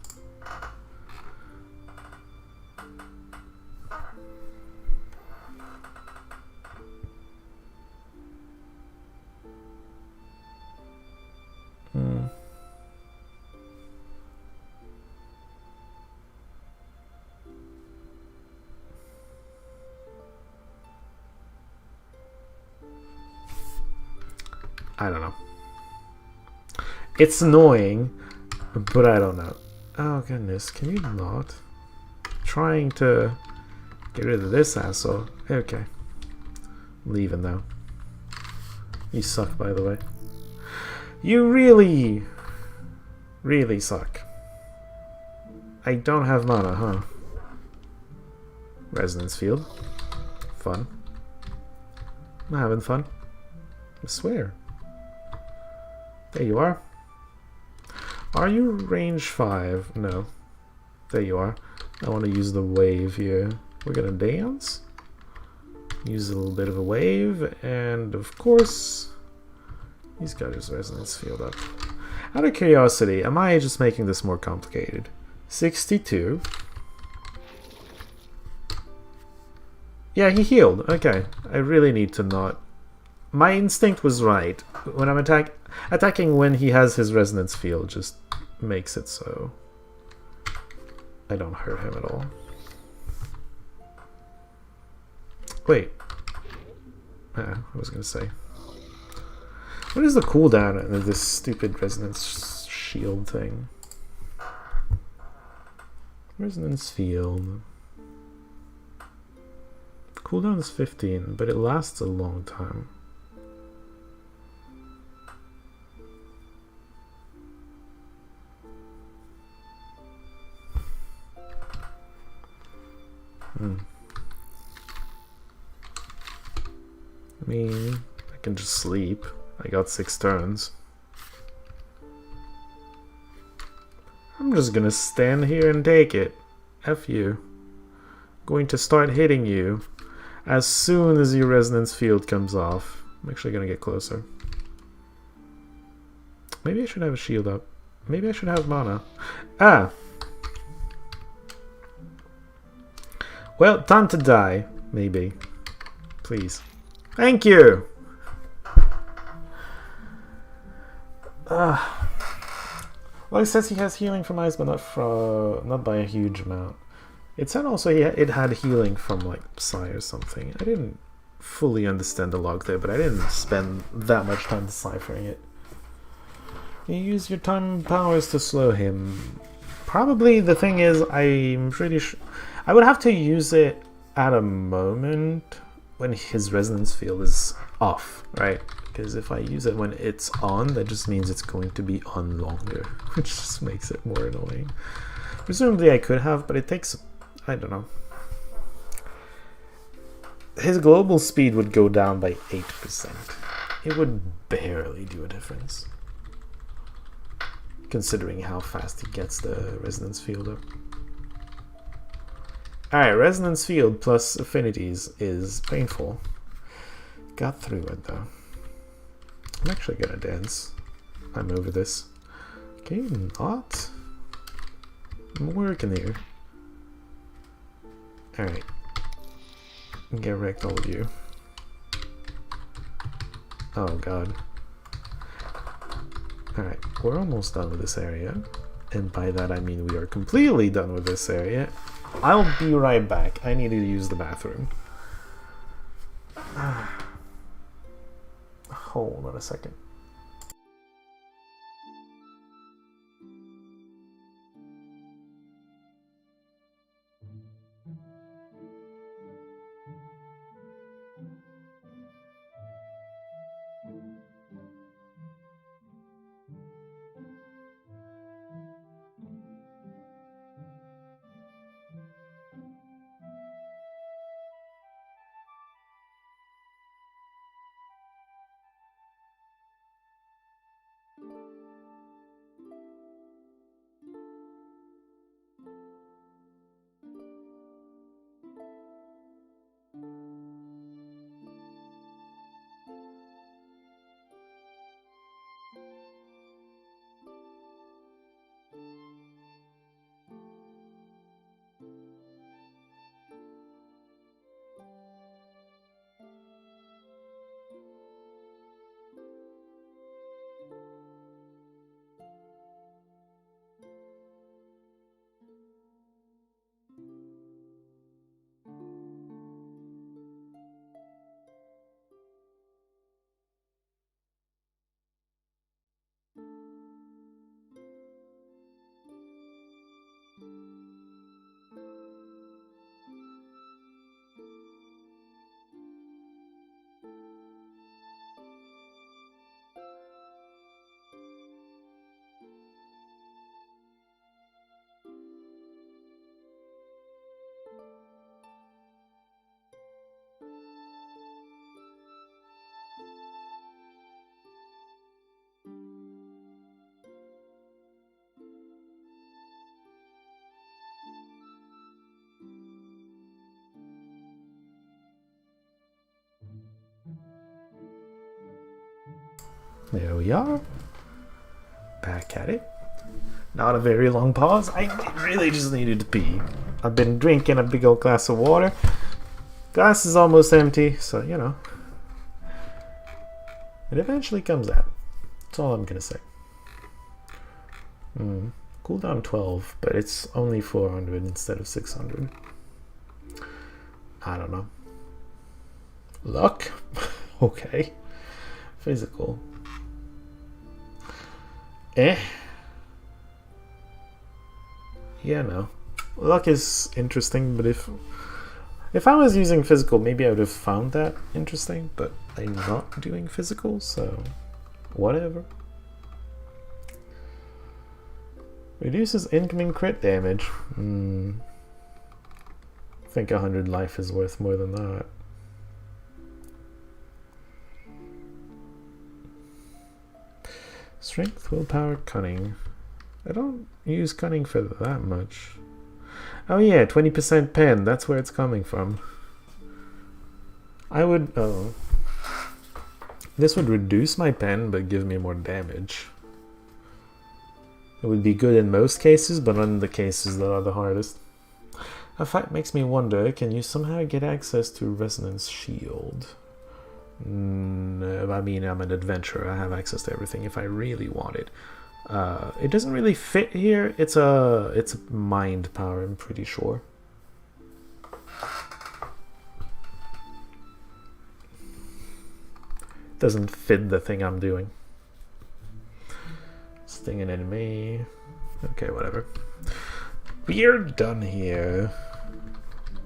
I don't know. It's annoying, but I don't know. Oh goodness, can you not? Trying to get rid of this asshole. Okay. Leaving now. You suck, by the way. You really, really suck. I don't have mana, huh? Resonance field. Fun. I'm having fun. I swear. There you are. Are you range 5? No. There you are. I want to use the wave here. We're gonna dance. Use a little bit of a wave. And of course, he's got his resonance field up. Out of curiosity, am I just making this more complicated? 62. Yeah, he healed. Okay. I really need to not... My instinct was right. When I'm attacking when he has his resonance field just makes it so I don't hurt him at all. Wait. I was gonna say. What is the cooldown of this stupid resonance shield thing? Resonance field. Cooldown is 15, but it lasts a long time. I mean, I can just sleep. I got 6 turns. I'm just gonna stand here and take it. F you. Going to start hitting you as soon as your resonance field comes off. I'm actually gonna get closer. Maybe I should have a shield up. Maybe I should have mana. Ah! Well, time to die. Maybe. Please. Thank you! Well, it says he has healing from ice, but not by a huge amount. It said also it had healing from like Psy or something. I didn't fully understand the log there, but I didn't spend that much time deciphering it. You use your time and powers to slow him. Probably the thing is, I'm pretty sure I would have to use it at a moment when his resonance field is off, right? Because if I use it when it's on, that just means it's going to be on longer, which just makes it more annoying. Presumably I could have, but it takes, I don't know. His global speed would go down by 8%. It would barely do a difference, considering how fast he gets the resonance field up. Alright, resonance field plus affinities is painful. Got through it though. I'm actually gonna dance. I'm over this. Can you not? I'm working here. Alright. Get wrecked, all of you. Oh god. Alright, we're almost done with this area. And by that I mean we are completely done with this area. I'll be right back. I need to use the bathroom. Hold on a second. There we are. Back at it. Not a very long pause. I really just needed to pee. I've been drinking a big old glass of water. Glass is almost empty, so you know. It eventually comes out. That's all I'm gonna say. Cooldown 12, but it's only 400 instead of 600. I don't know. Luck? Okay. Physical. Yeah, no. Luck is interesting, but if I was using physical, maybe I would have found that interesting, but I'm not doing physical, so whatever. Reduces incoming crit damage. I think 100 life is worth more than that. Strength, willpower, cunning. I don't use cunning for that much. Oh yeah, 20% pen. That's where it's coming from. I would... oh. This would reduce my pen, but give me more damage. It would be good in most cases, but not in the cases that are the hardest. A fact makes me wonder, can you somehow get access to Resonance Shield? I mean, I'm an adventurer. I have access to everything if I really want it. It doesn't really fit here. It's a mind power, I'm pretty sure. Doesn't fit the thing I'm doing. Sting an enemy. Okay, whatever. We're done here.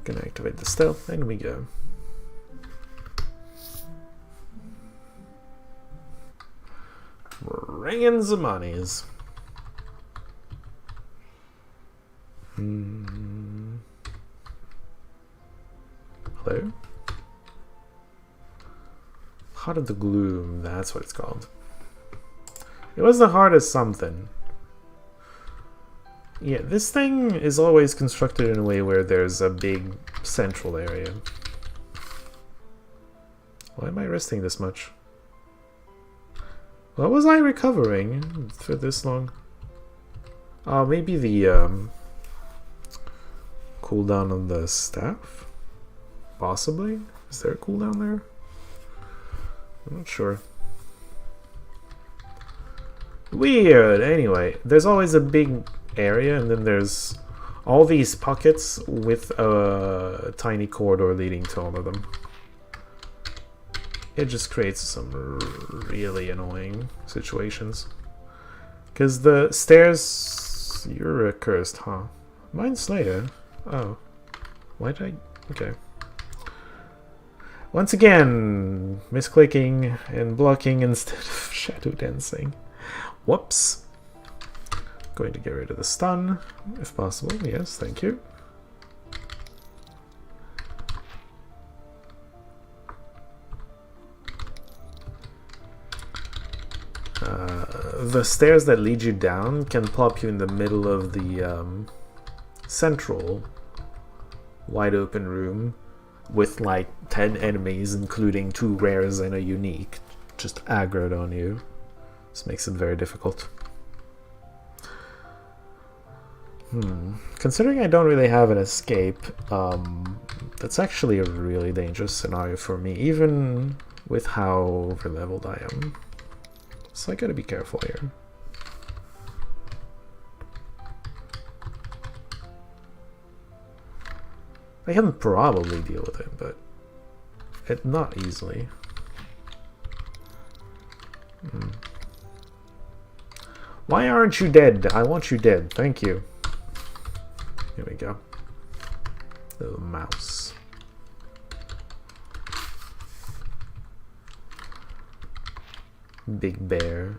Gonna activate the stealth, and we go. Ringing the monies. Hello? Heart of the Gloom, that's what it's called. It was the heart of something. Yeah, this thing is always constructed in a way where there's a big central area. Why am I resting this much? What was I recovering for this long? Oh, maybe the cooldown on the staff? Possibly? Is there a cooldown there? I'm not sure. Weird! Anyway, there's always a big area, and then there's all these pockets with a tiny corridor leading to all of them. It just creates some really annoying situations. Because the stairs... You're cursed, huh? Mine's later. Oh. Why did I... Okay. Once again, misclicking and blocking instead of shadow dancing. Whoops. Going to get rid of the stun, if possible. Yes, thank you. The stairs that lead you down can plop you in the middle of the central wide open room with like 10 enemies, including 2 rares and a unique, just aggroed on you. This makes it very difficult. Considering I don't really have an escape, that's actually a really dangerous scenario for me, even with how overleveled I am. So I gotta be careful here. I can probably deal with it, but not easily. Why aren't you dead? I want you dead. Thank you. Here we go. Little mouse. Big bear.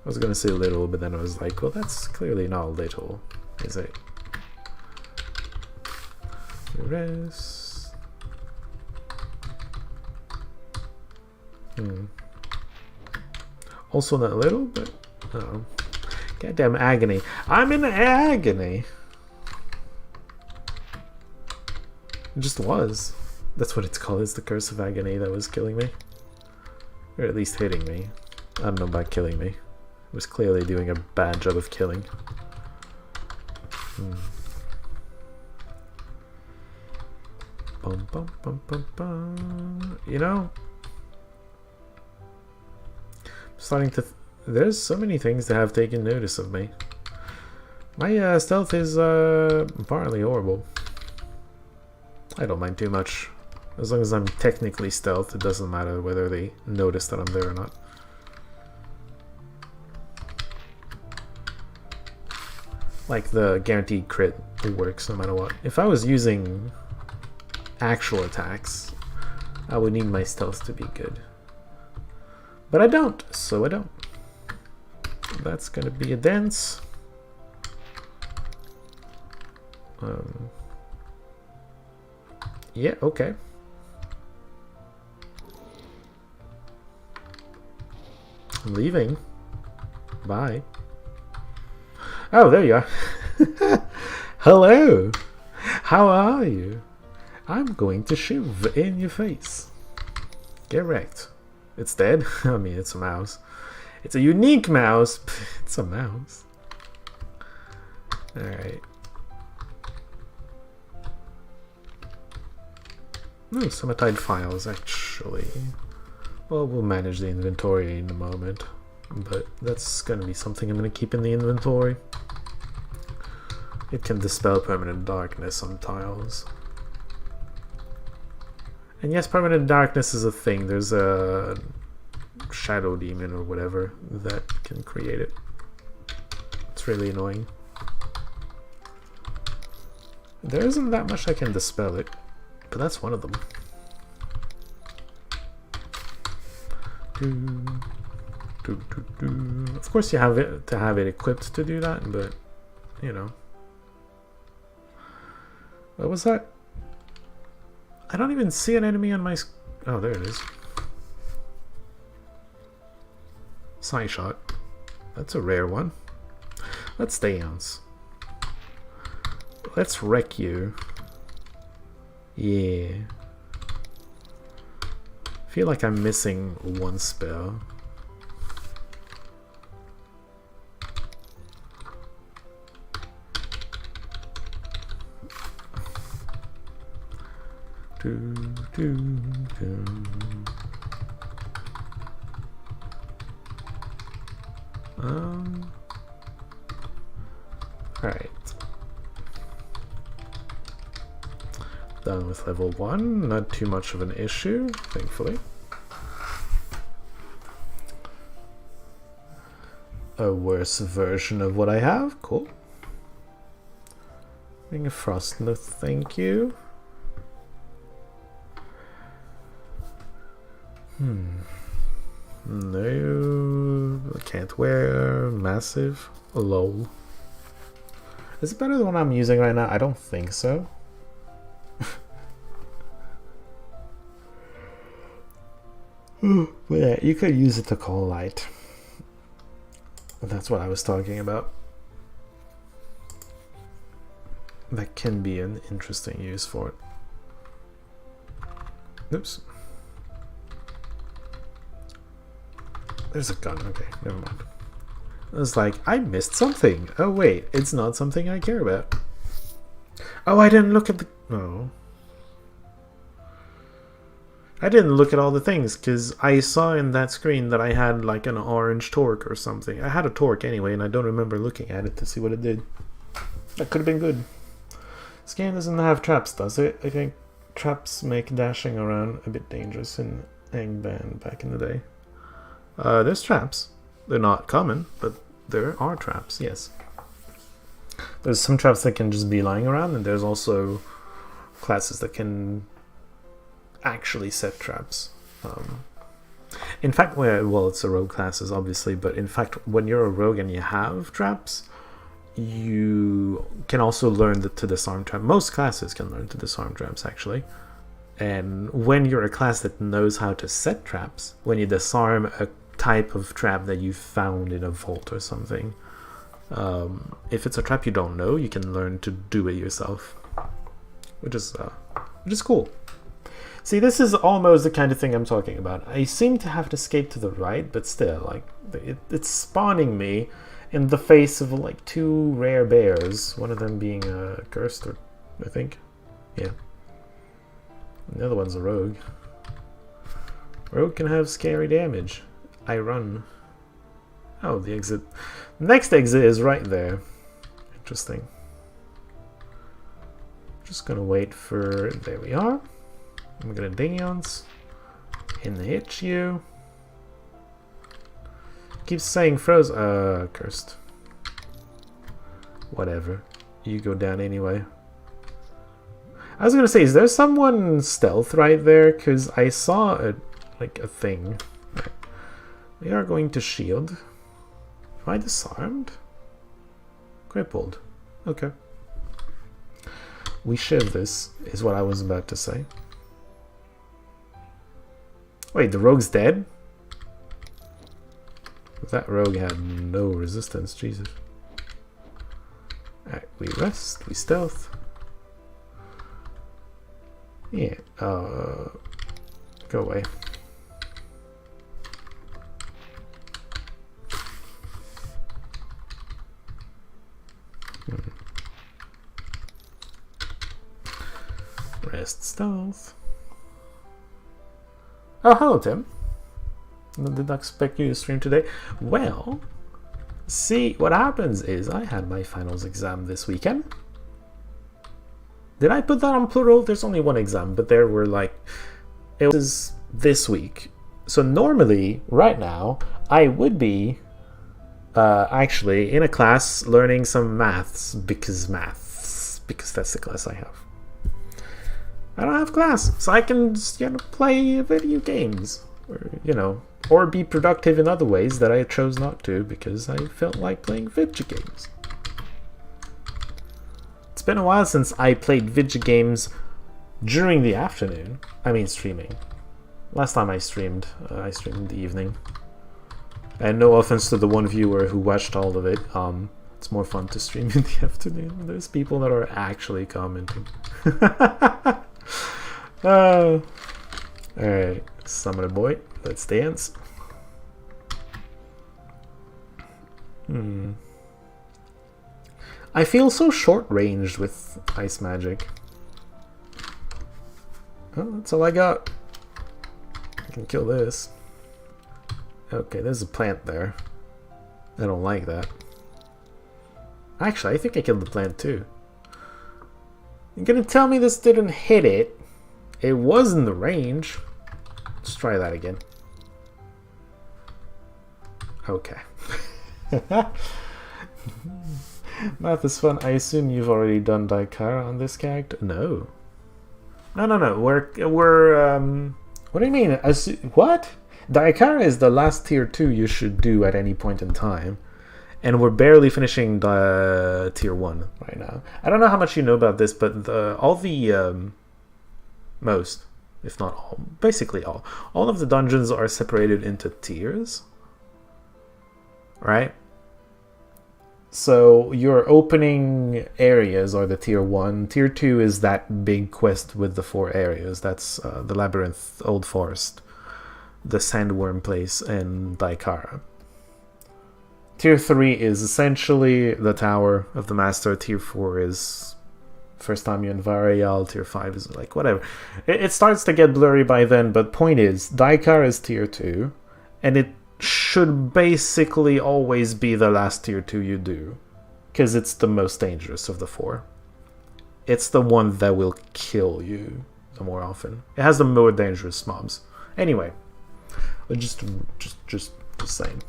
I was gonna say little, but then I was like, well, that's clearly not little, is it? Rest. Also not little, but oh, goddamn agony! I'm in agony. It just was. That's what it's called. It's the curse of agony that was killing me, or at least hitting me. I don't know about killing me. It was clearly doing a bad job of killing. Bum, bum, bum, bum, bum. You know, I'm starting to. There's so many things that have taken notice of me. My stealth is partly horrible. I don't mind too much. As long as I'm technically stealth, it doesn't matter whether they notice that I'm there or not. Like the guaranteed crit works no matter what. If I was using actual attacks, I would need my stealth to be good. But I don't, so I don't. That's gonna be a dance. Yeah, okay. I'm leaving. Bye. Oh, there you are. Hello. How are you? I'm going to shove in your face. Get wrecked. It's dead. I mean, it's a mouse. It's a unique mouse. It's a mouse. Alright. No, summatide files, actually. Well, we'll manage the inventory in a moment. But that's going to be something I'm going to keep in the inventory. It can dispel permanent darkness on tiles. And yes, permanent darkness is a thing. There's a shadow demon or whatever that can create it. It's really annoying. There isn't that much I can dispel it, but that's one of them. Of course you have it to have it equipped to do that, but you know. What was that? I don't even see an enemy on my oh, there it is. Side shot. That's a rare one. Let's dance. Let's wreck you. Yeah. I feel like I'm missing one spell. Alright. Done with level 1, not too much of an issue, thankfully. A worse version of what I have, cool. Ring of Frost, no thank you. No, I can't wear massive. Lol. Is it better than the one I'm using right now? I don't think so. But yeah, you could use it to call light. That's what I was talking about. That can be an interesting use for it. Oops. There's a gun. Okay, never mind. I was like, I missed something. Oh wait, it's not something I care about. Oh, I didn't look at the... No. I didn't look at all the things, because I saw in that screen that I had like an orange torque or something. I had a torque anyway, and I don't remember looking at it to see what it did. That could have been good. This game doesn't have traps, does it? I think traps make dashing around a bit dangerous in Angband back in the day. There's traps. They're not common, but there are traps, yes. There's some traps that can just be lying around, and there's also classes that can actually set traps. In fact, well, it's a rogue classes, obviously, but in fact, when you're a rogue and you have traps, you can also learn to disarm traps. Most classes can learn to disarm traps, actually. And when you're a class that knows how to set traps, when you disarm a type of trap that you found in a vault or something, if it's a trap you don't know, you can learn to do it yourself, which is cool. See, this is almost the kind of thing I'm talking about. I seem to have to escape to the right, but still, like, it's spawning me in the face of like 2 rare bears, one of them being cursed, or I think, yeah. And the other one's a rogue. Rogue can have scary damage. I run. Oh, the exit. Next exit is right there. Interesting. Just gonna wait for... There we are. I'm gonna dance and hit you. Keeps saying froze. Cursed. Whatever. You go down anyway. I was gonna say, is there someone stealth right there? Because I saw a thing. Right. We are going to shield. Am I disarmed? Crippled. Okay. We shiv this, is what I was about to say. Wait, the rogue's dead? That rogue had no resistance, Jesus. Alright, we rest, we stealth. Yeah, go away. Rest, stealth. Oh, hello, Tim. I did not expect you to stream today. Well, see, what happens is I had my finals exam this weekend. Did I put that on plural? There's only one exam, but there were like... It was this week. So normally, right now, I would be actually in a class learning some maths because that's the class I have. I don't have class, so I can just, play video games, or be productive in other ways that I chose not to because I felt like playing video games. It's been a while since I played video games during the afternoon. I mean streaming. Last time I streamed in the evening. And no offense to the one viewer who watched all of it. It's more fun to stream in the afternoon. There's people that are actually commenting. Alright, Summoner Boy, let's dance. I feel so short-ranged with ice magic. Oh, that's all I got. I can kill this. Okay, there's a plant there. I don't like that. Actually, I think I killed the plant too. You're gonna tell me this didn't hit it? It was in the range. Let's try that again. Okay. Math is fun. I assume you've already done Daikara on this character? No. No. We're what do you mean? What? Daikara is the last tier 2 you should do at any point in time. And we're barely finishing the tier 1 right now. I don't know how much you know about this, but most, if not all, basically all of the dungeons are separated into tiers. Right? So your opening areas are the tier 1. Tier 2 is that big quest with the 4 areas. That's the Labyrinth, Old Forest, the Sandworm Place, and Daikara. Tier 3 is essentially the Tower of the Master. Tier 4 is first time you're in Maj'Eyal. Tier 5 is like whatever. It starts to get blurry by then, but point is, Daikara is tier 2, and it should basically always be the last tier 2 you do, because it's the most dangerous of the 4. It's the one that will kill you the more often. It has the more dangerous mobs. Anyway, just saying.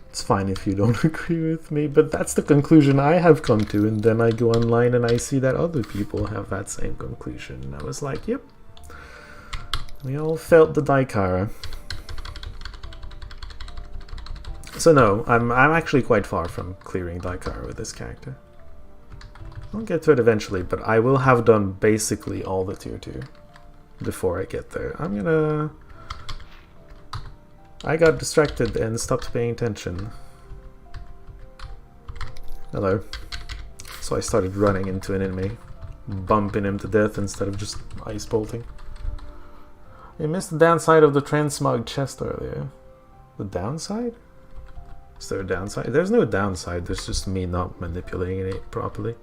It's fine if you don't agree with me, but that's the conclusion I have come to, and then I go online and I see that other people have that same conclusion, and I was like, yep. We all felt the Daikara. So no, I'm actually quite far from clearing Daikara with this character. I'll get to it eventually, but I will have done basically all the tier 2 before I get there. I got distracted and stopped paying attention. Hello. So I started running into an enemy, bumping him to death instead of just ice bolting. You missed the downside of the transmog chest earlier. The downside? Is there a downside? There's no downside, there's just me not manipulating it properly.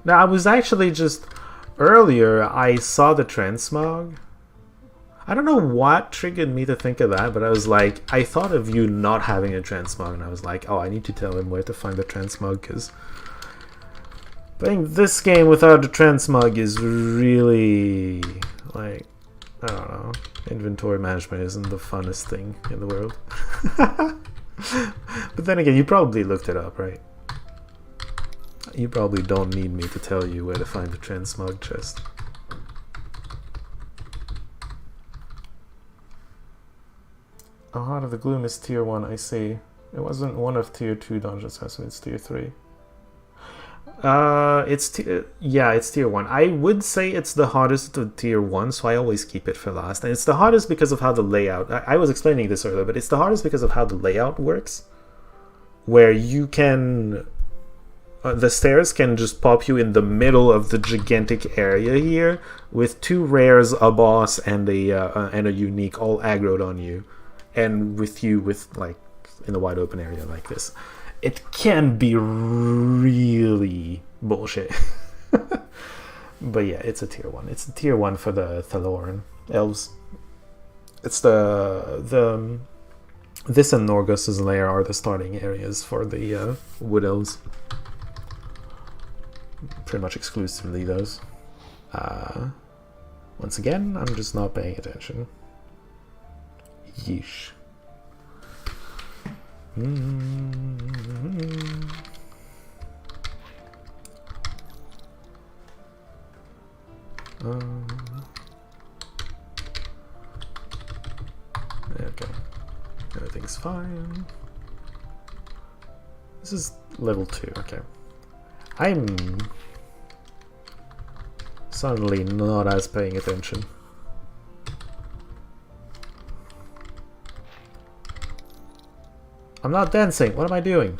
Now, I was actually just... Earlier, I saw the transmog. I don't know what triggered me to think of that, but I was like... I thought of you not having a transmog, and I was like, oh, I need to tell him where to find the transmog, because... Playing this game without the transmog is really... like... I don't know. Inventory management isn't the funnest thing in the world. But then again, you probably looked it up, right? You probably don't need me to tell you where to find the transmog chest. Oh, Heart of the Gloom is tier 1, I see. It wasn't one of tier 2 dungeons, so it's tier 3. It's tier 1. I would say it's the hardest of tier 1, so I always keep it for last. And it's the hardest because of how the layout... I was explaining this earlier, but it's the hardest because of how the layout works. Where you can... the stairs can just pop you in the middle of the gigantic area here, with 2 rares, a boss, and a unique all aggroed on you. And with you like in the wide open area like this. It can be really bullshit. But yeah, it's a tier 1. It's a tier 1 for the Thaloran elves. It's the this and Norgus's lair are the starting areas for the wood elves. Pretty much exclusively those. Once again, I'm just not paying attention. Yeesh. Okay. Everything's fine. This is level 2, okay. I'm suddenly not as paying attention. I'm not dancing. What am I doing?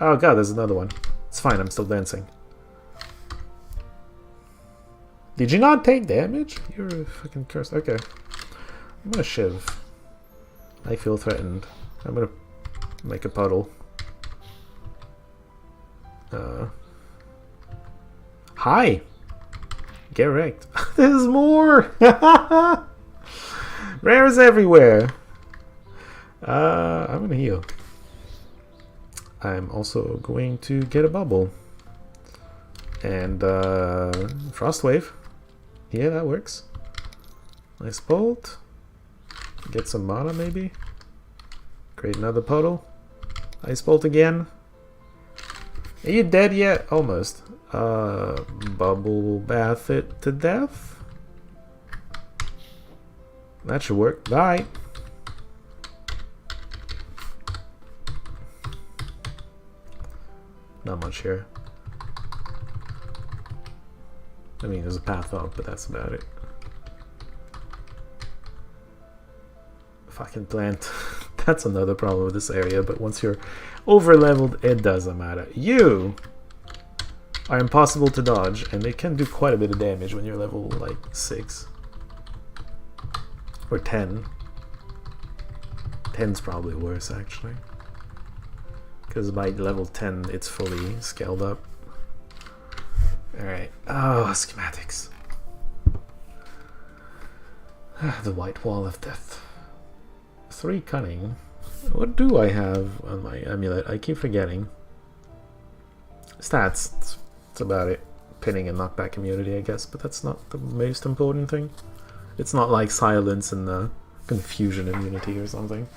Oh god, there's another one. It's fine, I'm still dancing. Did you not take damage? You're fucking cursed. Okay. I'm gonna shiv. I feel threatened. I'm gonna make a puddle. Hi! Get wrecked. There's more! Rares everywhere! I'm gonna heal. I'm also going to get a bubble. And, Frost Wave. Yeah, that works. Nice bolt. Get some mana, maybe. Create another puddle. Ice bolt again. Are you dead yet? Almost. Bubble bath it to death. That should work. Bye. Not much here. I mean, there's a path up, but that's about it. Fucking plant. That's another problem with this area, but once you're over-leveled, it doesn't matter. You are impossible to dodge, and they can do quite a bit of damage when you're level, like, 6. Or 10. 10's probably worse, actually. Because by level 10, it's fully scaled up. Alright. Oh, schematics. The White Wall of Death. 3 cunning. What do I have on my amulet? I keep forgetting. Stats. That's about it. Pinning and knockback immunity, I guess, but that's not the most important thing. It's not like silence and confusion immunity or something.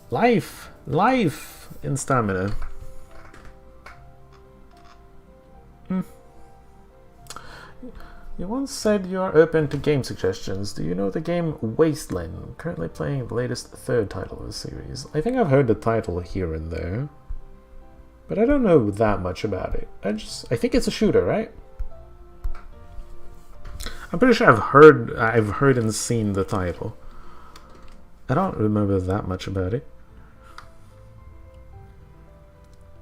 Life! Life! In stamina. You once said you are open to game suggestions. Do you know the game Wasteland? Currently playing the latest 3rd title of the series. I think I've heard the title here and there, but I don't know that much about it. I think it's a shooter, right? I'm pretty sure I've heard and seen the title. I don't remember that much about it.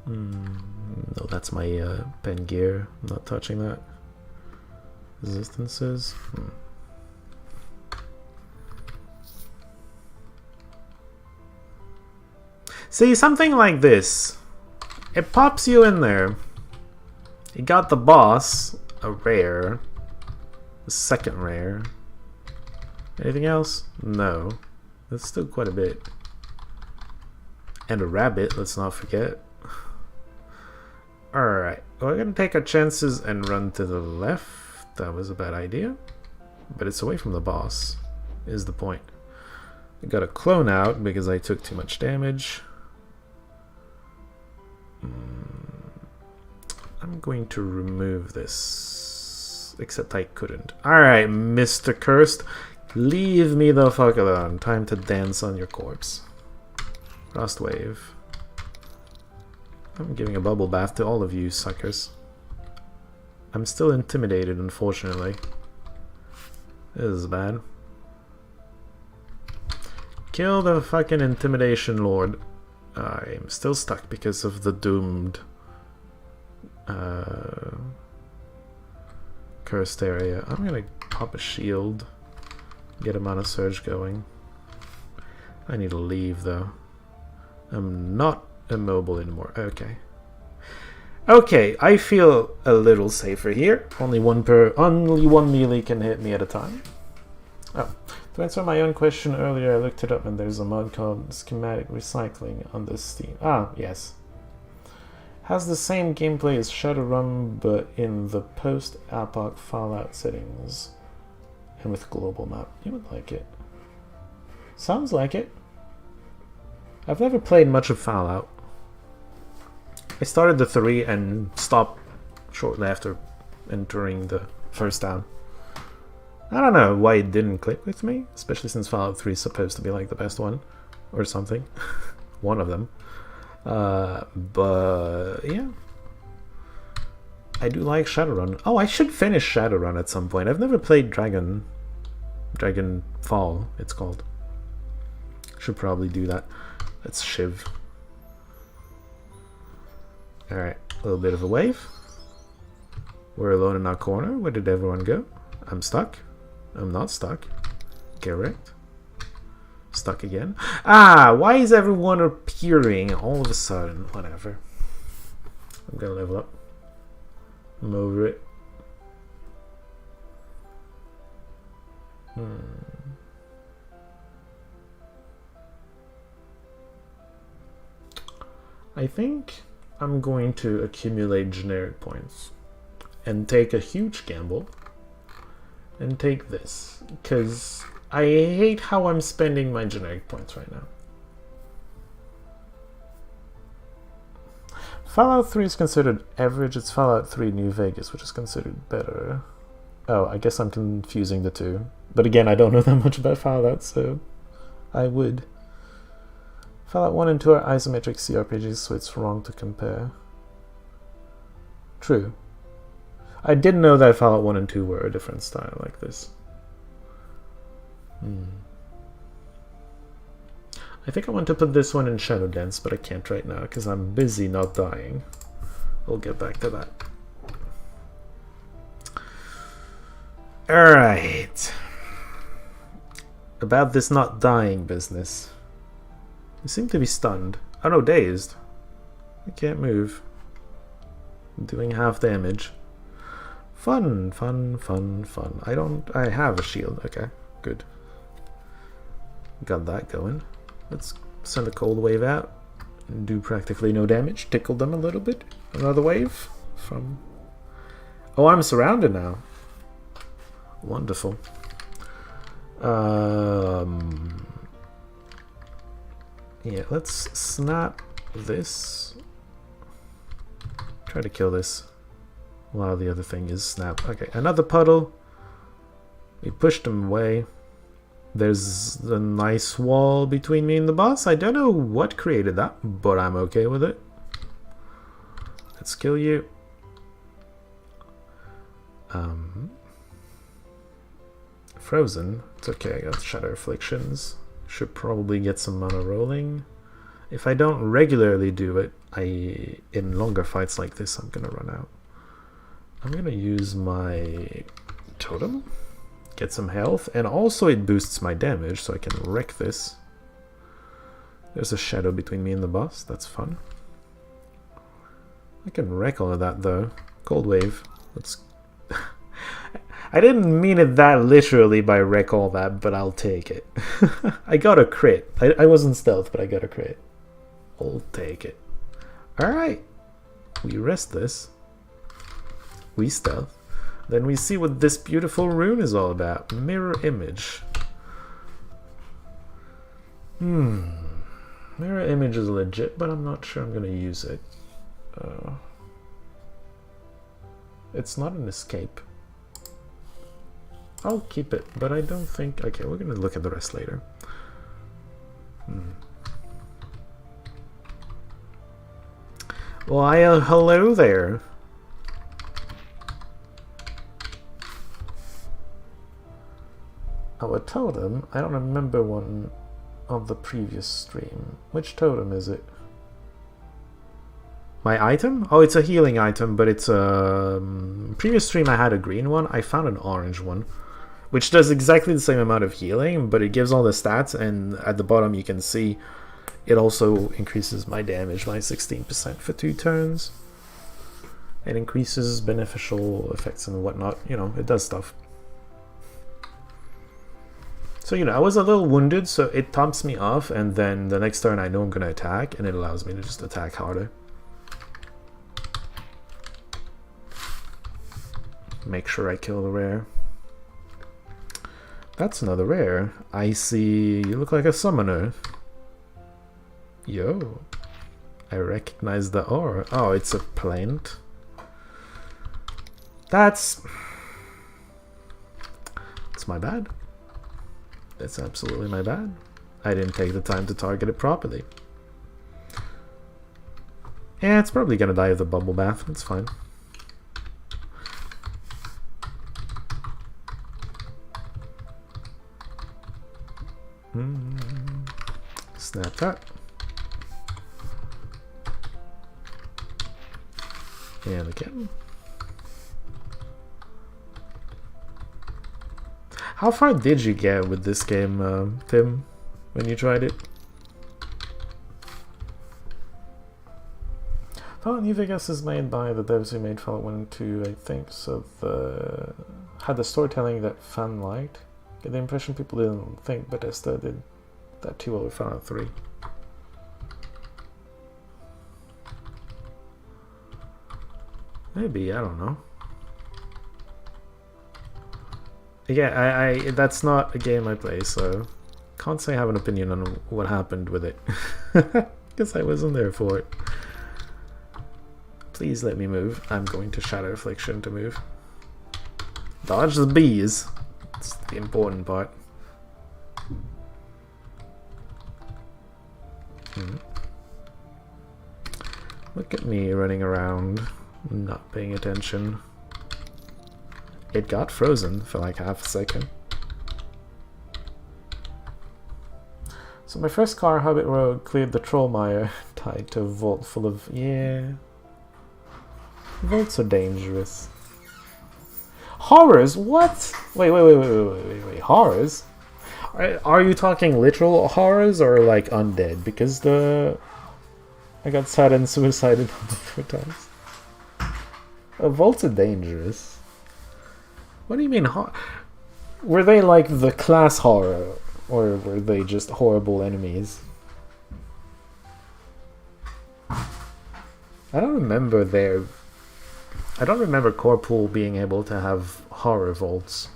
No, that's my pen gear. I'm not touching that. Resistances. See, something like this. It pops you in there. You got the boss, a rare. The 2nd rare. Anything else? No. That's still quite a bit. And a rabbit, let's not forget. Alright, we're gonna take our chances and run to the left. That was a bad idea. But it's away from the boss, is the point. I got a clone out because I took too much damage. I'm going to remove this. Except I couldn't. Alright, Mr. Cursed. Leave me the fuck alone. Time to dance on your corpse. Frost Wave. I'm giving a bubble bath to all of you suckers. I'm still intimidated, unfortunately. This is bad. Kill the fucking intimidation lord. I'm still stuck because of the doomed cursed area. I'm gonna pop a shield. Get a mana surge going. I need to leave though. I'm not immobile anymore. Okay. Okay, I feel a little safer here. Only one melee can hit me at a time. Oh, to answer my own question earlier, I looked it up and there's a mod called Schematic Recycling on this Steam. Ah, yes. Has the same gameplay as Shadowrun, but in the post-Apoc Fallout settings and with global map. You would like it. Sounds like it. I've never played much of Fallout. I started the 3 and stopped shortly after entering the first town. I don't know why it didn't click with me, especially since Fallout 3 is supposed to be like the best one or something. One of them. But yeah, I do like Shadowrun. Oh, I should finish Shadowrun at some point. I've never played Dragonfall, it's called. Should probably do that. Let's shiv. Alright, a little bit of a wave. We're alone in our corner. Where did everyone go? I'm stuck. I'm not stuck. Correct. Stuck again. Ah, why is everyone appearing all of a sudden? Whatever. I'm gonna level up. I'm over it. I think I'm going to accumulate generic points and take a huge gamble and take this, because I hate how I'm spending my generic points right now. Fallout 3 is considered average. It's Fallout 3 New Vegas, which is considered better. Oh, I guess I'm confusing the two. But again, I don't know that much about Fallout, so I would. Fallout 1 and 2 are isometric CRPGs, so it's wrong to compare. True. I didn't know that Fallout 1 and 2 were a different style like this. I think I want to put this one in Shadow Dance, but I can't right now because I'm busy not dying. We'll get back to that. Alright. About this not dying business. You seem to be stunned. Oh no, dazed. I can't move. I'm doing half damage. Fun, fun, fun, fun. I have a shield. Okay, good. Got that going. Let's send a cold wave out and do practically no damage. Tickle them a little bit. Another wave from... Oh, I'm surrounded now. Wonderful. Yeah, let's snap this. Try to kill this while the other thing is snap. Okay, another puddle. We pushed him away. There's a nice wall between me and the boss. I don't know what created that, but I'm okay with it. Let's kill you. Frozen. It's okay, I got Shadow Afflictions. Should probably get some mana rolling. If I don't regularly do it, in longer fights like this, I'm gonna run out. I'm gonna use my totem, get some health, and also it boosts my damage, so I can wreck this. There's a shadow between me and the boss. That's fun. I can wreck all of that though. Cold wave. Let's. I didn't mean it that literally by wreck all that, but I'll take it. I got a crit. I wasn't stealth, but I got a crit. I'll take it. Alright. We rest this. We stealth. Then we see what this beautiful rune is all about. Mirror image. Mirror image is legit, but I'm not sure I'm going to use it. It's not an escape. I'll keep it, but I don't think... Okay, we're going to look at the rest later. Well, hello there. Oh, a totem? I don't remember one of the previous stream. Which totem is it? My item? Oh, it's a healing item, but it's a... previous stream I had a green one. I found an orange one, which does exactly the same amount of healing, but it gives all the stats, and at the bottom you can see it also increases my damage by 16% for 2 turns. It increases beneficial effects and whatnot. You know, it does stuff. So, you know, I was a little wounded, so it tops me off, and then the next turn I know I'm going to attack, and it allows me to just attack harder. make sure I kill the rare. That's another rare. Icy, you look like a summoner. Yo. I recognize the aura. Oh, it's a plant. That's my bad. That's absolutely my bad. I didn't take the time to target it properly. Yeah, it's probably gonna die of the bubble bath. It's fine. Snap that. And again. How far did you get with this game, Tim, when you tried it? Fallout New Vegas is made by the devs who made Fallout 1 and 2, I think, so had the storytelling that fan liked. Get the impression people didn't think Bethesda did that too well with Fallout 3. Maybe, I don't know. Yeah, I that's not a game I play, so can't say I have an opinion on what happened with it. Because I wasn't there for it. Please let me move. I'm going to Shadow Affliction to move. Dodge the bees. That's the important part. Look at me running around, not paying attention. It got frozen for like half a second. So my first car, Hobbit Road, cleared the Trollmire, tied to a vault full of... yeah... Vaults are dangerous. Horrors? What? Wait, horrors? Are you talking literal horrors or like undead? Because I got sudden suicided multiple times. Vaults are dangerous. What do you mean were they like the class horror? Or were they just horrible enemies? I don't remember Corpool being able to have horror vaults.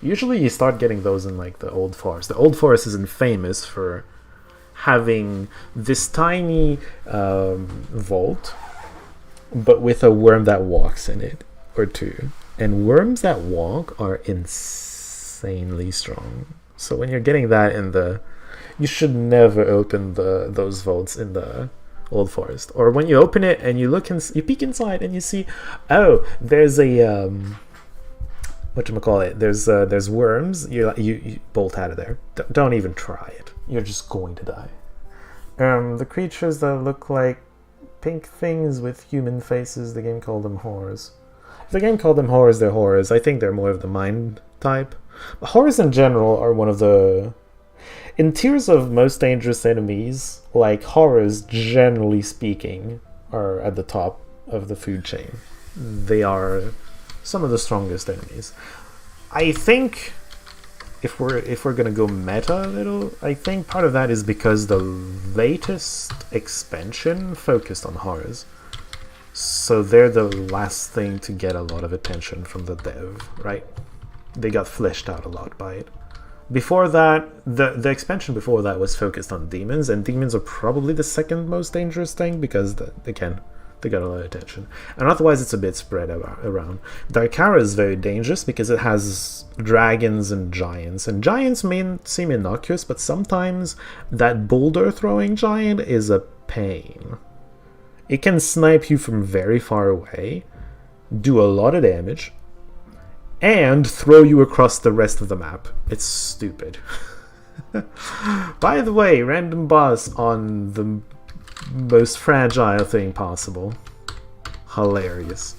Usually you start getting those in like the Old Forest. The Old Forest isn't famous for having this tiny vault, but with a worm that walks in it, or two. And worms that walk are insanely strong. So when you're getting that in you should never open those vaults in the Old Forest. Or when you open it and you you peek inside and you see, oh, there's a whatchamacallit, there's worms. You bolt out of there. Don't even try it. You're just going to die. The creatures that look like pink things with human faces, the game called them horrors. If the game called them horrors, they're horrors. I think they're more of the mind type. But horrors in general are one of the... In tiers of most dangerous enemies, like horrors, generally speaking, are at the top of the food chain. They are some of the strongest enemies. I think if we're gonna go meta a little, I think part of that is because the latest expansion focused on horrors. So they're the last thing to get a lot of attention from the dev, right? They got fleshed out a lot by it. Before that, the expansion before that was focused on demons, and demons are probably the second most dangerous thing because they got a lot of attention. And otherwise it's a bit spread around. Darkara is very dangerous because it has dragons and giants. And giants seem innocuous, but sometimes that boulder throwing giant is a pain. It can snipe you from very far away, do a lot of damage, and throw you across the rest of the map. It's stupid. By the way, random boss on the most fragile thing possible. Hilarious.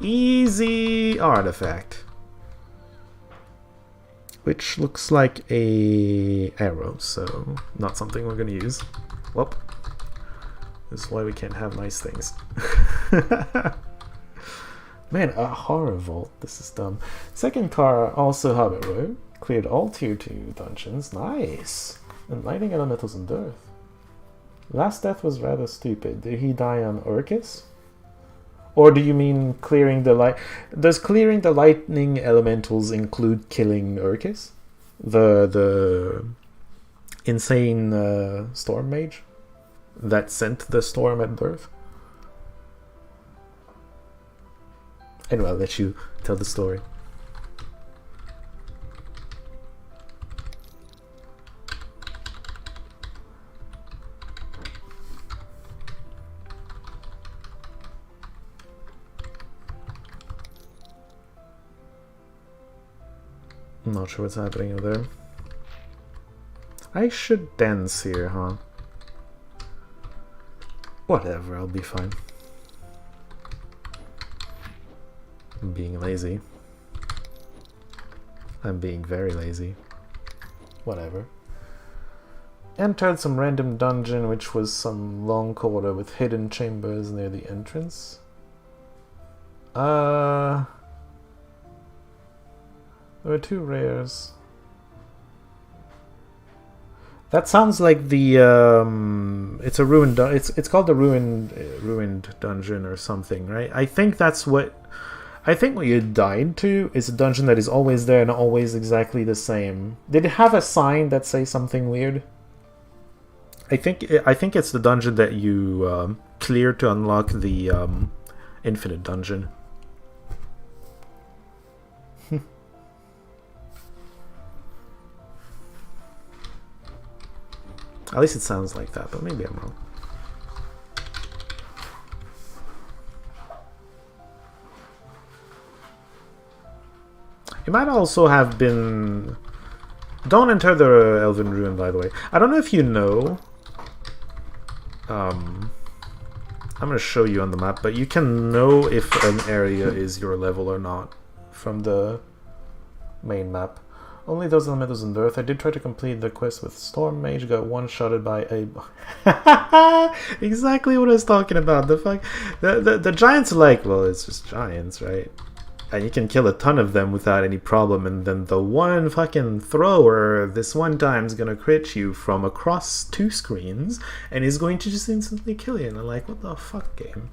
Easy artifact. Which looks like a arrow, so not something we're gonna use. Whoop. This is why we can't have nice things. Man, a horror vault. This is dumb. Second car, also Hobbit Road. Cleared all tier 2 dungeons. Nice! Enlightening elementals and dearth. Last death was rather stupid. Did he die on Orcus? Or do you mean clearing the light? Does clearing the lightning elementals include killing Urkis? The insane storm mage that sent the storm at birth? Anyway, I'll let you tell the story. I'm not sure what's happening over there. I should dance here, huh? Whatever, I'll be fine. I'm being lazy. I'm being very lazy. Whatever. Entered some random dungeon, which was some long corridor with hidden chambers near the entrance. There were 2 rares. That sounds like the it's a ruined. It's called the ruined dungeon or something, right? I think that's what. I think what you died to is a dungeon that is always there and always exactly the same. Did it have a sign that says something weird? I think it's the dungeon that you clear to unlock the infinite dungeon. At least it sounds like that, but maybe I'm wrong. It might also have been... Don't enter the Elven Ruin, by the way. I don't know if you know... I'm going to show you on the map, but you can know if an area is your level or not from the main map. Only those elementals in Earth. I did try to complete the quest with Storm Mage, got one-shotted by a... Exactly what I was talking about. The giants are like, well, it's just giants, right? And you can kill a ton of them without any problem, and then the one fucking thrower this one time is gonna crit you from across 2 screens, and is going to just instantly kill you. And I'm like, what the fuck, game?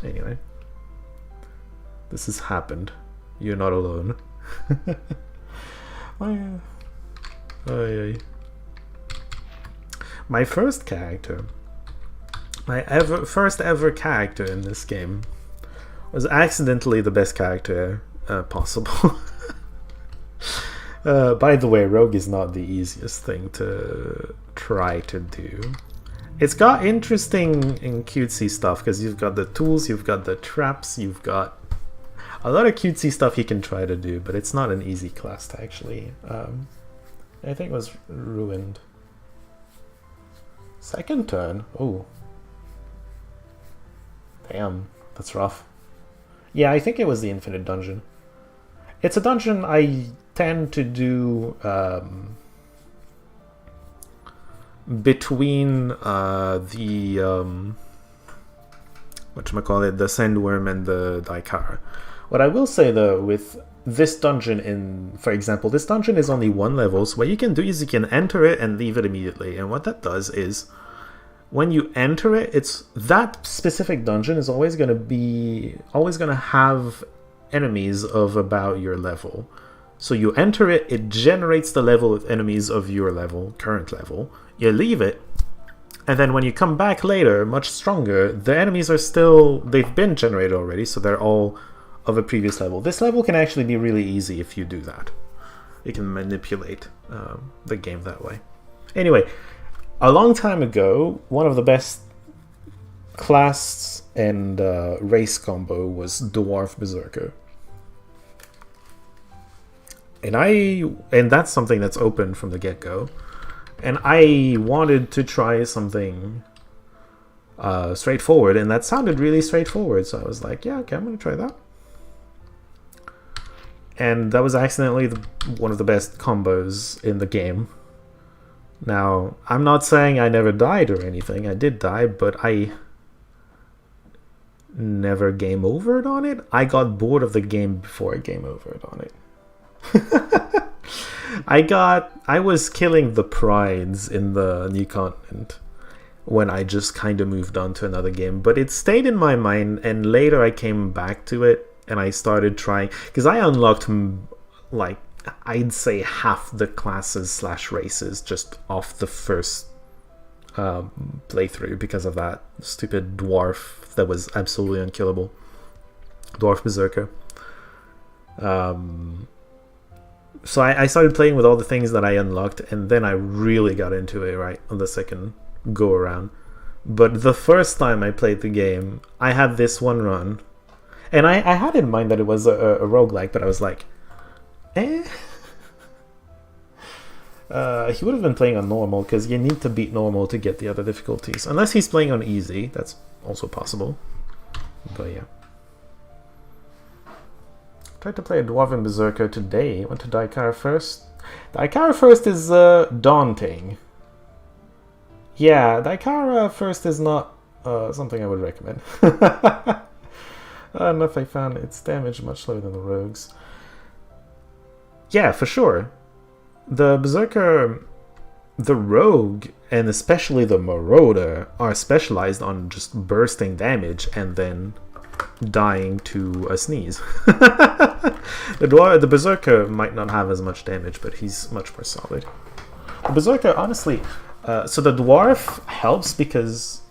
Anyway. This has happened. You're not alone. My first character, my first ever character in this game, was accidentally the best character possible. By the way, Rogue is not the easiest thing to try to do. It's got interesting and cutesy stuff because you've got the tools, you've got the traps, you've got a lot of cutesy stuff you can try to do, but it's not an easy class to actually... I think it was ruined. Second turn? Oh. Damn, that's rough. Yeah, I think it was the Infinite Dungeon. It's a dungeon I tend to do between the whatchamacallit, the Sandworm and the Daikara. What I will say though, with this dungeon for example, this dungeon is only 1 level, so what you can do is you can enter it and leave it immediately. And what that does is, when you enter it, it's that specific dungeon is always gonna have enemies of about your level. So you enter it, it generates the level of enemies of your level, current level. You leave it, and then when you come back later, much stronger, the enemies are still, they've been generated already, so they're all of a previous level. This level can actually be really easy if you do that. You can manipulate the game that way. Anyway, a long time ago, one of the best class and race combo was Dwarf Berserker. And that's something that's open from the get-go. And I wanted to try something straightforward, and that sounded really straightforward, so I was like, yeah, okay, I'm gonna try that. And that was accidentally one of the best combos in the game. Now, I'm not saying I never died or anything. I did die, but I never game overed on it. I got bored of the game before I game overed on it. I was killing the prides in the new continent. when I just kind of moved on to another game. But it stayed in my mind, and later I came back to it and I started trying, because I unlocked like I'd say half the classes / races just off the first playthrough because of that stupid dwarf that was absolutely unkillable. Dwarf Berserker. So I started playing with all the things that I unlocked, and then I really got into it right on the second go around. But the first time I played the game, I had this one run, and I had in mind that it was a roguelike, but I was like, eh. He would have been playing on normal, because you need to beat normal to get the other difficulties. Unless he's playing on easy, that's also possible. But yeah. Tried to play a Dwarven Berserker today. Went to Daikara first. Daikara first is daunting. Yeah, Daikara first is not something I would recommend. Enough I found its damage much lower than the rogues. Yeah, for sure. The Berserker, the rogue, and especially the marauder are specialized on just bursting damage and then dying to a sneeze. The Berserker might not have as much damage, but he's much more solid. The Berserker, honestly, so the dwarf helps because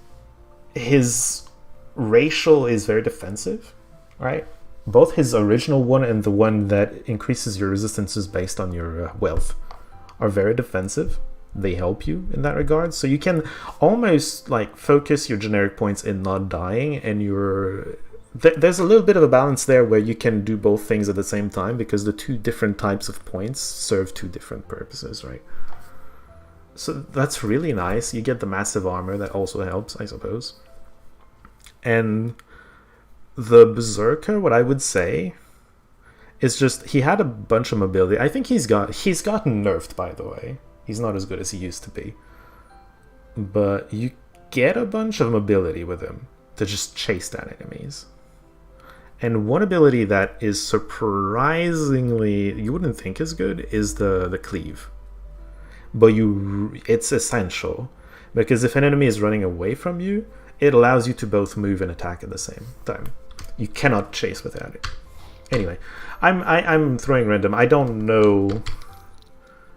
his racial is very defensive, right? Both his original one and the one that increases your resistances based on your wealth are very defensive. They help you in that regard, so you can almost like focus your generic points in not dying, and there's a little bit of a balance there where you can do both things at the same time, because the two different types of points serve two different purposes, right? So that's really nice. You get the massive armor that also helps, I suppose. And the Berserker, what I would say is just he had a bunch of mobility. I think he's gotten nerfed, by the way. He's not as good as he used to be. But you get a bunch of mobility with him to just chase down enemies. And one ability that is surprisingly, you wouldn't think is good, is the cleave. But it's essential, because if an enemy is running away from you, it allows you to both move and attack at the same time. You cannot chase without it. Anyway, I'm throwing random. I don't know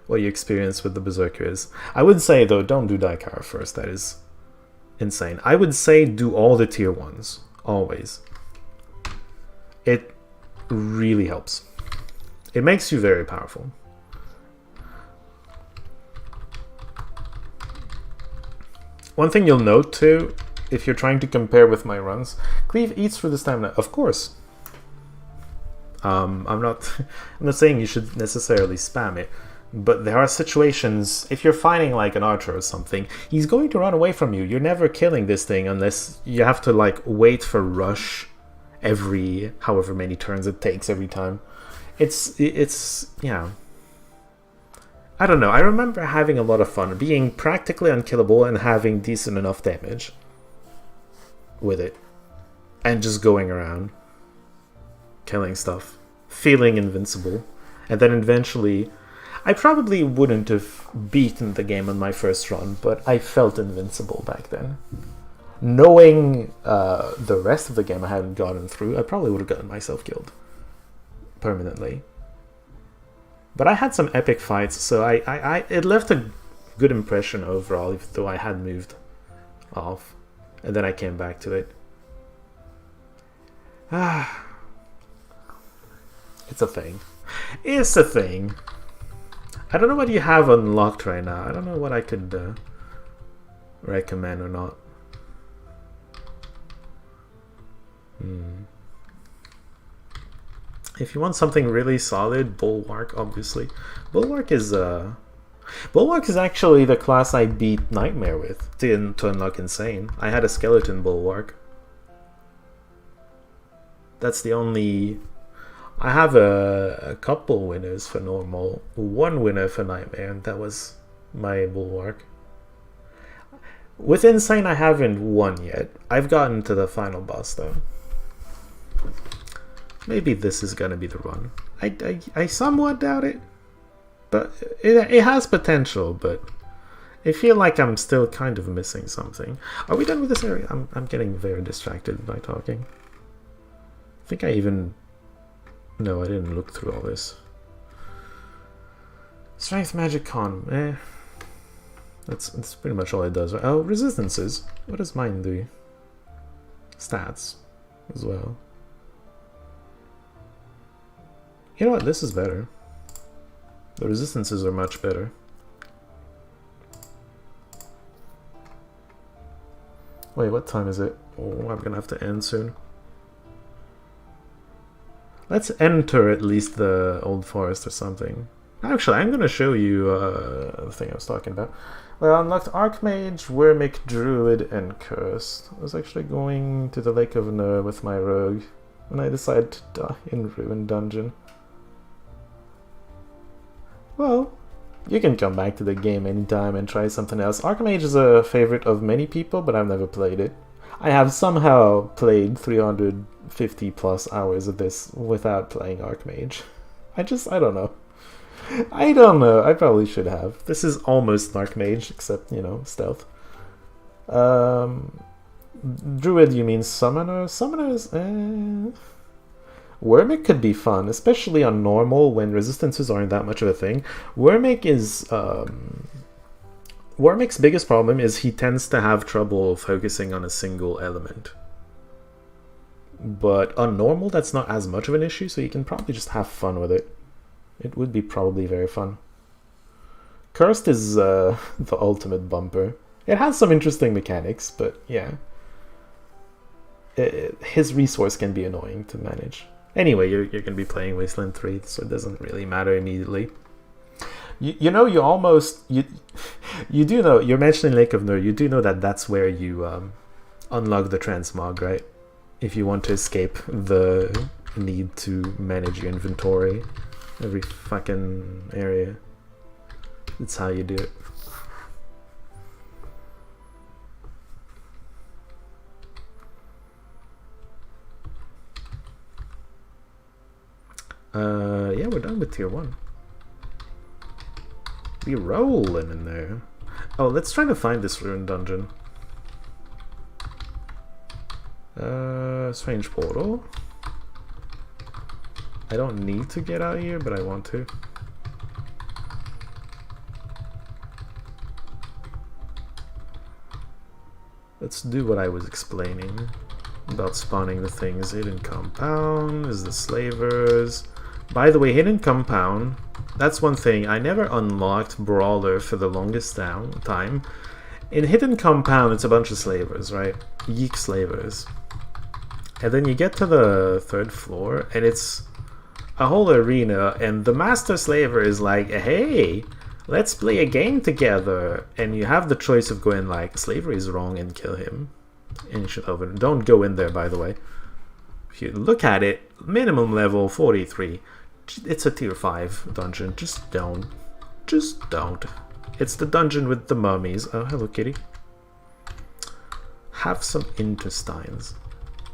what your experience with the Berserker is. I would say, though, don't do Daikara first. That is insane. I would say do all the tier 1s, always. It really helps. It makes you very powerful. One thing you'll note, too, if you're trying to compare with my runs, Cleave eats through the stamina. Of course. I'm not saying you should necessarily spam it, but there are situations, if you're fighting like an archer or something, he's going to run away from you. You're never killing this thing unless you have to like wait for rush every however many turns it takes every time. It's yeah. I don't know. I remember having a lot of fun, being practically unkillable and having decent enough damage with it, and just going around killing stuff, feeling invincible. And then eventually, I probably wouldn't have beaten the game on my first run, but I felt invincible back then. Knowing the rest of the game I hadn't gotten through, I probably would have gotten myself killed permanently. But I had some epic fights, so it left a good impression overall, even though I had moved off. And then I came back to it. It's a thing. It's a thing. I don't know what you have unlocked right now. I don't know what I could recommend or not. If you want something really solid, Bulwark, obviously. Bulwark is actually the class I beat Nightmare with to unlock Insane. I had a skeleton Bulwark. That's the only... I have a couple winners for normal, one winner for Nightmare, and that was my Bulwark. With Insane, I haven't won yet. I've gotten to the final boss, though. Maybe this is gonna be the run. I somewhat doubt it, but it has potential, but I feel like I'm still kind of missing something. Are we done with this area? I'm getting very distracted by talking. I think I even... No, I didn't look through all this. Strength, magic, con. That's pretty much all it does. Oh, resistances. What does mine do? Stats as well. You know what? This is better. The resistances are much better. Wait, what time is it? Oh, I'm gonna have to end soon. Let's enter at least the Old Forest or something. Actually, I'm gonna show you the thing I was talking about. Well, I unlocked Archmage, Wermic, Druid, and Cursed. I was actually going to the Lake of Nur with my rogue when I decided to die in Ruined Dungeon. Well, you can come back to the game anytime and try something else. Archmage is a favorite of many people, but I've never played it. I have somehow played 350 plus hours of this without playing Archmage. I don't know. I don't know. I probably should have. This is almost Archmage, except, you know, stealth. Druid, you mean Summoner? Summoners, Wermic could be fun, especially on normal when resistances aren't that much of a thing. Wermic is... Wermic's biggest problem is he tends to have trouble focusing on a single element. But on normal, that's not as much of an issue, so you can probably just have fun with it. It would be probably very fun. Cursed is the ultimate bumper. It has some interesting mechanics, but yeah. His resource can be annoying to manage. Anyway, you're going to be playing Wasteland 3, so it doesn't really matter immediately. You know, you almost... You do know, you're mentioning Lake of Nur, you do know that that's where you unlock the transmog, right? If you want to escape the need to manage your inventory every fucking area. That's how you do it. Yeah, we're done with tier 1. We rolling in there. Oh, let's try to find this ruined dungeon. Strange portal. I don't need to get out here, but I want to. Let's do what I was explaining about spawning the things. Hidden compound is the slavers. By the way, hidden compound, that's one thing. I never unlocked Brawler for the longest time. In hidden compound, it's a bunch of slavers, right? Yeek slavers. And then you get to the 3rd floor, and it's a whole arena, and the master slaver is like, hey, let's play a game together. And you have the choice of going like, slavery is wrong, and kill him. And you should over. Don't go in there, by the way. If you look at it, minimum level 43. It's a tier 5 dungeon. Just don't. Just don't. It's the dungeon with the mummies. Oh, hello, kitty. Have some intestines.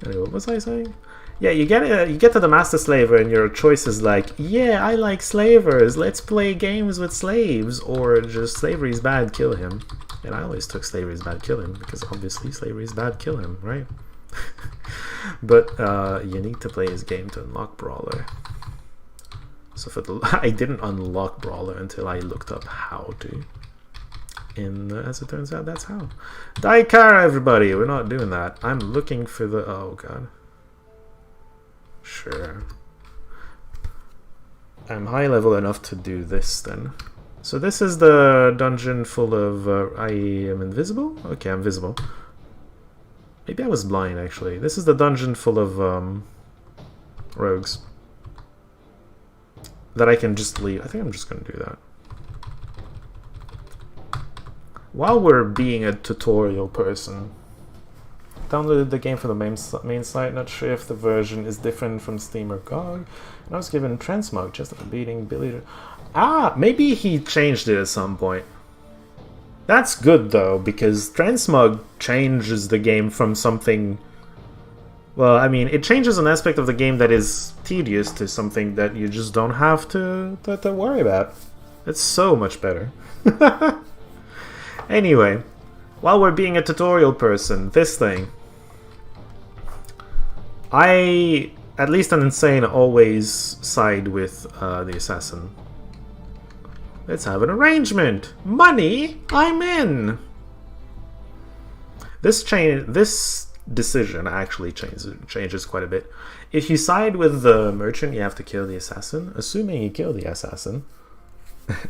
Anyway, what was I saying? Yeah, you get to the master slaver and your choice is like, yeah, I like slavers. Let's play games with slaves. Or just slavery is bad, kill him. And I always took slavery is bad, kill him. Because obviously slavery is bad, kill him, right? But you need to play his game to unlock Brawler. So for the I didn't unlock Brawler until I looked up how to. And as it turns out, that's how. Daikara, everybody! We're not doing that. I'm looking for the... Oh, God. Sure. I'm high level enough to do this, then. So this is the dungeon full of... I am invisible? Okay, I'm visible. Maybe I was blind, actually. This is the dungeon full of rogues. That I can just leave. I think I'm just going to do that. While we're being a tutorial person, downloaded the game from the main site, not sure if the version is different from Steam or GOG, and I was given Transmog just for beating Billy. Ah, maybe he changed it at some point. That's good though, because Transmog changes the game from something... Well, I mean, it changes an aspect of the game that is tedious to something that you just don't have to worry about. It's so much better. Anyway, while we're being a tutorial person, this thing. I, at least an insane, always side with the assassin. Let's have an arrangement. Money, I'm in. This decision actually changes quite a bit. If you side with the merchant, you have to kill the assassin. Assuming you kill the assassin,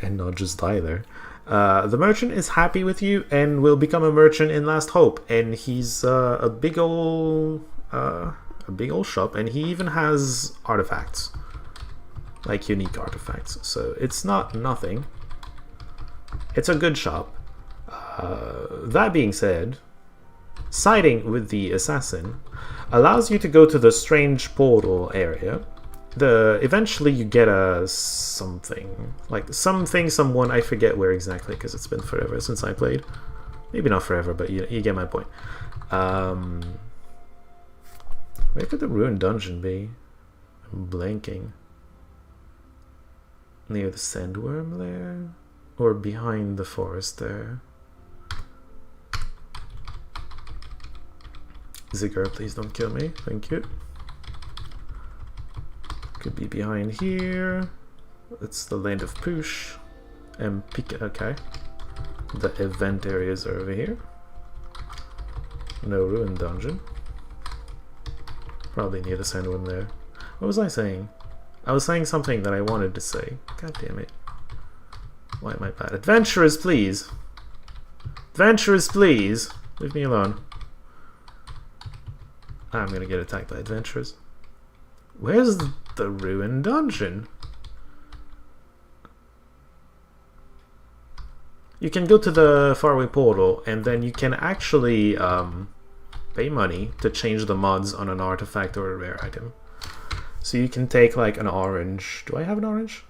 and not just die there. The merchant is happy with you and will become a merchant in Last Hope. And he's a big old shop, and he even has artifacts. Like unique artifacts. So it's not nothing. It's a good shop. That being said, siding with the assassin allows you to go to the strange portal area. Eventually you get a something. Like someone, I forget where exactly because it's been forever since I played. Maybe not forever, but you get my point. Where could the ruined dungeon be? I'm blanking. Near the sandworm there? Or behind the forest there? Ziggurar, please don't kill me. Thank you. Could be behind here. It's the land of Poosh. And okay. The event areas are over here. No ruined dungeon. Probably near the sandworm there. What was I saying? I was saying something that I wanted to say. God damn it. Why am I bad? Adventurers, please! Adventurers, please! Leave me alone. I'm gonna get attacked by adventurers. Where's the ruined dungeon? You can go to the faraway portal, and then you can actually pay money to change the mods on an artifact or a rare item. So you can take like an orange. Do I have an orange?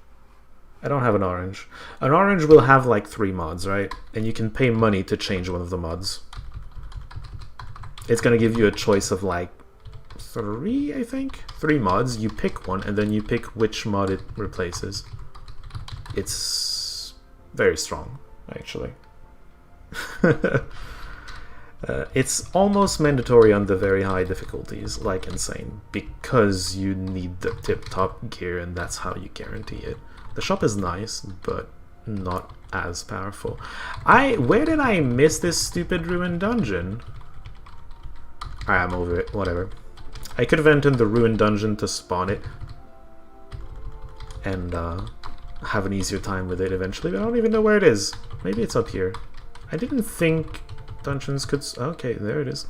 I don't have an orange. An orange will have like 3 mods, right? And you can pay money to change one of the mods. It's gonna give you a choice of like 3, I think? 3 mods. You pick one, and then you pick which mod it replaces. It's very strong, actually. It's almost mandatory on the very high difficulties, like Insane, because you need the tip-top gear, and that's how you guarantee it. The shop is nice, but not as powerful. Where did I miss this stupid ruined dungeon? I'm over it, whatever. I could have entered the ruined dungeon to spawn it and have an easier time with it eventually, but I don't even know where it is. Maybe it's up here. I didn't think dungeons could... Okay, there it is.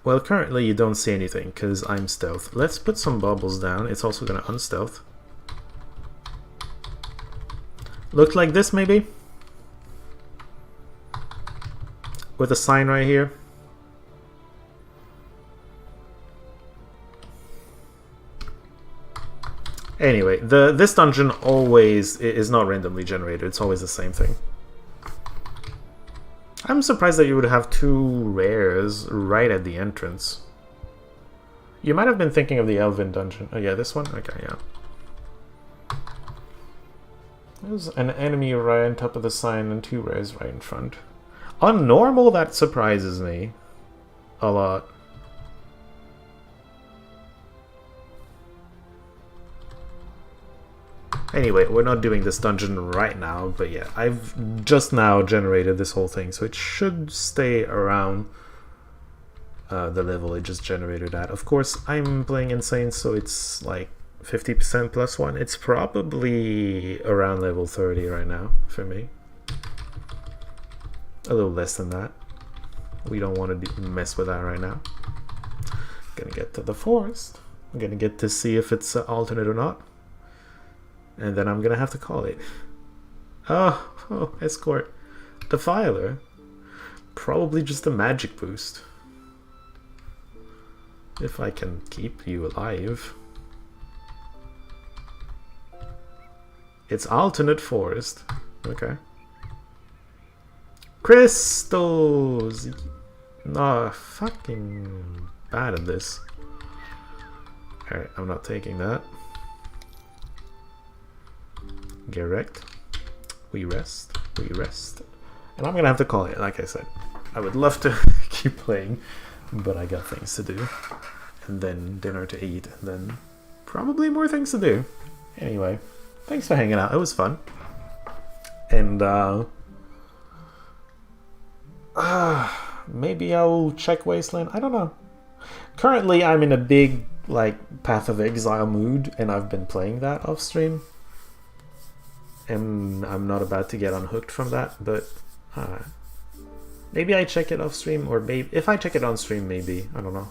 Well, currently you don't see anything because I'm stealth. Let's put some baubles down. It's also going to unstealth. Looked like this, maybe? With a sign right here. Anyway, this dungeon always is not randomly generated. It's always the same thing. I'm surprised that you would have 2 rares right at the entrance. You might have been thinking of the Elven dungeon. Oh yeah, this one? Okay, yeah. There's an enemy right on top of the sign and 2 rares right in front. On normal, that surprises me a lot. Anyway, we're not doing this dungeon right now, but yeah, I've just now generated this whole thing, so it should stay around the level it just generated at. Of course, I'm playing Insane, so it's like 50% plus 1. It's probably around level 30 right now for me. A little less than that. We don't want to mess with that right now. Gonna get to the forest. I'm gonna get to see if it's alternate or not. And then I'm gonna have to call it. Oh, escort. Defiler. Probably just a magic boost. If I can keep you alive. It's alternate forest. Okay. Crystals! No, fucking bad at this. Alright, I'm not taking that. Get wrecked. We rest. We rest. And I'm gonna have to call it, like I said. I would love to keep playing, but I got things to do. And then dinner to eat, and then probably more things to do. Anyway, thanks for hanging out. It was fun. And maybe I'll check Wasteland. I don't know. Currently, I'm in a big Path of Exile mood, and I've been playing that off stream. And I'm not about to get unhooked from that, but maybe I check it off stream, or maybe if I check it on stream, maybe. I don't know.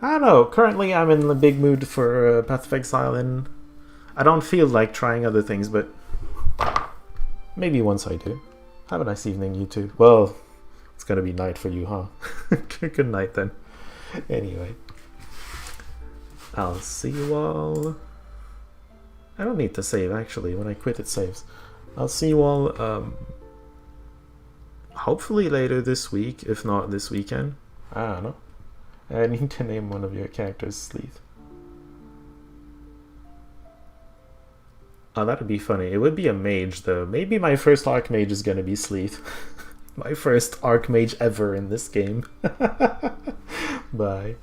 I don't know. Currently, I'm in the big mood for Path of Exile, and I don't feel like trying other things, but maybe once I do. Have a nice evening, you two. Well, it's gonna be night for you, huh? Good night then. Anyway, I'll see you all. I don't need to save, actually. When I quit, it saves. I'll see you all hopefully later this week, if not this weekend. I don't know. I need to name one of your characters Sleeth. Oh, that'd be funny. It would be a mage, though. Maybe my first Archmage is gonna be Sleeth. My first Archmage ever in this game. Bye.